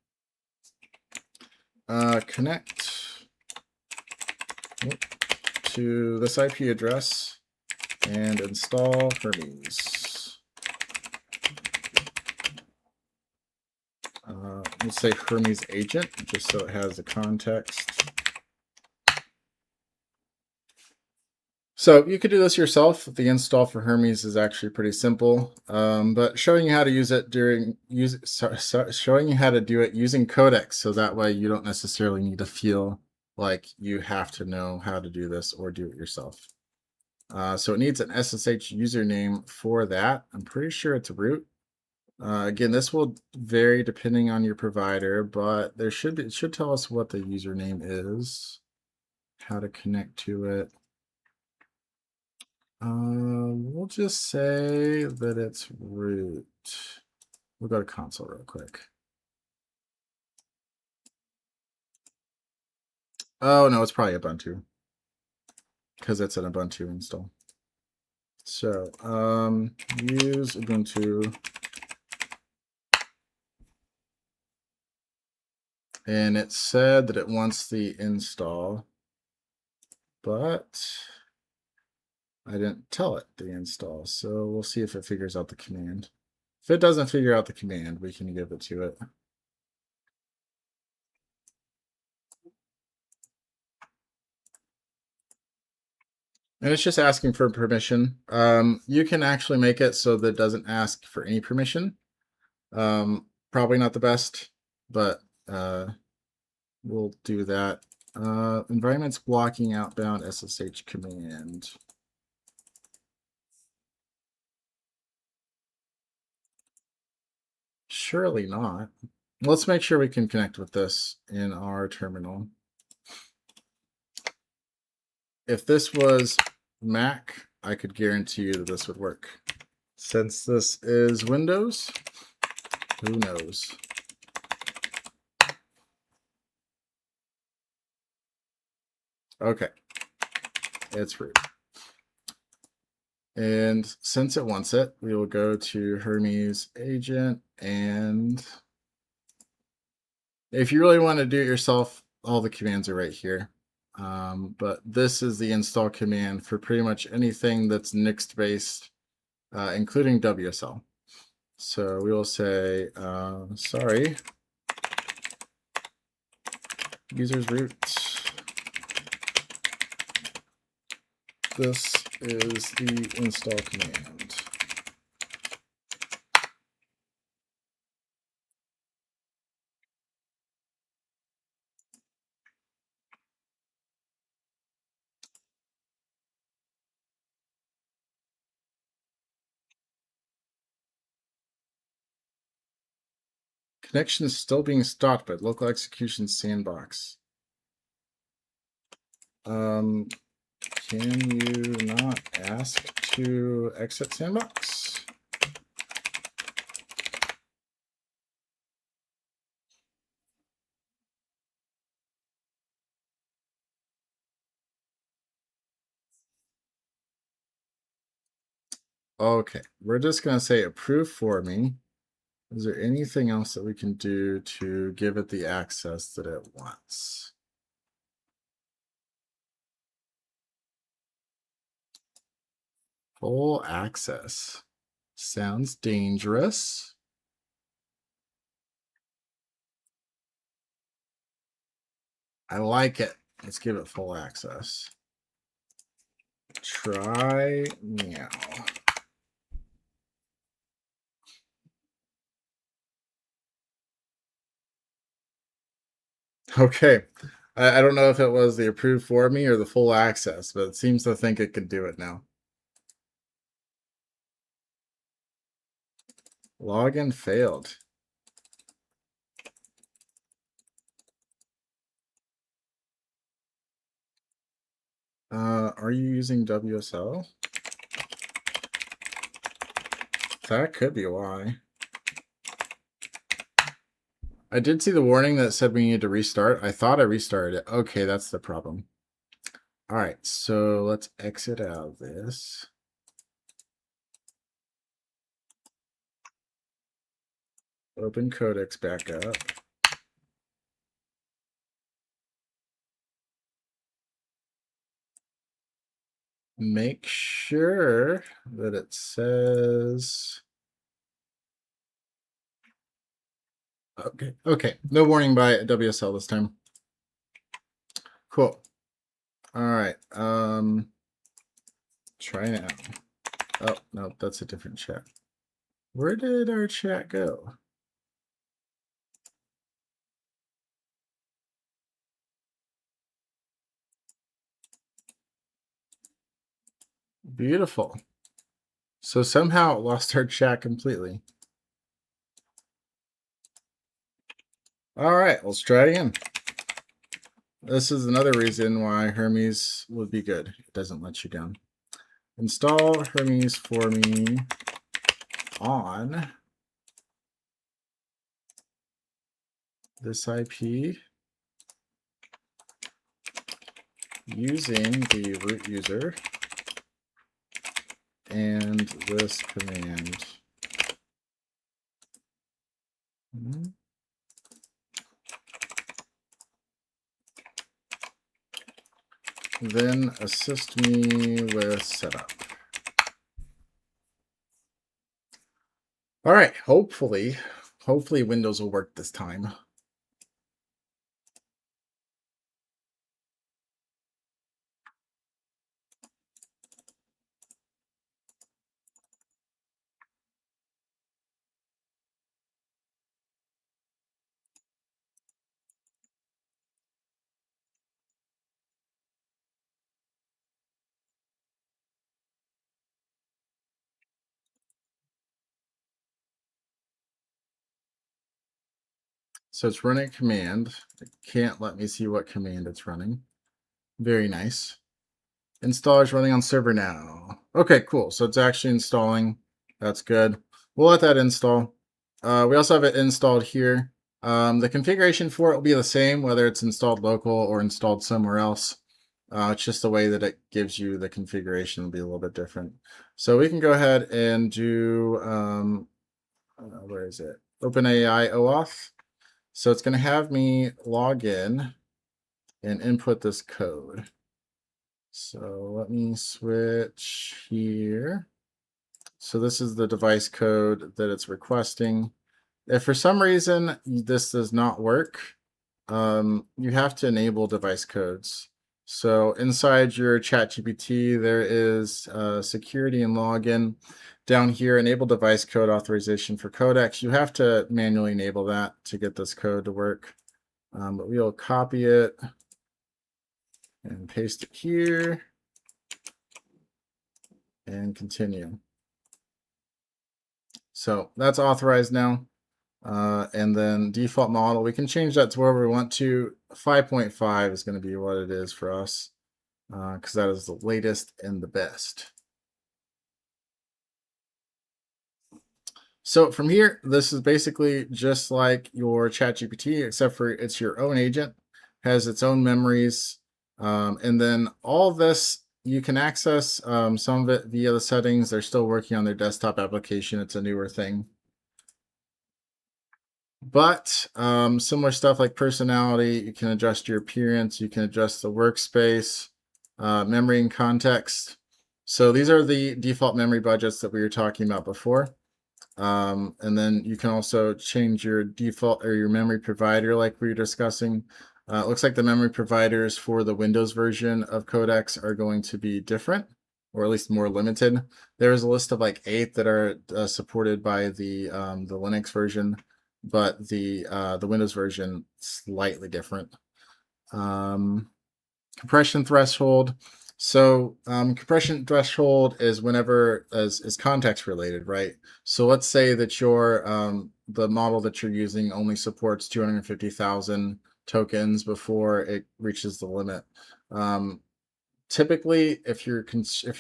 A: Connect to this IP address and install Hermes. Let's say Hermes agent, just so it has the context. So you could do this yourself. The install for Hermes is actually pretty simple, but showing you how to use it showing you how to do it using codecs, so that way you don't necessarily need to feel like you have to know how to do this or do it yourself. So it needs an SSH username for that. I'm pretty sure it's root. Again, this will vary depending on your provider, but it should tell us what the username is, how to connect to it. We'll just say that it's root. We'll go to console real quick. Oh no, it's probably Ubuntu, because it's an Ubuntu install. So use Ubuntu, and it said that it wants the install, but I didn't tell it the install. So we'll see if it figures out the command. If it doesn't figure out the command, we can give it to it. And it's just asking for permission. You can actually make it so that it doesn't ask for any permission. Probably not the best, but we'll do that. Environments blocking outbound SSH command. Surely not. Let's make sure we can connect with this in our terminal. If this was Mac, I could guarantee you that this would work. Since this is Windows, who knows? Okay, it's root. And since it wants it, we will go to Hermes agent. And if you really want to do it yourself, all the commands are right here. But this is the install command for pretty much anything that's Nix based, including WSL. So we will say, sorry, user's root. This is the install command. Connection is still being stopped by local execution sandbox. Can you not ask to exit sandbox? Okay, we're just going to say approve for me. Is there anything else that we can do to give it the access that it wants? Full access. Sounds dangerous. I like it. Let's give it full access. Try meow. Okay, I don't know if it was the approved for me or the full access, but it seems to think it could do it now. Login failed. Are you using WSL? That could be why. I did see the warning that said we needed to restart. I thought I restarted it. Okay, that's the problem. All right, so let's exit out of this. Open Codex back up. Make sure that it says... Okay. No warning by WSL this time. Cool. All right. Try now. Oh, no, that's a different chat. Where did our chat go? Beautiful. So somehow it lost our chat completely. All right, let's try it again. This is another reason why Hermes would be good. It doesn't let you down. Install Hermes for me on this IP using the root user and this command. Then assist me with setup. All right, hopefully Windows will work this time. So it's running a command. It can't let me see what command it's running. Very nice. Install is running on server now. Okay, cool. So it's actually installing. That's good. We'll let that install. We also have it installed here. The configuration for it will be the same, whether it's installed local or installed somewhere else. It's just the way that it gives you the configuration will be a little bit different. So we can go ahead and do, where is it? OpenAI OAuth. So it's going to have me log in and input this code. So let me switch here. So this is the device code that it's requesting. If for some reason this does not work, you have to enable device codes. So inside your ChatGPT, there is security and login. Down here, enable device code authorization for codecs. You have to manually enable that to get this code to work. But we'll copy it and paste it here and continue. So that's authorized now. And then default model, we can change that to wherever we want to. 5.5 is going to be what it is for us because that is the latest and the best. So from here, this is basically just like your ChatGPT, except for it's your own agent, has its own memories. And then all of this, you can access some of it via the settings. They're still working on their desktop application. It's a newer thing. But similar stuff like personality, you can adjust your appearance, you can adjust the workspace, memory and context. So these are the default memory budgets that we were talking about before. And then you can also change your default or your memory provider like we were discussing. It looks like the memory providers for the Windows version of Codex are going to be different, or at least more limited. There's a list of like 8 that are supported by the Linux version, but the Windows version slightly different. Compression threshold. So compression threshold is whenever is context related, right? So let's say that your the model that you're using only supports 250,000 tokens before it reaches the limit. Typically, if you're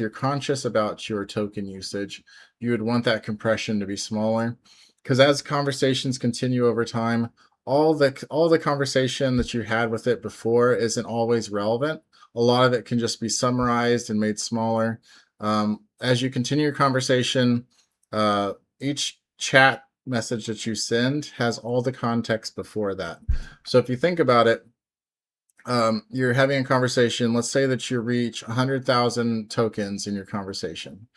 A: conscious about your token usage, you would want that compression to be smaller, because as conversations continue over time, all the conversation that you had with it before isn't always relevant. A lot of it can just be summarized and made smaller. As you continue your conversation, each chat message that you send has all the context before that. So if you think about it, you're having a conversation. Let's say that you reach 100,000 tokens in your conversation.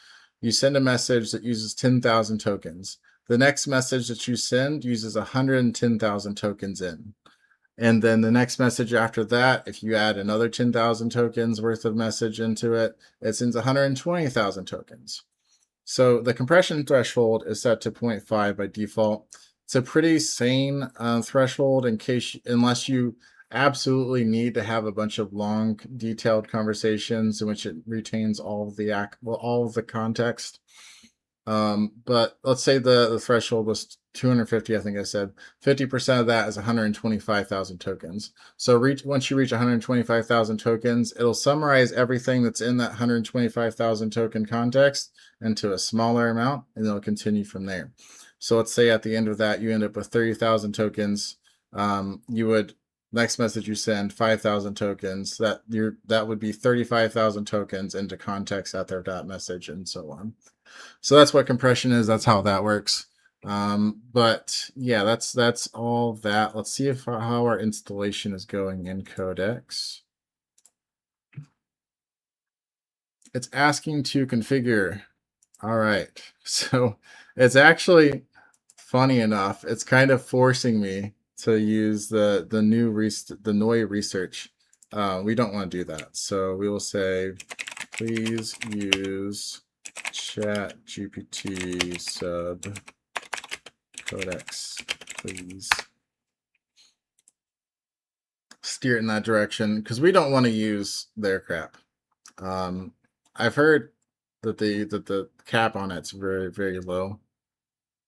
A: You send a message that uses 10,000 tokens. The next message that you send uses 110,000 tokens in. And then the next message after that, if you add another 10,000 tokens worth of message into it, it sends 120,000 tokens. So the compression threshold is set to 0.5 by default. It's a pretty sane threshold unless you absolutely need to have a bunch of long, detailed conversations in which it retains all of the context. But let's say the threshold was 250. I think I said 50% of that is 125,000 tokens. So once you reach 125,000 tokens, it'll summarize everything that's in that 125,000 token context into a smaller amount, and it'll continue from there. So let's say at the end of that, you end up with 30,000 tokens. You would next message you send 5,000 tokens. That would be 35,000 tokens into context after that message, and so on. So that's what compression is. That's how that works. But yeah, that's all that. Let's see how our installation is going in Codex. It's asking to configure. All right. So it's actually, funny enough, it's kind of forcing me to use the NOI research. We don't want to do that. So we will say, please use Chat GPT sub Codex, please. Steer it in that direction, because we don't want to use their crap. I've heard that the cap on it's very, very low.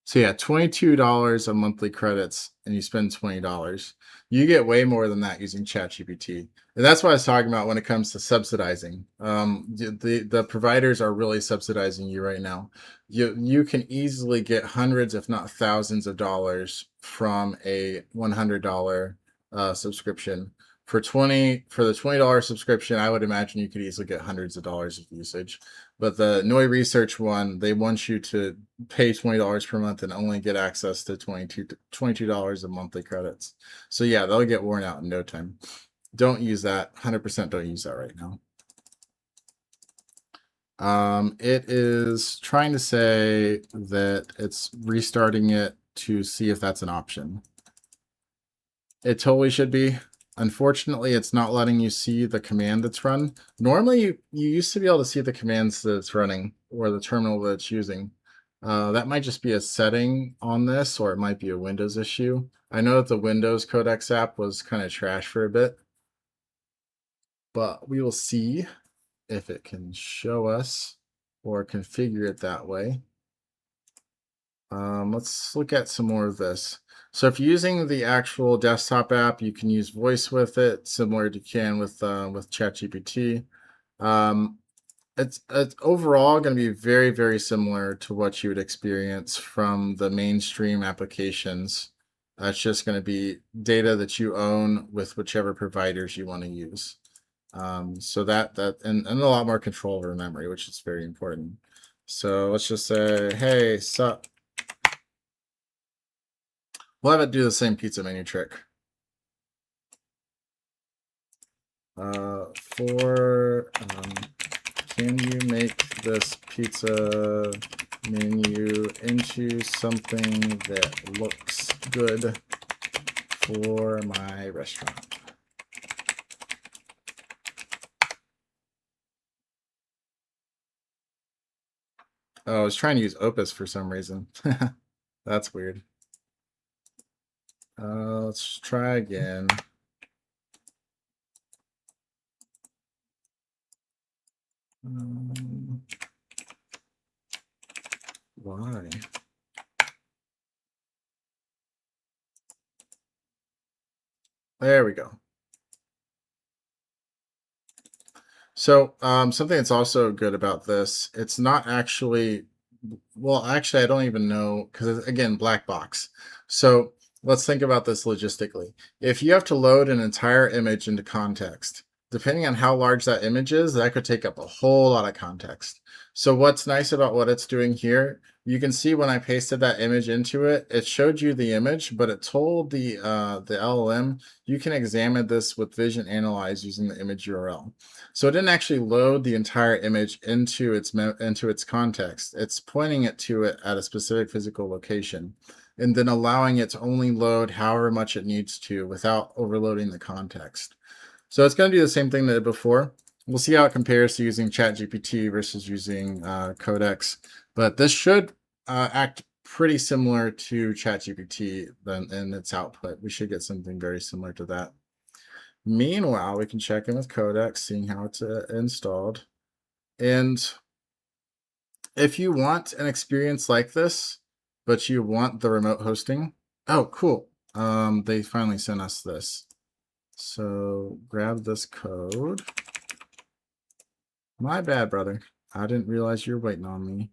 A: So yeah, $22 a monthly credits, and you spend $20. You get way more than that using ChatGPT, and that's what I was talking about when it comes to subsidizing. The providers are really subsidizing you right now. You can easily get hundreds, if not thousands, of dollars from a $100 subscription. For the $20 subscription, I would imagine you could easily get hundreds of dollars of usage. But the NOI research one, they want you to pay $20 per month and only get access to $22 of monthly credits. So yeah, they'll get worn out in no time. Don't use that. 100% don't use that right now. It is trying to say that it's restarting it to see if that's an option. It totally should be. Unfortunately, it's not letting you see the command that's run. Normally, you used to be able to see the commands that it's running or the terminal that it's using. That might just be a setting on this, or it might be a Windows issue. I know that the Windows Codex app was kind of trash for a bit, but we will see if it can show us or configure it that way. Let's look at some more of this. So if you're using the actual desktop app, you can use voice with it, similar to you can with ChatGPT. It's overall going to be very, very similar to what you would experience from the mainstream applications. It's just going to be data that you own with whichever providers you want to use. So and a lot more control over memory, which is very important. So let's just say, hey, sup. We'll have it do the same pizza menu trick. Can you make this pizza menu into something that looks good for my restaurant? Oh, I was trying to use Opus for some reason. That's weird. Let's try again. Why? There we go. So something that's also good about this, it's not actually, well, actually, I don't even know, because again, black box. So let's think about this logistically. If you have to load an entire image into context, depending on how large that image is, that could take up a whole lot of context. So what's nice about what it's doing here, you can see when I pasted that image into it, it showed you the image, but it told the LLM, you can examine this with Vision Analyze using the image URL. So it didn't actually load the entire image into its context. It's pointing it to it at a specific physical location, and then allowing it to only load however much it needs to without overloading the context. So it's going to do the same thing that it did before. We'll see how it compares to using ChatGPT versus using Codex, but this should act pretty similar to ChatGPT in its output. We should get something very similar to that. Meanwhile, we can check in with Codex, seeing how it's installed. And if you want an experience like this, but you want the remote hosting, oh, cool. They finally sent us this. So grab this code. My bad, brother. I didn't realize you were waiting on me.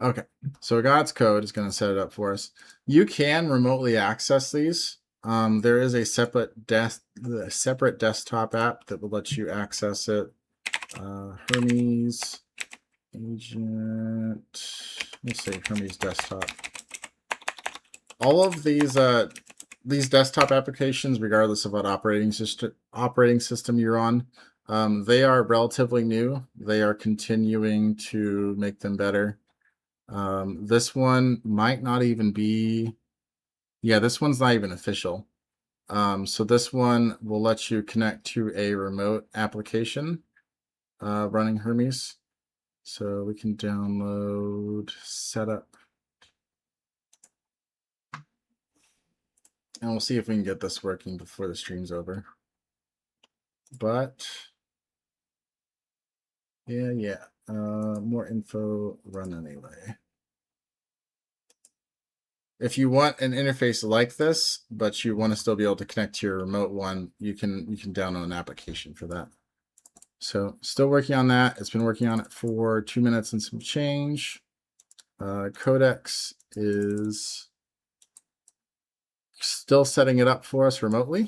A: Okay, so God's code is going to set it up for us. You can remotely access these. There is a separate desktop app that will let you access it. Hermes agent. Let's say Hermes desktop. All of these desktop applications, regardless of what operating system you're on, they are relatively new. They are continuing to make them better. This one might not even be, yeah, this one's not even official. So this one will let you connect to a remote application running Hermes. So we can download setup. And we'll see if we can get this working before the stream's over. But yeah. More info, run anyway. If you want an interface like this, but you want to still be able to connect to your remote one, you can download an application for that. So still working on that. It's been working on it for 2 minutes and some change. Codex is still setting it up for us remotely.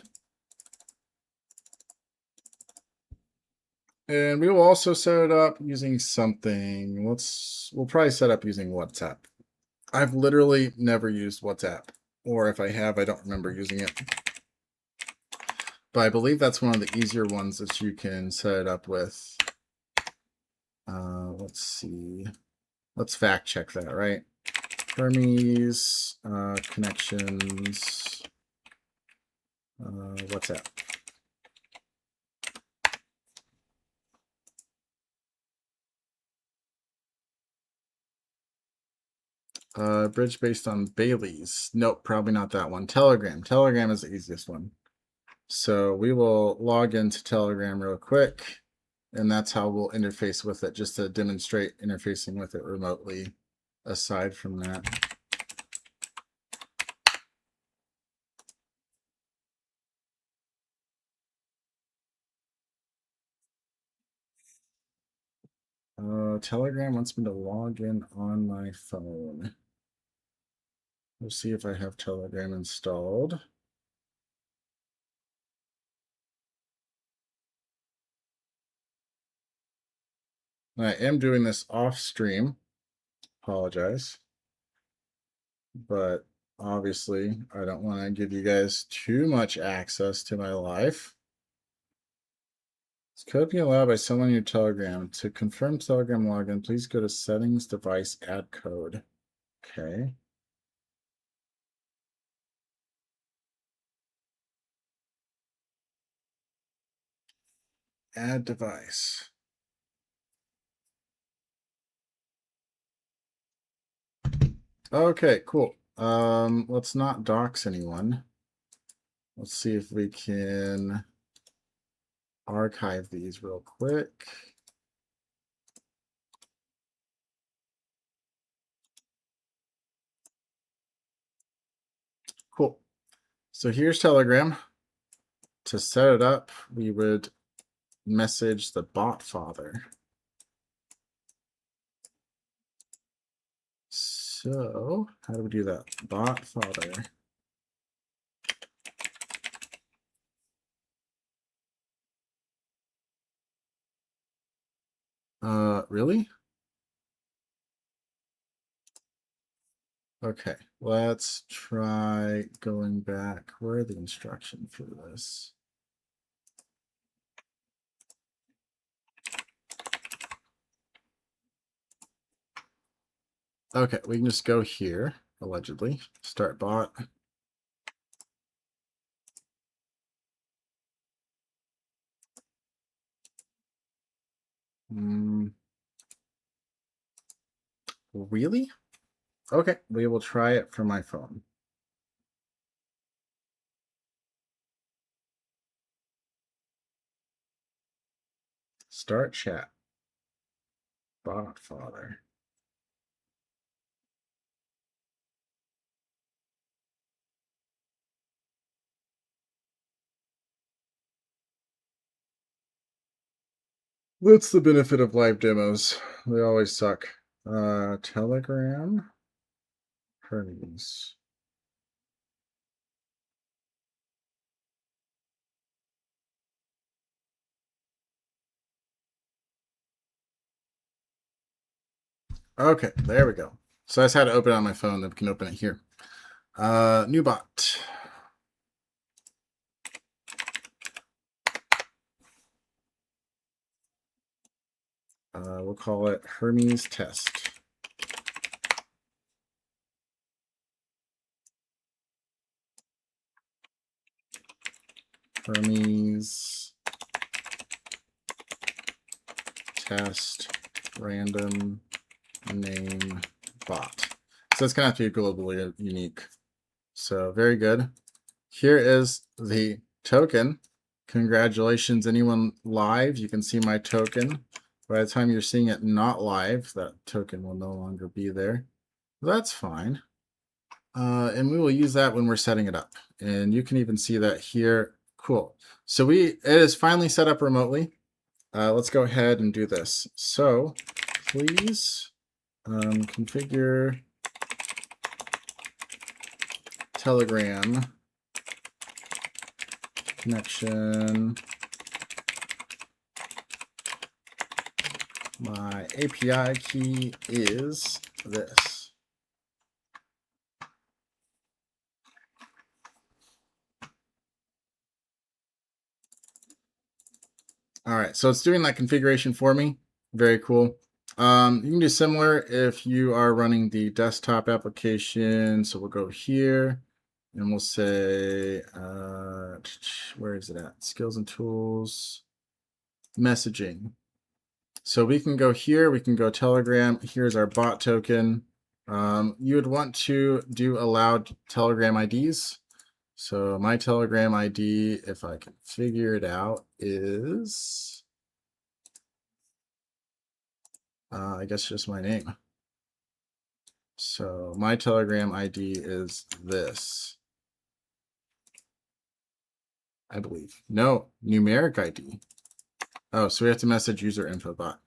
A: And we will also set it up using something. We'll probably set up using WhatsApp. I've literally never used WhatsApp, or if I have, I don't remember using it. But I believe that's one of the easier ones that you can set it up with. Let's see. Let's fact check that, right? Hermes, connections, WhatsApp. Bridge based on Bailey's. Nope, probably not that one. Telegram. Telegram is the easiest one. So we will log into Telegram real quick, and that's how we'll interface with it, just to demonstrate interfacing with it remotely aside from that. Telegram wants me to log in on my phone. We'll see if I have Telegram installed. I am doing this off stream. Apologize. But obviously, I don't want to give you guys too much access to my life. This code being allowed by someone in your Telegram. To confirm Telegram login, please go to Settings, Device, Add Code. Okay. Add device. Okay, cool. Let's not dox anyone. Let's see if we can archive these real quick. Cool. So here's Telegram. To set it up, we would message the bot father. So how do we do that? Bot father. Really? Okay, let's try going back. Where are the instructions for this? Okay, we can just go here, allegedly. Start bot. Really? Okay, we will try it from my phone. Start chat. Bot father. That's the benefit of live demos. They always suck. Telegram. Hermes. Okay, there we go. So I just had to open it on my phone, then we can open it here. New bot. We'll call it Hermes test. Hermes test random name bot. So it's going to have to be globally unique. So very good. Here is the token. Congratulations, anyone live. You can see my token. By the time you're seeing it not live, that token will no longer be there. That's fine. And we will use that when we're setting it up. And you can even see that here. Cool. So it is finally set up remotely. Let's go ahead and do this. So please configure Telegram connection. My API key is this. All right, so it's doing that configuration for me. Very cool. You can do similar if you are running the desktop application. So we'll go here and we'll say, where is it at? Skills and tools, messaging. So we can go here, we can go Telegram. Here's our bot token. You would want to do allowed Telegram IDs. So my Telegram ID, if I can figure it out, is, I guess just my name. So my Telegram ID is this, I believe. No, numeric ID. Oh, so we have to message user info bot,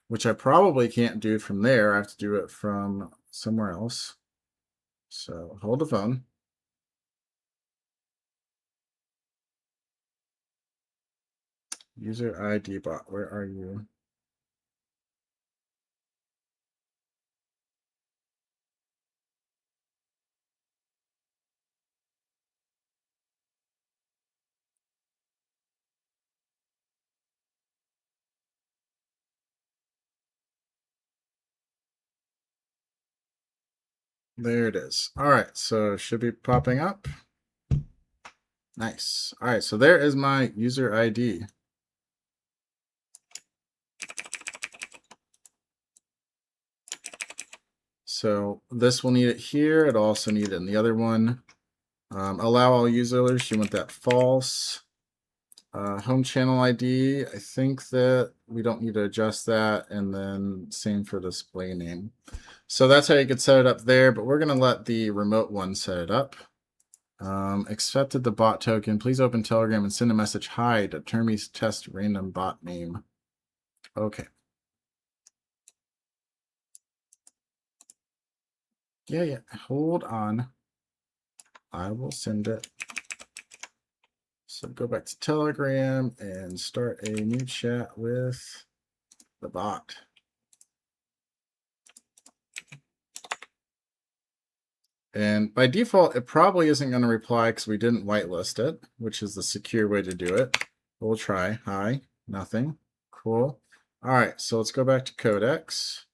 A: which I probably can't do from there. I have to do it from somewhere else. So hold the phone. User ID bot, where are you? There it is. All right, so it should be popping up. Nice. All right, so there is my user ID. So this will need it here. It'll also need it in the other one. Allow all users, you want that false. Home channel ID, I think that we don't need to adjust that, and then same for display name. So that's how you could set it up there, but we're going to let the remote one set it up. Accepted the bot token. Please open Telegram and send a message, hi, to Termes test random bot name. Okay. Yeah, hold on. I will send it. So go back to Telegram and start a new chat with the bot. And by default, it probably isn't going to reply because we didn't whitelist it, which is the secure way to do it. We'll try. Hi, nothing. Cool. All right, so let's go back to Codex.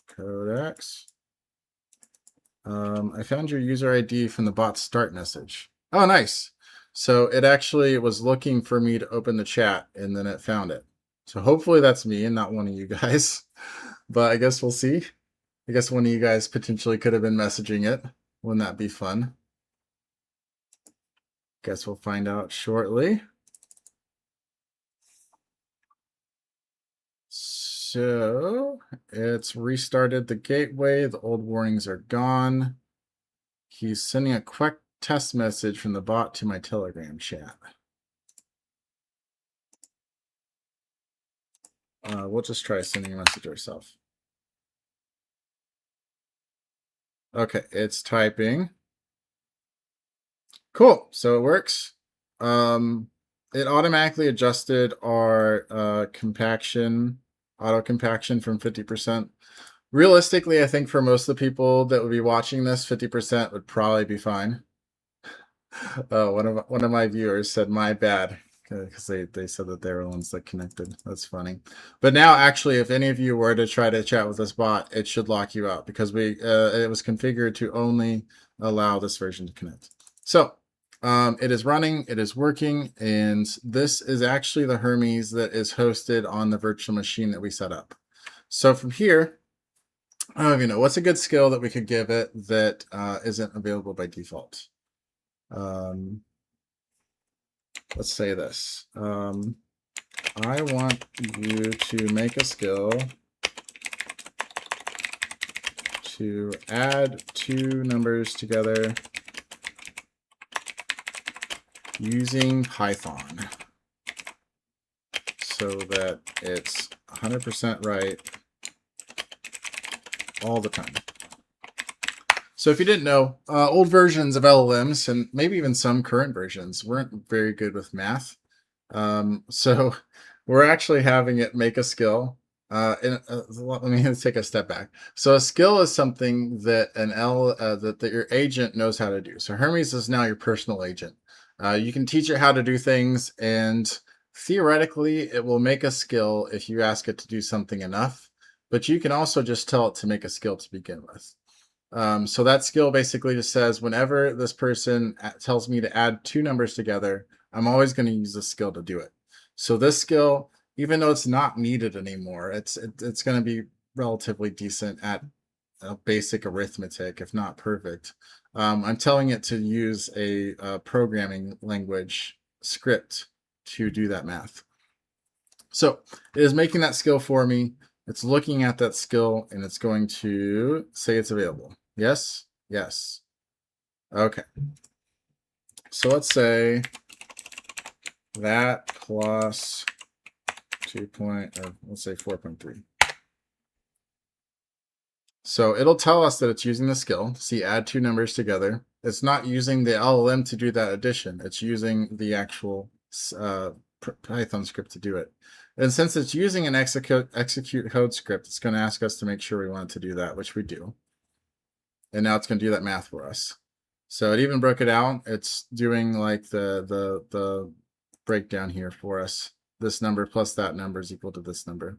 A: Codex. I found your user ID from the bot's start message. Oh, nice. So it actually was looking for me to open the chat, and then it found it. So hopefully that's me and not one of you guys. But I guess we'll see. I guess one of you guys potentially could have been messaging it. Wouldn't that be fun? Guess we'll find out shortly. So it's restarted the gateway. The old warnings are gone. He's sending a quick test message from the bot to my Telegram chat. We'll just try sending a message ourselves. Okay, it's typing. Cool, so it works. It automatically adjusted our compaction, auto compaction from 50%. Realistically, I think for most of the people that would be watching this, 50% would probably be fine. One of my viewers said, my bad, because they said that they were the ones that connected. That's funny. But now, actually, if any of you were to try to chat with this bot, it should lock you out because it was configured to only allow this version to connect. So it is running, it is working, and this is actually the Hermes that is hosted on the virtual machine that we set up. So from here, I don't even know, what's a good skill that we could give it that isn't available by default? Let's say this. I want you to make a skill to add two numbers together using Python so that it's 100% right all the time. So if you didn't know, old versions of LLMs and maybe even some current versions weren't very good with math. So we're actually having it make a skill. Let me take a step back. So a skill is something that that your agent knows how to do. So Hermes is now your personal agent. You can teach it how to do things, and theoretically, it will make a skill if you ask it to do something enough. But you can also just tell it to make a skill to begin with. So that skill basically just says, whenever this person tells me to add two numbers together, I'm always going to use this skill to do it. So this skill, even though it's not needed anymore, it's going to be relatively decent at basic arithmetic, if not perfect. I'm telling it to use a programming language script to do that math. So it is making that skill for me. It's looking at that skill, and it's going to say it's available. Yes, yes. Okay. So let's say that plus 4.3. So it'll tell us that it's using the skill. See, add two numbers together. It's not using the LLM to do that addition. It's using the actual Python script to do it. And since it's using an execute code script, it's going to ask us to make sure we want to do that, which we do. And now it's going to do that math for us. So it even broke it out. It's doing like the breakdown here for us. This number plus that number is equal to this number,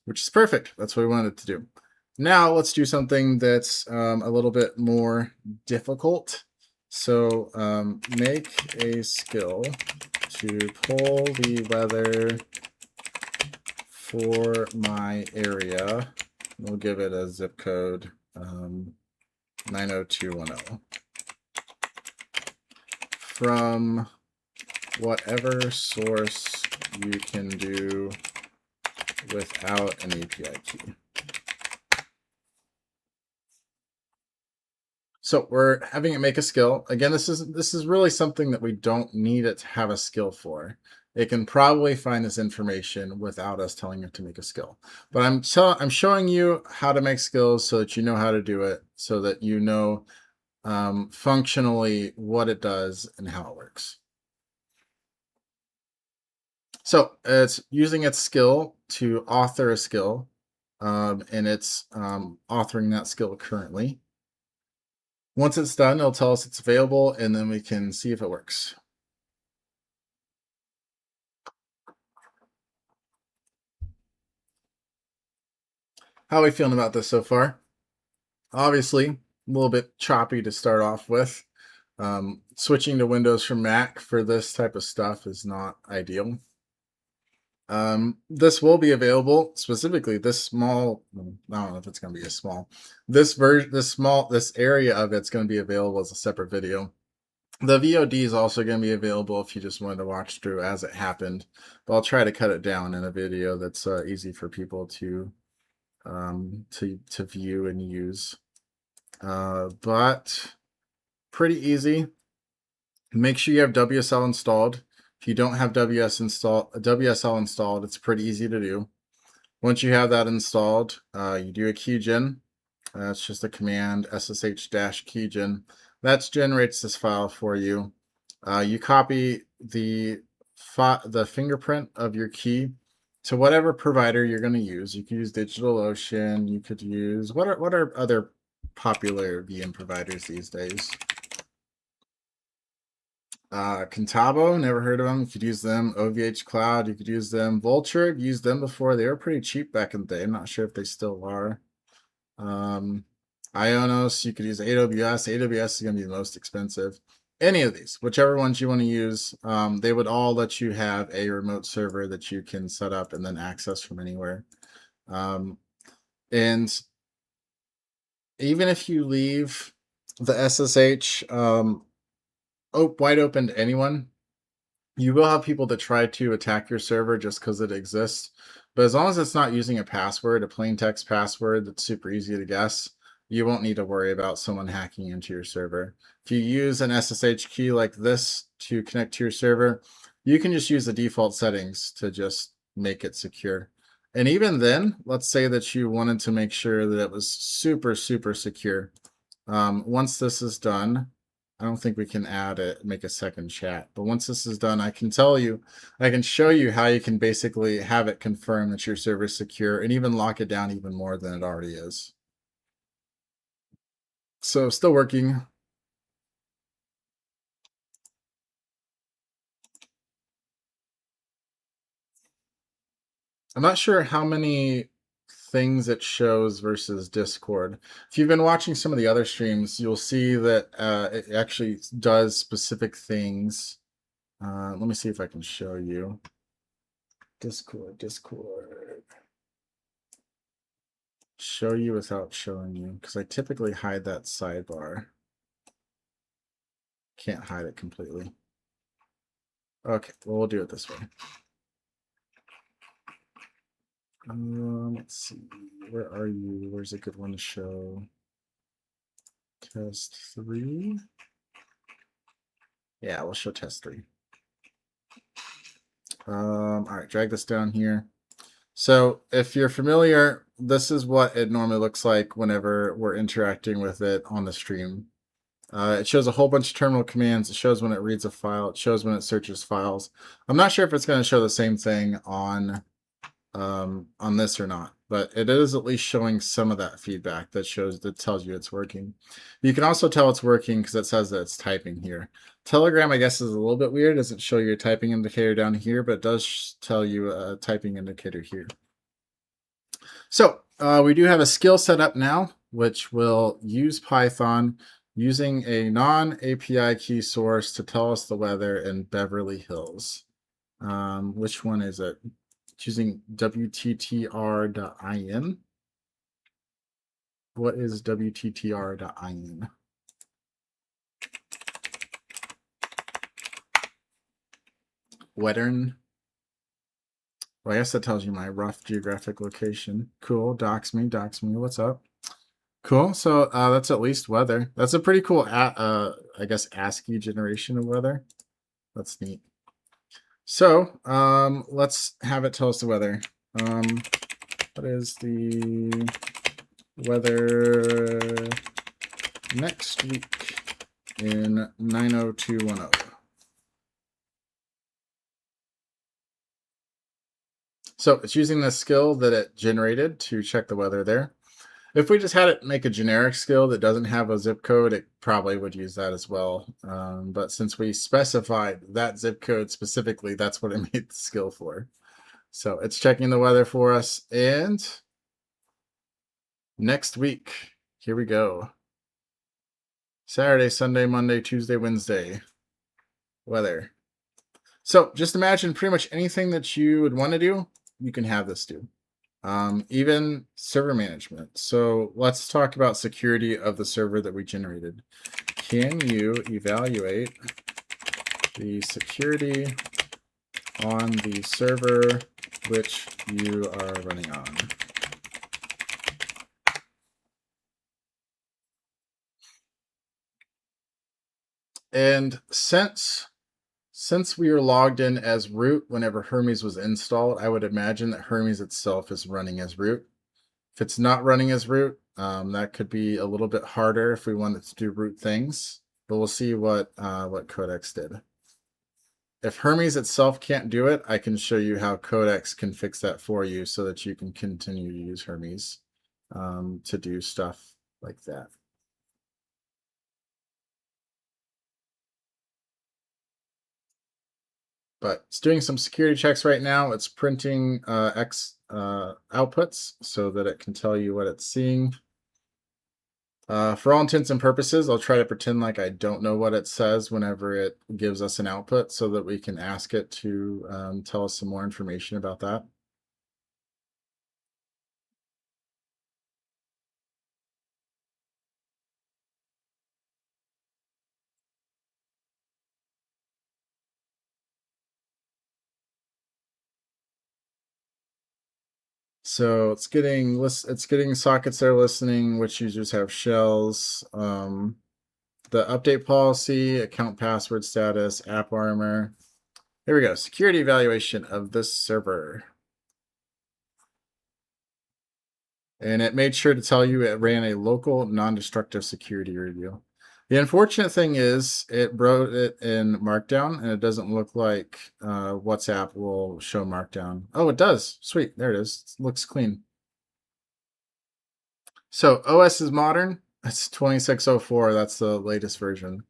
A: which is perfect. That's what we wanted to do. Now let's do something that's a little bit more difficult. So make a skill to pull the weather for my area. We'll give it a zip code 90210. from whatever source you can do without an API key. So we're having it make a skill. Again, this is really something that we don't need it to have a skill for. It can probably find this information without us telling it to make a skill. But I'm showing you how to make skills so that you know how to do it, so that you know functionally what it does and how it works. So it's using its skill to author a skill, and it's authoring that skill currently. Once it's done, it'll tell us it's available, and then we can see if it works. How are we feeling about this so far? Obviously, a little bit choppy to start off with. Switching to Windows from Mac for this type of stuff is not ideal. This will be available, specifically this small, I don't know if it's going to be a small, this area of it's going to be available as a separate video. The VOD is also going to be available if you just wanted to watch through as it happened, but I'll try to cut it down in a video that's easy for people to view and use. But pretty easy. Make sure you have WSL installed. If you don't have WSL installed, it's pretty easy to do. Once you have that installed, you do a keygen. It's just a command, ssh-keygen. That generates this file for you. You copy the fingerprint of your key to whatever provider you're going to use. You could use DigitalOcean. You could use what are other popular VM providers these days? Contabo, never heard of them. You could use them. OVH Cloud, you could use them. Vulture, I've used them before. They were pretty cheap back in the day. I'm not sure if they still are. Ionos, you could use AWS. AWS is going to be the most expensive. Any of these, whichever ones you want to use, they would all let you have a remote server that you can set up and then access from anywhere. And even if you leave the SSH wide open to anyone, you will have people that try to attack your server just because it exists. But as long as it's not using a password, a plain text password that's super easy to guess, you won't need to worry about someone hacking into your server. If you use an SSH key like this to connect to your server, you can just use the default settings to just make it secure. And even then, let's say that you wanted to make sure that it was super, super secure. Once this is done, I don't think we can make a second chat, but once this is done, I can show you how you can basically have it confirm that your server is secure and even lock it down even more than it already is. So still working. I'm not sure how many things it shows versus Discord. If you've been watching some of the other streams, you'll see that it actually does specific things. Let me see if I can show you. Discord. Show you without showing you, because I typically hide that sidebar. Can't hide it completely. Okay, well, we'll do it this way. Let's see. Where are you? Where's a good one to show? Test 3. Yeah, we'll show test 3. All right, drag this down here. So if you're familiar, this is what it normally looks like whenever we're interacting with it on the stream. It shows a whole bunch of terminal commands. It shows when it reads a file. It shows when it searches files. I'm not sure if it's going to show the same thing on this or not, but it is at least showing some of that feedback that tells you it's working. You can also tell it's working because it says that it's typing here. Telegram, I guess, is a little bit weird. It doesn't show your typing indicator down here, but it does tell you a typing indicator here. So we do have a skill set up now, which will use Python using a non-API key source to tell us the weather in Beverly Hills. Which one is it? It's using WTTR.in. What is WTTR.in? Wedern. Well, I guess that tells you my rough geographic location. Cool. Dox me. What's up? Cool. So that's at least weather. That's a pretty cool, I guess, ASCII generation of weather. That's neat. So let's have it tell us the weather. What is the weather next week in 90210? So it's using the skill that it generated to check the weather there. If we just had it make a generic skill that doesn't have a zip code, it probably would use that as well. But since we specified that zip code specifically, that's what it made the skill for. So it's checking the weather for us. And next week, here we go. Saturday, Sunday, Monday, Tuesday, Wednesday. Weather. So just imagine pretty much anything that you would want to do, you can have this do. Even server management. So let's talk about security of the server that we generated. Can you evaluate the security on the server which you are running on? And since we are logged in as root whenever Hermes was installed, I would imagine that Hermes itself is running as root. If it's not running as root, that could be a little bit harder if we wanted to do root things, but we'll see what Codex did. If Hermes itself can't do it, I can show you how Codex can fix that for you so that you can continue to use Hermes to do stuff like that. But it's doing some security checks right now. It's printing X outputs so that it can tell you what it's seeing. For all intents and purposes, I'll try to pretend like I don't know what it says whenever it gives us an output so that we can ask it to tell us some more information about that. So it's getting sockets that are listening, which users have shells, the update policy, account password status, app armor. Here we go. Security evaluation of this server. And it made sure to tell you it ran a local non-destructive security review. The unfortunate thing is it wrote it in Markdown, and it doesn't look like WhatsApp will show Markdown. Oh, it does. Sweet. There it is. It looks clean. So OS is modern. It's 2604. That's the latest version.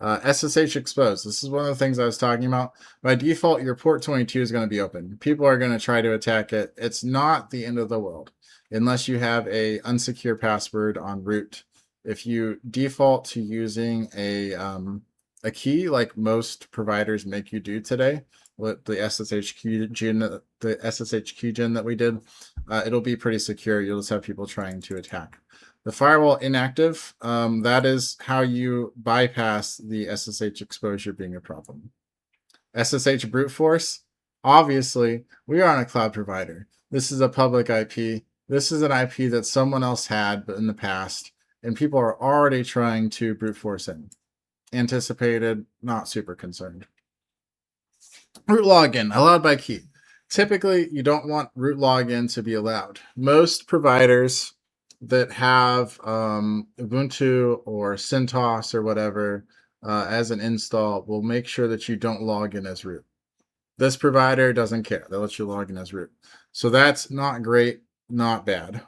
A: SSH exposed. This is one of the things I was talking about. By default, your port 22 is going to be open. People are going to try to attack it. It's not the end of the world unless you have a unsecure password on root. If you default to using a key like most providers make you do today, with the SSH key gen that we did, it'll be pretty secure. You'll just have people trying to attack. The firewall inactive, that is how you bypass the SSH exposure being a problem. SSH brute force, obviously, we are on a cloud provider. This is a public IP. This is an IP that someone else had in the past, and people are already trying to brute force in. Anticipated, not super concerned. Root login, allowed by key. Typically, you don't want root login to be allowed. Most providers that have Ubuntu or CentOS or whatever as an install will make sure that you don't log in as root. This provider doesn't care. They'll let you log in as root. So that's not great, not bad.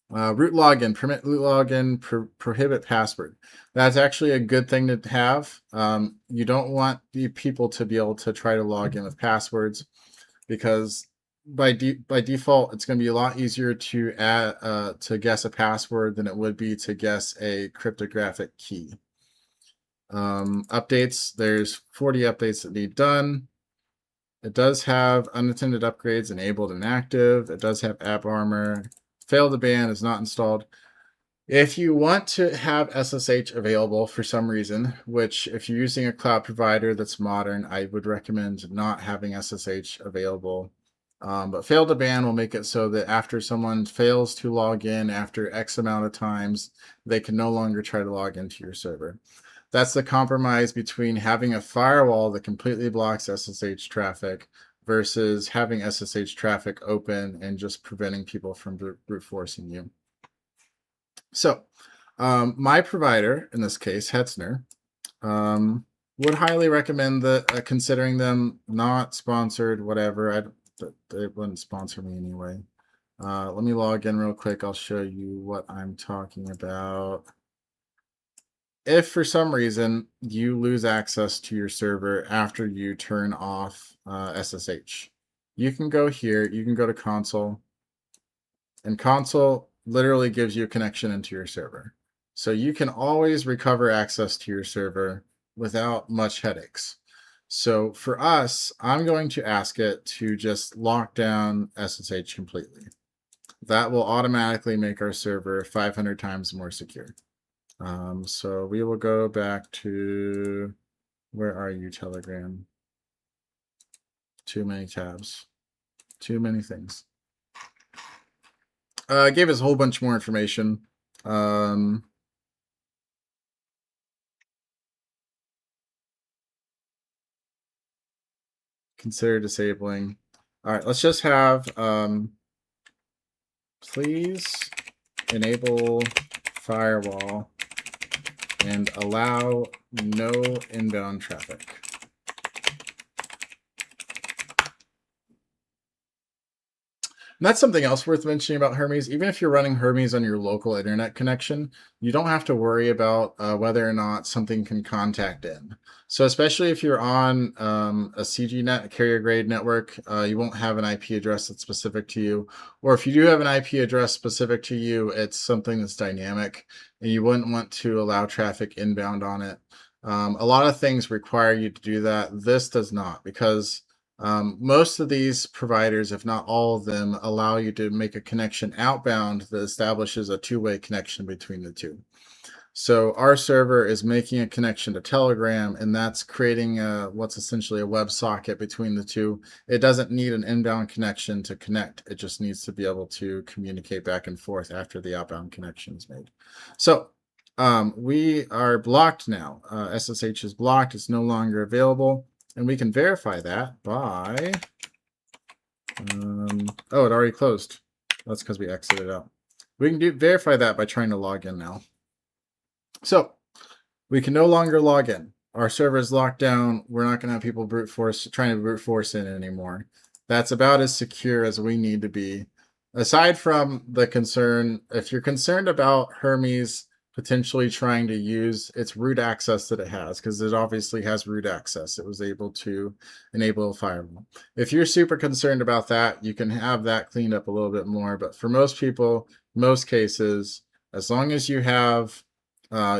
A: Root login, permit root login, prohibit password. That's actually a good thing to have. You don't want the people to be able to try to log in with passwords because by default, it's going to be a lot easier to add to guess a password than it would be to guess a cryptographic key. Updates, there's 40 updates that need done. It does have unattended upgrades enabled and active. It does have app armor. Fail to ban is not installed. If you want to have SSH available for some reason, which if you're using a cloud provider that's modern, I would recommend not having SSH available. But fail to ban will make it so that after someone fails to log in after X amount of times, they can no longer try to log into your server. That's the compromise between having a firewall that completely blocks SSH traffic versus having SSH traffic open and just preventing people from brute forcing you. So my provider, in this case, Hetzner, would highly recommend that considering them not sponsored, whatever. They wouldn't sponsor me anyway. Let me log in real quick. I'll show you what I'm talking about. If for some reason you lose access to your server after you turn off SSH, you can go here, you can go to console, and console literally gives you a connection into your server. So you can always recover access to your server without much headaches. So for us, I'm going to ask it to just lock down SSH completely. That will automatically make our server 500 times more secure. So we will go back to, where are you, Telegram? Too many tabs, too many things. Gave us a whole bunch more information. Consider disabling. All right, let's just have, please enable firewall and allow no inbound traffic. And that's something else worth mentioning about Hermes. Even if you're running Hermes on your local internet connection, you don't have to worry about whether or not something can contact in. So especially if you're on a CGNet, a carrier grade network, you won't have an IP address that's specific to you. Or if you do have an IP address specific to you, it's something that's dynamic and you wouldn't want to allow traffic inbound on it. A lot of things require you to do that. This does not, because most of these providers, if not all of them, allow you to make a connection outbound that establishes a two-way connection between the two. So our server is making a connection to Telegram, and that's creating what's essentially a web socket between the two. It doesn't need an inbound connection to connect. It just needs to be able to communicate back and forth after the outbound connection is made. So we are blocked now. SSH is blocked. It's no longer available. And we can verify that by, oh, it already closed. That's because we exited out. We can verify that by trying to log in now. So we can no longer log in. Our server is locked down. We're not going to have people trying to brute force in anymore. That's about as secure as we need to be. Aside from the concern, if you're concerned about Hermes potentially trying to use its root access that it has, because it obviously has root access. It was able to enable a firewall. If you're super concerned about that, you can have that cleaned up a little bit more. But for most people, most cases, as long as you have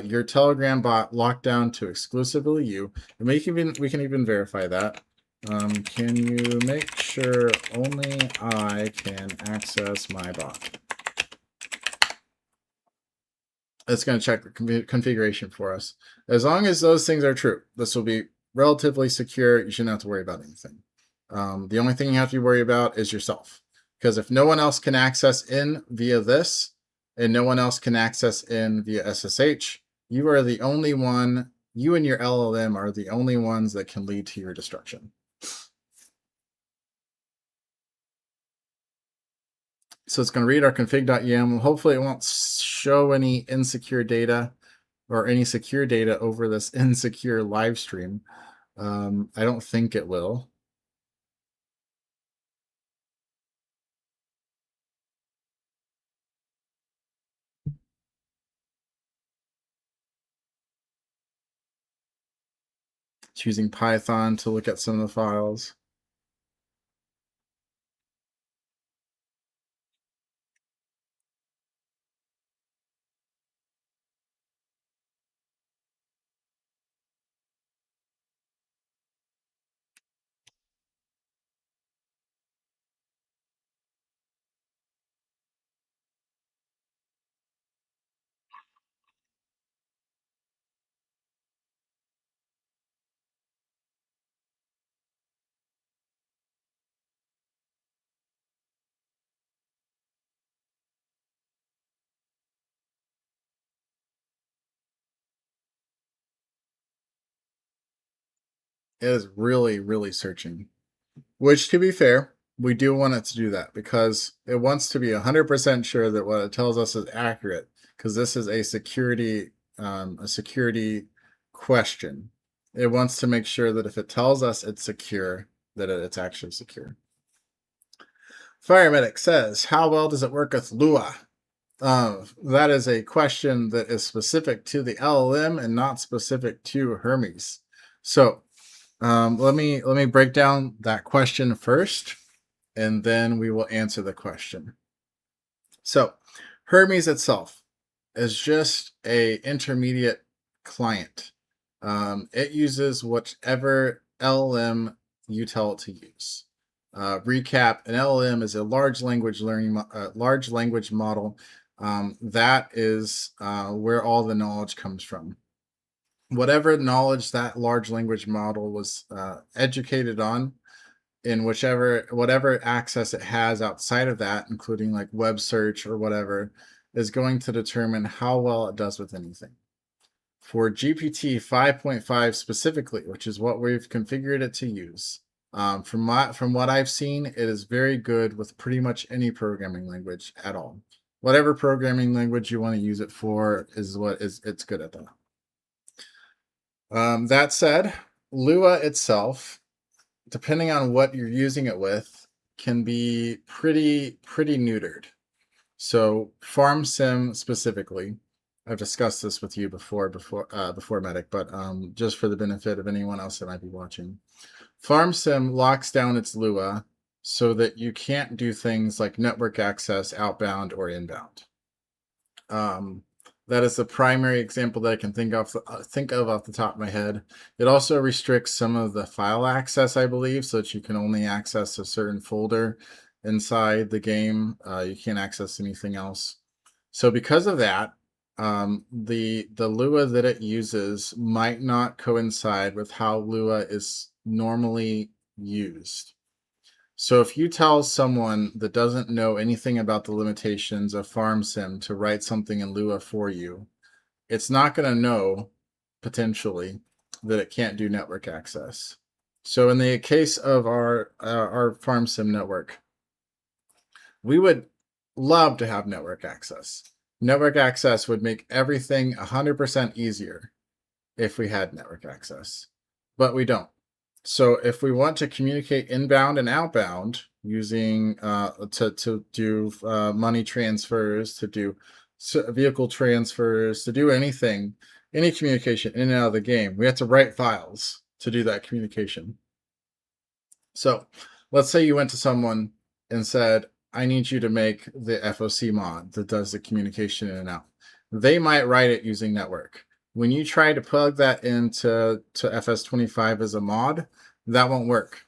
A: your Telegram bot locked down to exclusively you, and we can even verify that. Can you make sure only I can access my bot? It's going to check the configuration for us. As long as those things are true, this will be relatively secure. You shouldn't have to worry about anything. The only thing you have to worry about is yourself. Because if no one else can access in via this, and no one else can access in via SSH, you are the only one, you and your LLM are the only ones that can lead to your destruction. So it's going to read our config.yaml. Hopefully it won't show any insecure data or any secure data over this insecure live stream. I don't think it will. It's using Python to look at some of the files. It is really, really searching. Which, to be fair, we do want it to do that because it wants to be 100% sure that what it tells us is accurate, because this is a security question. It wants to make sure that if it tells us it's secure, that it's actually secure. Firemedic says, how well does it work with Lua? That is a question that is specific to the LLM and not specific to Hermes. So let me break down that question first, and then we will answer the question. So Hermes itself is just a intermediate client. It uses whichever LLM you tell it to use. Recap: an LLM is a large language model. That is where all the knowledge comes from. Whatever knowledge that large language model was educated on, in whatever access it has outside of that, including like web search or whatever, is going to determine how well it does with anything. For GPT 5.5 specifically, which is what we've configured it to use, from what I've seen, it is very good with pretty much any programming language at all. Whatever programming language you want to use it for it's good at that. That said, Lua itself, depending on what you're using it with, can be pretty neutered. So Farm Sim specifically, I've discussed this with you before Medic, but just for the benefit of anyone else that might be watching, Farm Sim locks down its Lua so that you can't do things like network access outbound or inbound. That is the primary example that I can think of off the top of my head. It also restricts some of the file access, I believe, so that you can only access a certain folder inside the game. You can't access anything else. So because of that, the Lua that it uses might not coincide with how Lua is normally used. So if you tell someone that doesn't know anything about the limitations of Farm Sim to write something in Lua for you, it's not going to know, potentially, that it can't do network access. So in the case of our Farm Sim network, we would love to have network access. Network access would make everything 100% easier if we had network access, but we don't. So if we want to communicate inbound and outbound using to do money transfers, to do vehicle transfers, to do anything, any communication in and out of the game, we have to write files to do that communication. So let's say you went to someone and said, I need you to make the FOC mod that does the communication in and out. They might write it using network. When you try to plug that into FS25 as a mod, that won't work.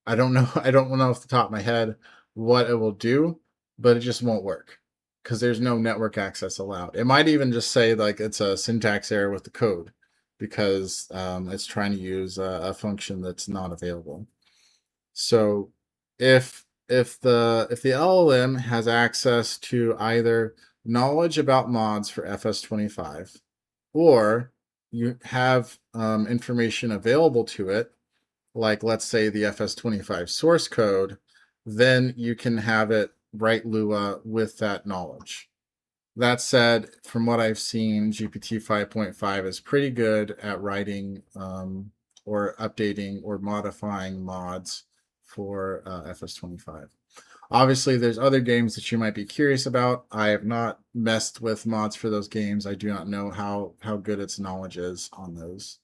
A: I don't know off the top of my head what it will do, but it just won't work because there's no network access allowed. It might even just say like it's a syntax error with the code because it's trying to use a function that's not available. So if the LLM has access to either knowledge about mods for FS25, or you have information available to it, like let's say the FS25 source code, then you can have it write Lua with that knowledge. That said, from what I've seen, GPT 5.5 is pretty good at writing or updating or modifying mods for FS25. Obviously, there's other games that you might be curious about. I have not messed with mods for those games. I do not know how good its knowledge is on those.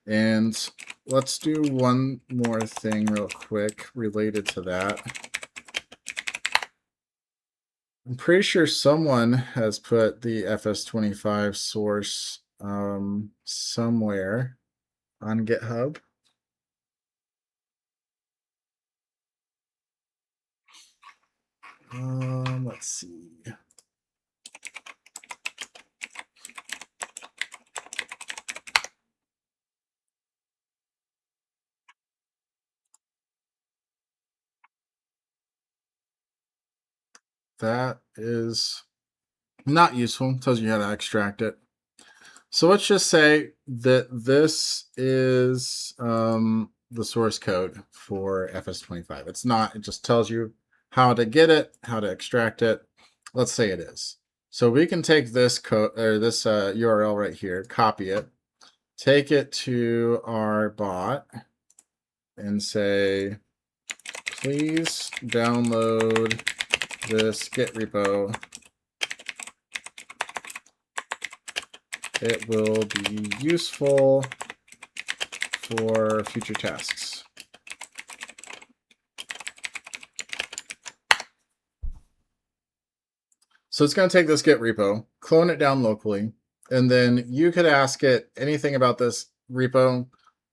A: And let's do one more thing real quick related to that. I'm pretty sure someone has put the FS25 source somewhere on GitHub. Let's see. That is not useful. It tells you how to extract it. So let's just say that this is the source code for FS25. It's not, it just tells you how to get it, how to extract it. Let's say it is. So we can take this code or this URL right here, copy it, take it to our bot and say, please download this Git repo. It will be useful for future tasks. So it's going to take this Git repo, clone it down locally, and then you could ask it anything about this repo,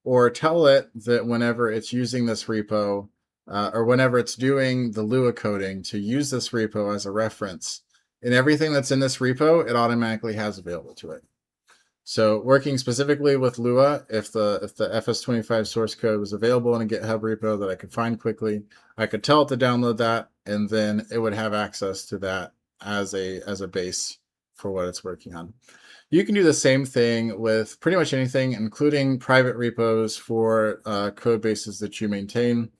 A: or tell it that whenever it's using this repo, or whenever it's doing the Lua coding, to use this repo as a reference. And everything that's in this repo, it automatically has available to it. So working specifically with Lua, if the FS25 source code was available in a GitHub repo that I could find quickly, I could tell it to download that, and then it would have access to that as a base for what it's working on. You can do the same thing with pretty much anything, including private repos for code bases that you maintain.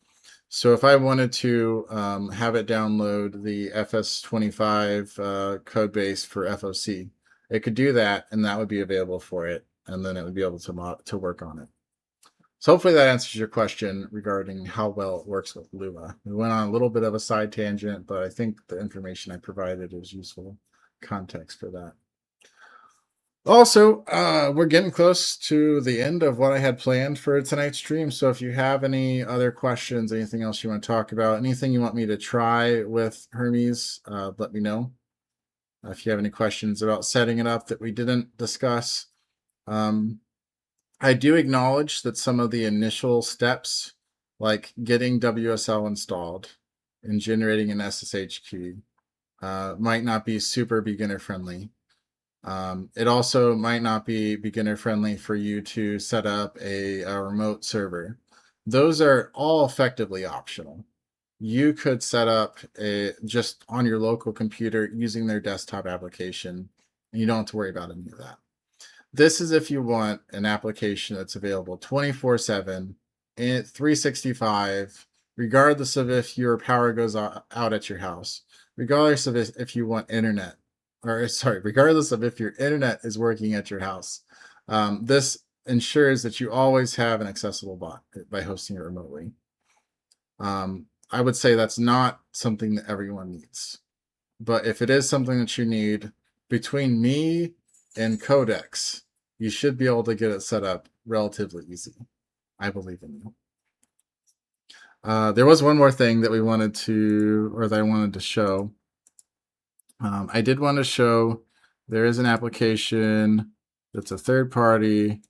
A: So if I wanted to have it download the FS25 code base for FOC, it could do that, and that would be available for it, and then it would be able to work on it. So hopefully that answers your question regarding how well it works with Lua. We went on a little bit of a side tangent, but I think the information I provided is useful context for that. Also, we're getting close to the end of what I had planned for tonight's stream. So if you have any other questions, anything else you want to talk about, anything you want me to try with Hermes, let me know. If you have any questions about setting it up that we didn't discuss. I do acknowledge that some of the initial steps, like getting WSL installed and generating an SSH key, might not be super beginner friendly. It also might not be beginner friendly for you to set up a remote server. Those are all effectively optional. You could set up just on your local computer using their desktop application, and you don't have to worry about any of that. This is if you want an application that's available 24/7 and 365, regardless of if your power goes out at your house, regardless of if you want internet, or sorry, regardless of if your internet is working at your house. This ensures that you always have an accessible bot by hosting it remotely. I would say that's not something that everyone needs. But if it is something that you need, between me and Codex, you should be able to get it set up relatively easy. I believe in you. There was one more thing that I wanted to show. I did want to show there is an application that's a third party.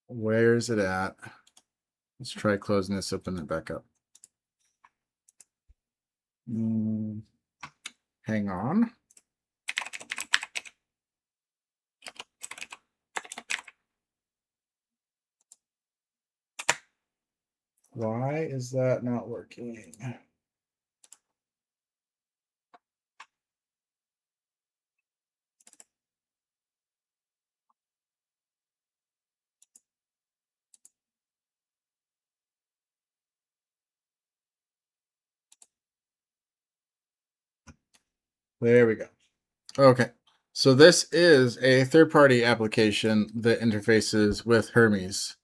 A: Where is it at? Let's try closing this, open it back up. Hang on. Why is that not working? There we go. Okay. So this is a third-party application that interfaces with Hermes.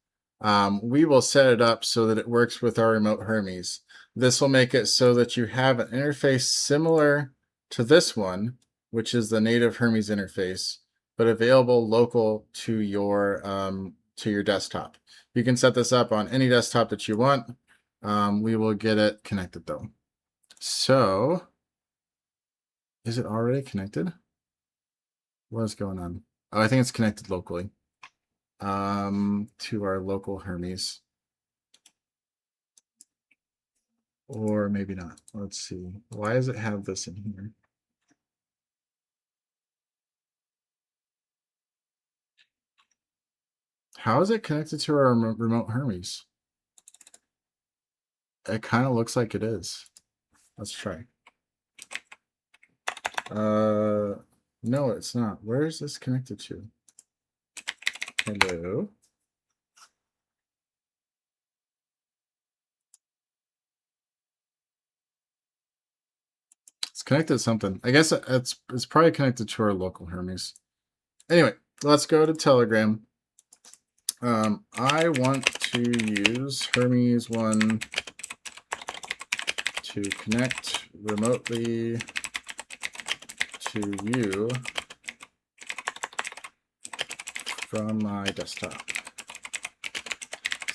A: We will set it up so that it works with our remote Hermes. This will make it so that you have an interface similar to this one, which is the native Hermes interface, but available local to your desktop. You can set this up on any desktop that you want. We will get it connected though. So, is it already connected? What is going on? Oh, I think it's connected locally to our local Hermes. Or maybe not. Let's see. Why does it have this in here? How is it connected to our remote Hermes? It kind of looks like it is. Let's try. No, it's not. Where is this connected to? Hello. It's connected to something. I guess it's probably connected to our local Hermes. Anyway, let's go to Telegram. I want to use Hermes 1 to connect remotely to you from my desktop.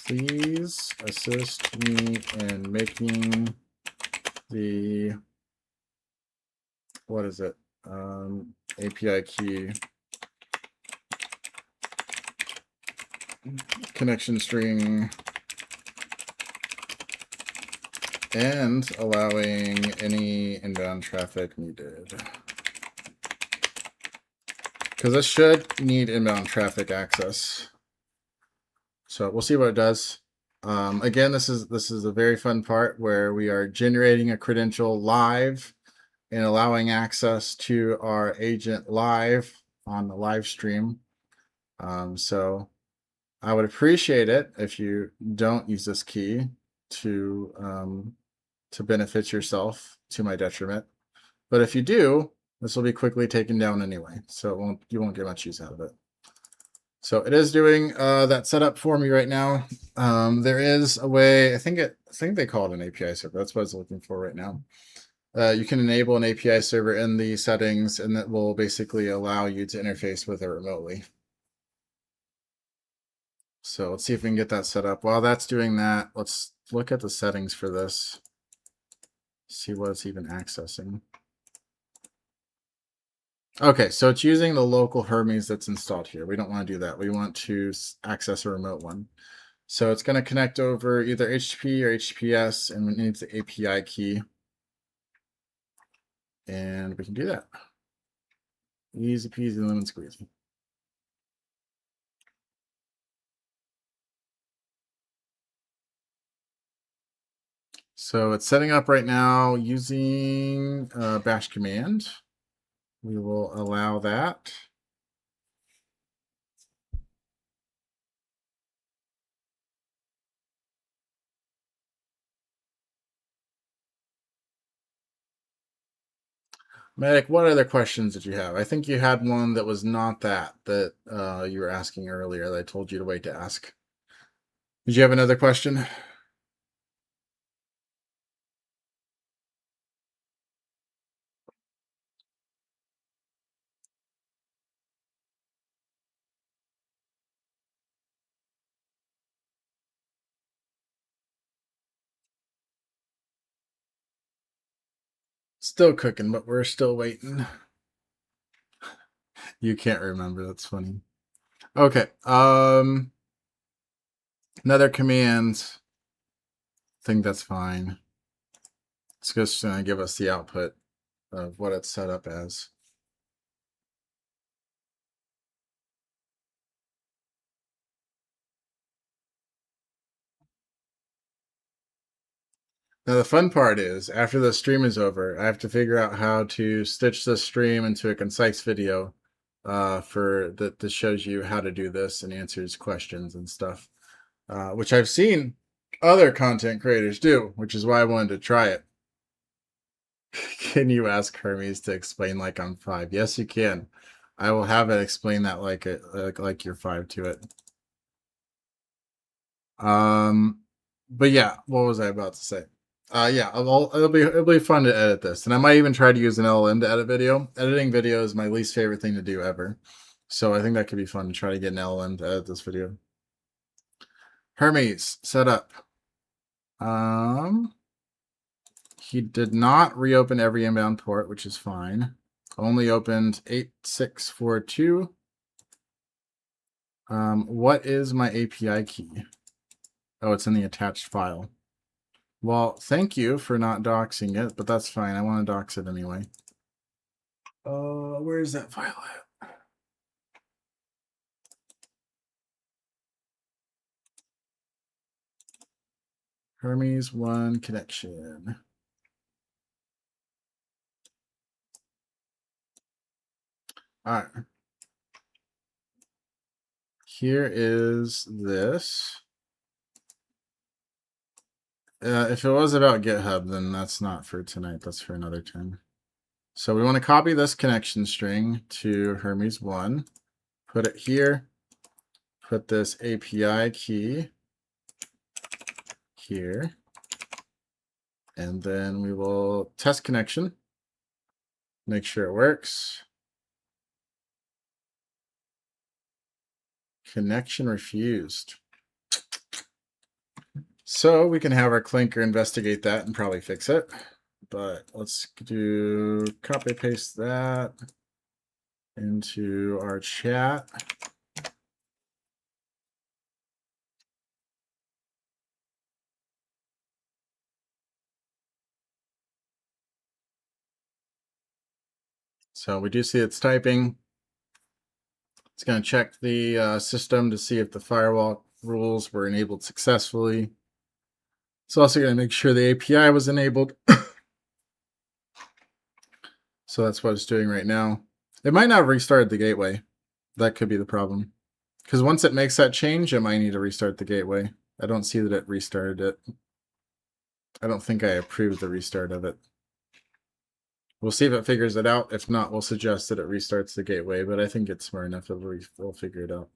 A: Please assist me in making the, what is it? API key connection string and allowing any inbound traffic needed. Because this should need inbound traffic access. So we'll see what it does. Again, this is a very fun part where we are generating a credential live and allowing access to our agent live on the live stream. So I would appreciate it if you don't use this key to benefit yourself to my detriment. But if you do, this will be quickly taken down anyway, so you won't get much use out of it. So it is doing that setup for me right now. There is a way, I think they call it an API server. That's what I was looking for right now. You can enable an API server in the settings, and that will basically allow you to interface with it remotely. So let's see if we can get that set up. While that's doing that, let's look at the settings for this. See what it's even accessing. Okay, so it's using the local Hermes that's installed here. We don't want to do that. We want to access a remote one. So it's going to connect over either HTTP or HTTPS, and it needs the API key. And we can do that. Easy peasy lemon squeezy. So it's setting up right now using bash command. We will allow that. Medic, what other questions did you have? I think you had one that was not that you were asking earlier that I told you to wait to ask. Did you have another question? Still cooking, but we're still waiting. You can't remember. That's funny. Okay. Another command. I think that's fine. It's just going to give us the output of what it's set up as. Now, the fun part is, after the stream is over, I have to figure out how to stitch this stream into a concise video that shows you how to do this and answers questions and stuff, which I've seen other content creators do, which is why I wanted to try it. Can you ask Hermes to explain like I'm 5? Yes, you can. I will have it explain that like you're 5 to it. But yeah, what was I about to say? Yeah, it'll be fun to edit this, and I might even try to use an LLM to edit video. Editing video is my least favorite thing to do ever, so I think that could be fun to try to get an LLM to edit this video. Hermes set up. He did not reopen every inbound port, which is fine. Only opened 8642. What is my API key? Oh, it's in the attached file. Well, thank you for not doxing it, but that's fine. I want to dox it anyway. Where's that file at? Hermes 1 connection. All right. here is this. If it was about GitHub, then that's not for tonight. That's for another time. So we want to copy this connection string to Hermes 1, put it here, put this API key here, and then we will test connection, make sure it works. Connection refused. So we can have our clinker investigate that and probably fix it. But let's do copy paste that into our chat. So we do see it's typing. It's going to check the system to see if the firewall rules were enabled successfully. It's also going to make sure the API was enabled. So that's what it's doing right now. It might not have restarted the gateway. That could be the problem. Because once it makes that change, it might need to restart the gateway. I don't see that it restarted it. I don't think I approved the restart of it. We'll see if it figures it out. If not, we'll suggest that it restarts the gateway, but I think it's smart enough that we'll figure it out.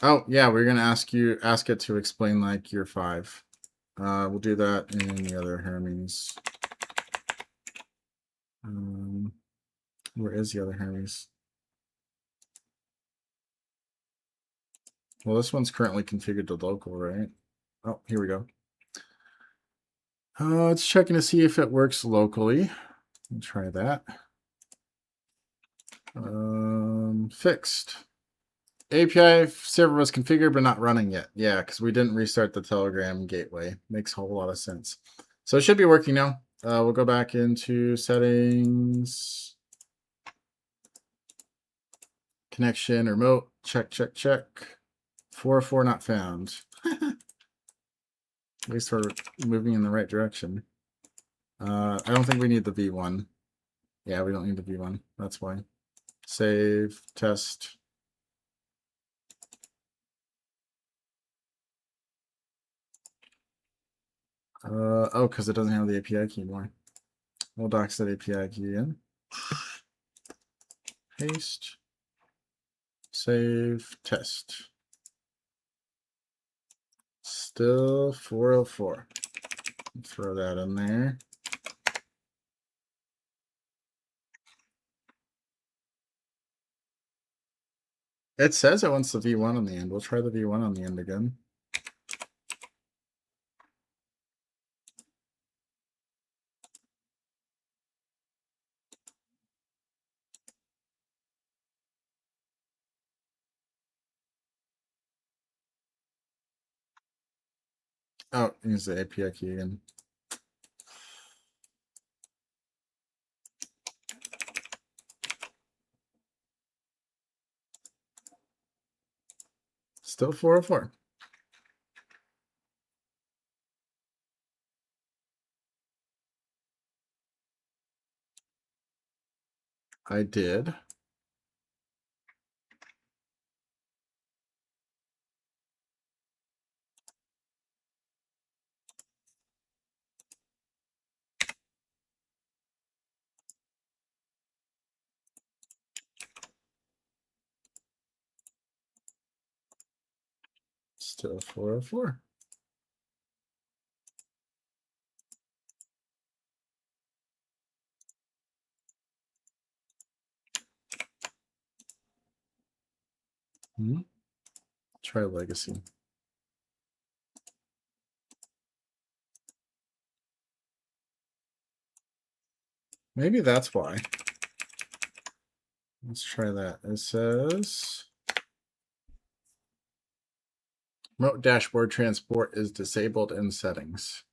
A: Oh, yeah, we're going to ask it to explain like year 5. We'll do that in the other Hermes. Where is the other Hermes? Well, this one's currently configured to local, right? Oh, here we go. It's checking to see if it works locally. Let's try that. Fixed. API server was configured but not running yet. Yeah, because we didn't restart the Telegram gateway. Makes a whole lot of sense. So it should be working now. We'll go back into settings. Connection, remote, check. 404 not found. At least we're moving in the right direction. I don't think we need the V1. Yeah, we don't need the V1. That's why. Save, test. Oh, because it doesn't have the API key more. We'll dox that API key in. Paste. Save, test. Still 404. Throw that in there. It says it wants the V1 on the end. We'll try the V1 on the end again. Oh, use the API key again. Still 404. I did. Still 404. Try legacy. Maybe that's why. Let's try that. It says remote dashboard transport is disabled in settings.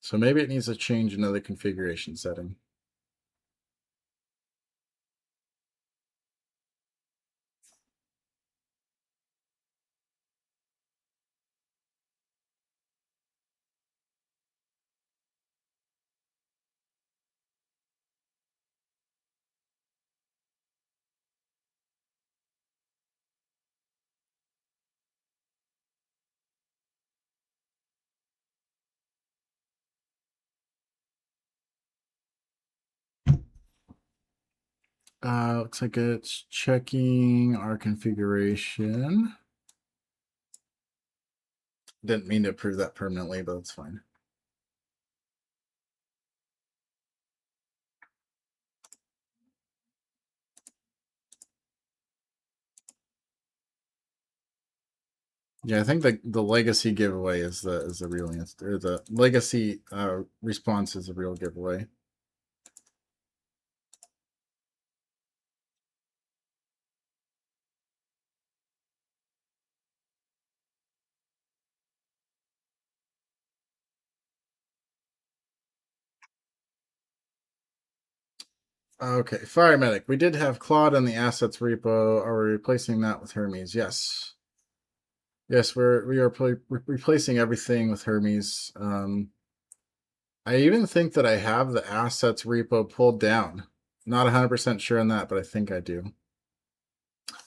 A: So maybe it needs to change another configuration setting. Looks like it's checking our configuration. Didn't mean to approve that permanently, but it's fine. Yeah, I think the legacy giveaway is the real answer. Or the legacy response is a real giveaway. Okay, Fire Medic. We did have Claude in the assets repo. Are we replacing that with Hermes? Yes. Yes, we are replacing everything with Hermes. I even think that I have the assets repo pulled down. Not 100% sure on that, but I think I do.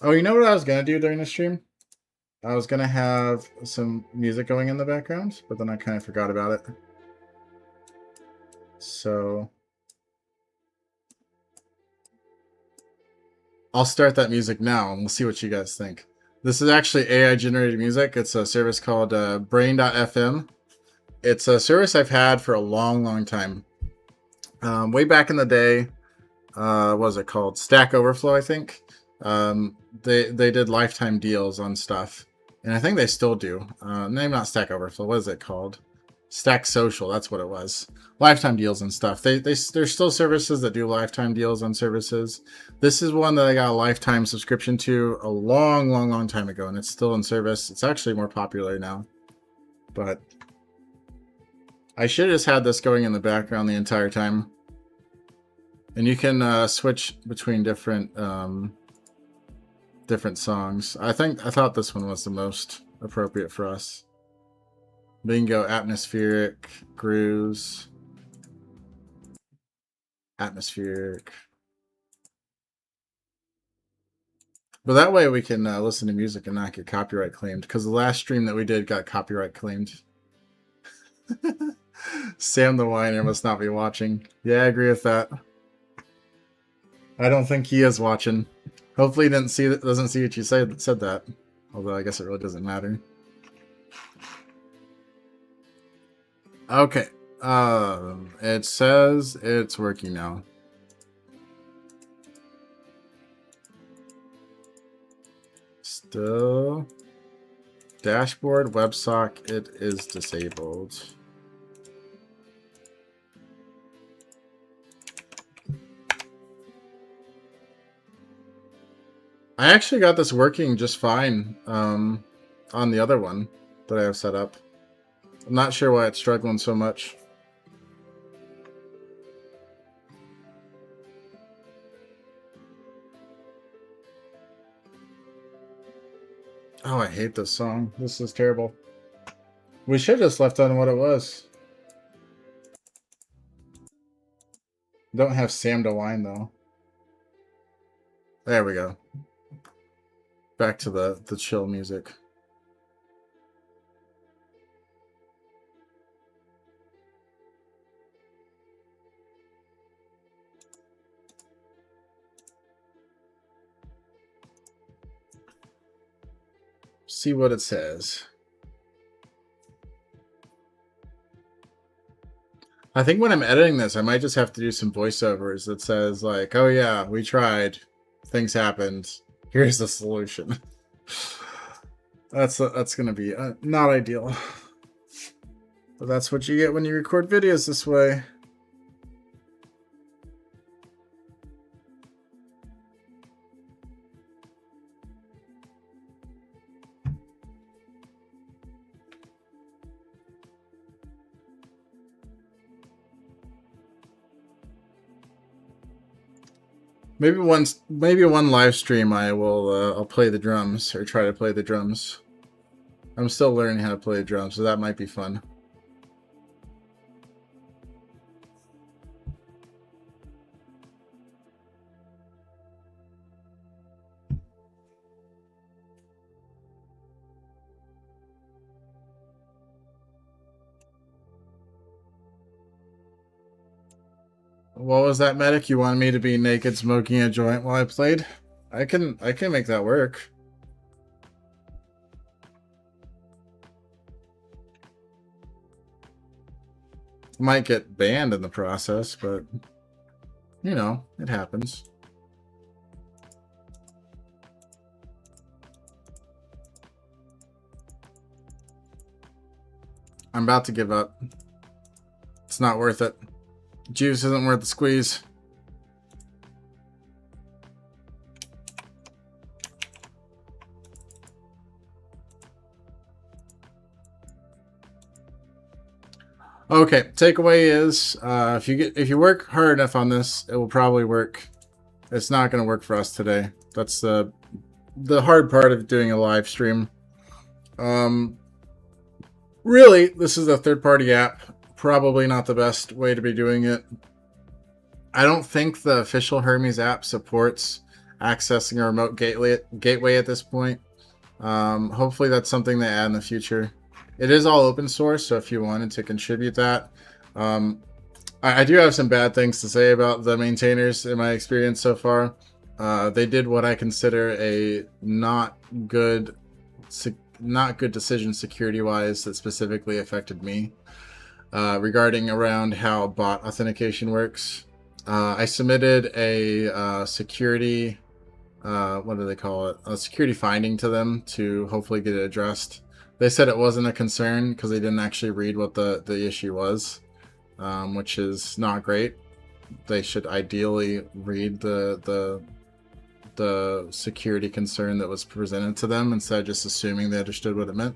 A: Oh, you know what I was going to do during the stream? I was going to have some music going in the background, but then I kind of forgot about it. So I'll start that music now and we'll see what you guys think. This is actually AI generated music. It's a service called brain.fm. It's a service I've had for a long, long time. Way back in the day, what was it called? Stack Overflow, I think. They did lifetime deals on stuff, and I think they still do. Name not Stack Overflow. What is it called? Stack Social. That's what it was. Lifetime deals and stuff. There's still services that do lifetime deals on services. This is one that I got a lifetime subscription to a long, long, long time ago, and it's still in service. It's actually more popular now, but I should have just had this going in the background the entire time. And you can switch between different songs. I thought this one was the most appropriate for us. Bingo, atmospheric, grooves, atmospheric. But that way we can listen to music and not get copyright claimed. Because the last stream that we did got copyright claimed. Sam the Whiner must not be watching. Yeah, I agree with that. I don't think he is watching. Hopefully he doesn't see what you said that. Although I guess it really doesn't matter. Okay. It says it's working now. Still. Dashboard WebSocket is disabled. I actually got this working just fine on the other one that I have set up. I'm not sure why it's struggling so much. Oh, I hate this song. This is terrible. We should have just left on what it was. Don't have Sam to whine though. There we go. Back to the chill music. See what it says. I think when I'm editing this, I might just have to do some voiceovers that says like, "Oh yeah, we tried. Things happened. Here's the solution." That's going to be not ideal. But that's what you get when you record videos this way. Maybe one live stream I will I'll play the drums or try to play the drums. I'm still learning how to play the drums, so that might be fun. What was that, medic? You wanted me to be naked smoking a joint while I played? I can make that work. Might get banned in the process, but you know, it happens. I'm about to give up. It's not worth it. Juice isn't worth the squeeze. Okay, takeaway is if you work hard enough on this, it will probably work. It's not going to work for us today. That's the hard part of doing a live stream. Really, this is a third-party app. Probably not the best way to be doing it. I don't think the official Hermes app supports accessing a remote gateway at this point. Hopefully that's something they add in the future. It is all open source, so if you wanted to contribute that. I do have some bad things to say about the maintainers in my experience so far. They did what I consider a not good decision security-wise that specifically affected me. Regarding around how bot authentication works. I submitted a security, what do they call it? A security finding to them to hopefully get it addressed. They said it wasn't a concern because they didn't actually read what the issue was, which is not great. They should ideally read the security concern that was presented to them instead of just assuming they understood what it meant.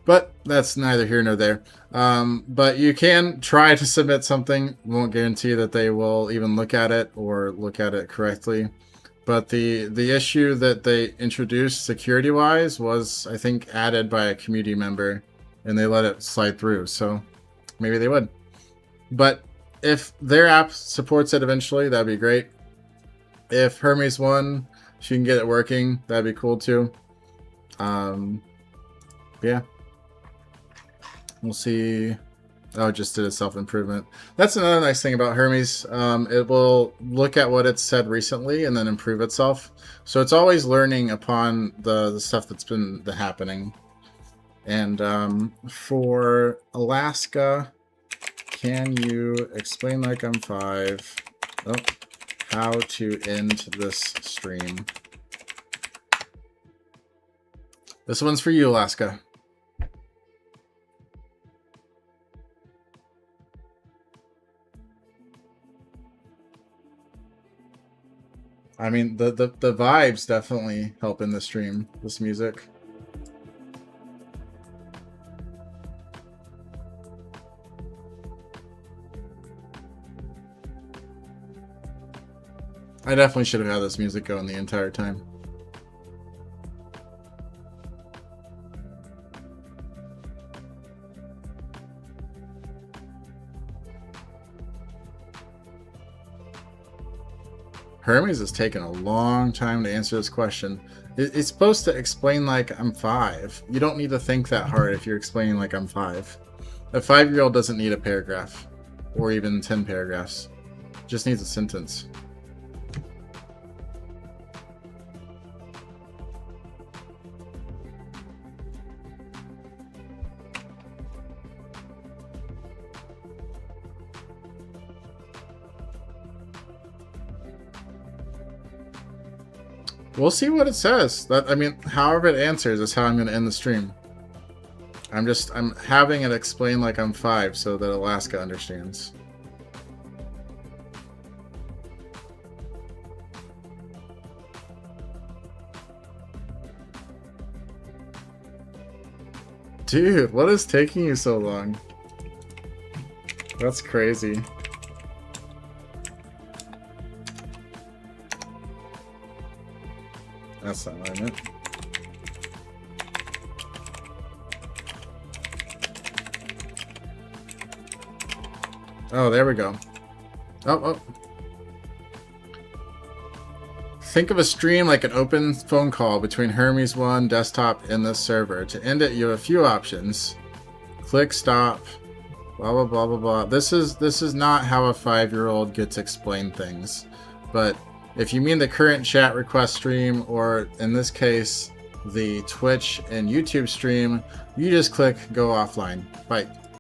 A: But that's neither here nor there. But you can try to submit something. Won't guarantee that they will even look at it or look at it correctly. But the issue that they introduced security-wise was, I think, added by a community member, and they let it slide through. So maybe they would. But if their app supports it eventually, that'd be great. If Hermes won, she can get it working. That'd be cool too. Yeah. We'll see. Oh, it just did a self-improvement. That's another nice thing about Hermes. It will look at what it's said recently and then improve itself. So it's always learning upon the stuff that's been happening. And for Alaska, can you explain like I'm 5? Oh, how to end this stream. This one's for you, Alaska. I mean, the vibes definitely help in the stream, this music. I definitely should have had this music going the entire time. Hermes has taken a long time to answer this question. It's supposed to explain like I'm 5. You don't need to think that hard if you're explaining like I'm 5. A 5-year-old doesn't need a paragraph or even 10 paragraphs. Just needs a sentence. We'll see what it says. I mean, however it answers is how I'm going to end the stream. I'm having it explain like I'm 5 so that Alaska understands. Dude, what is taking you so long? That's crazy. That's not what I meant. Oh, there we go. Oh. Think of a stream like an open phone call between Hermes 1 desktop and this server. To end it, you have a few options. Click stop, blah blah blah blah blah. This is not how a 5-year-old gets explained things. But if you mean the current chat request stream, or in this case the Twitch and YouTube stream, you just click go offline. Bye.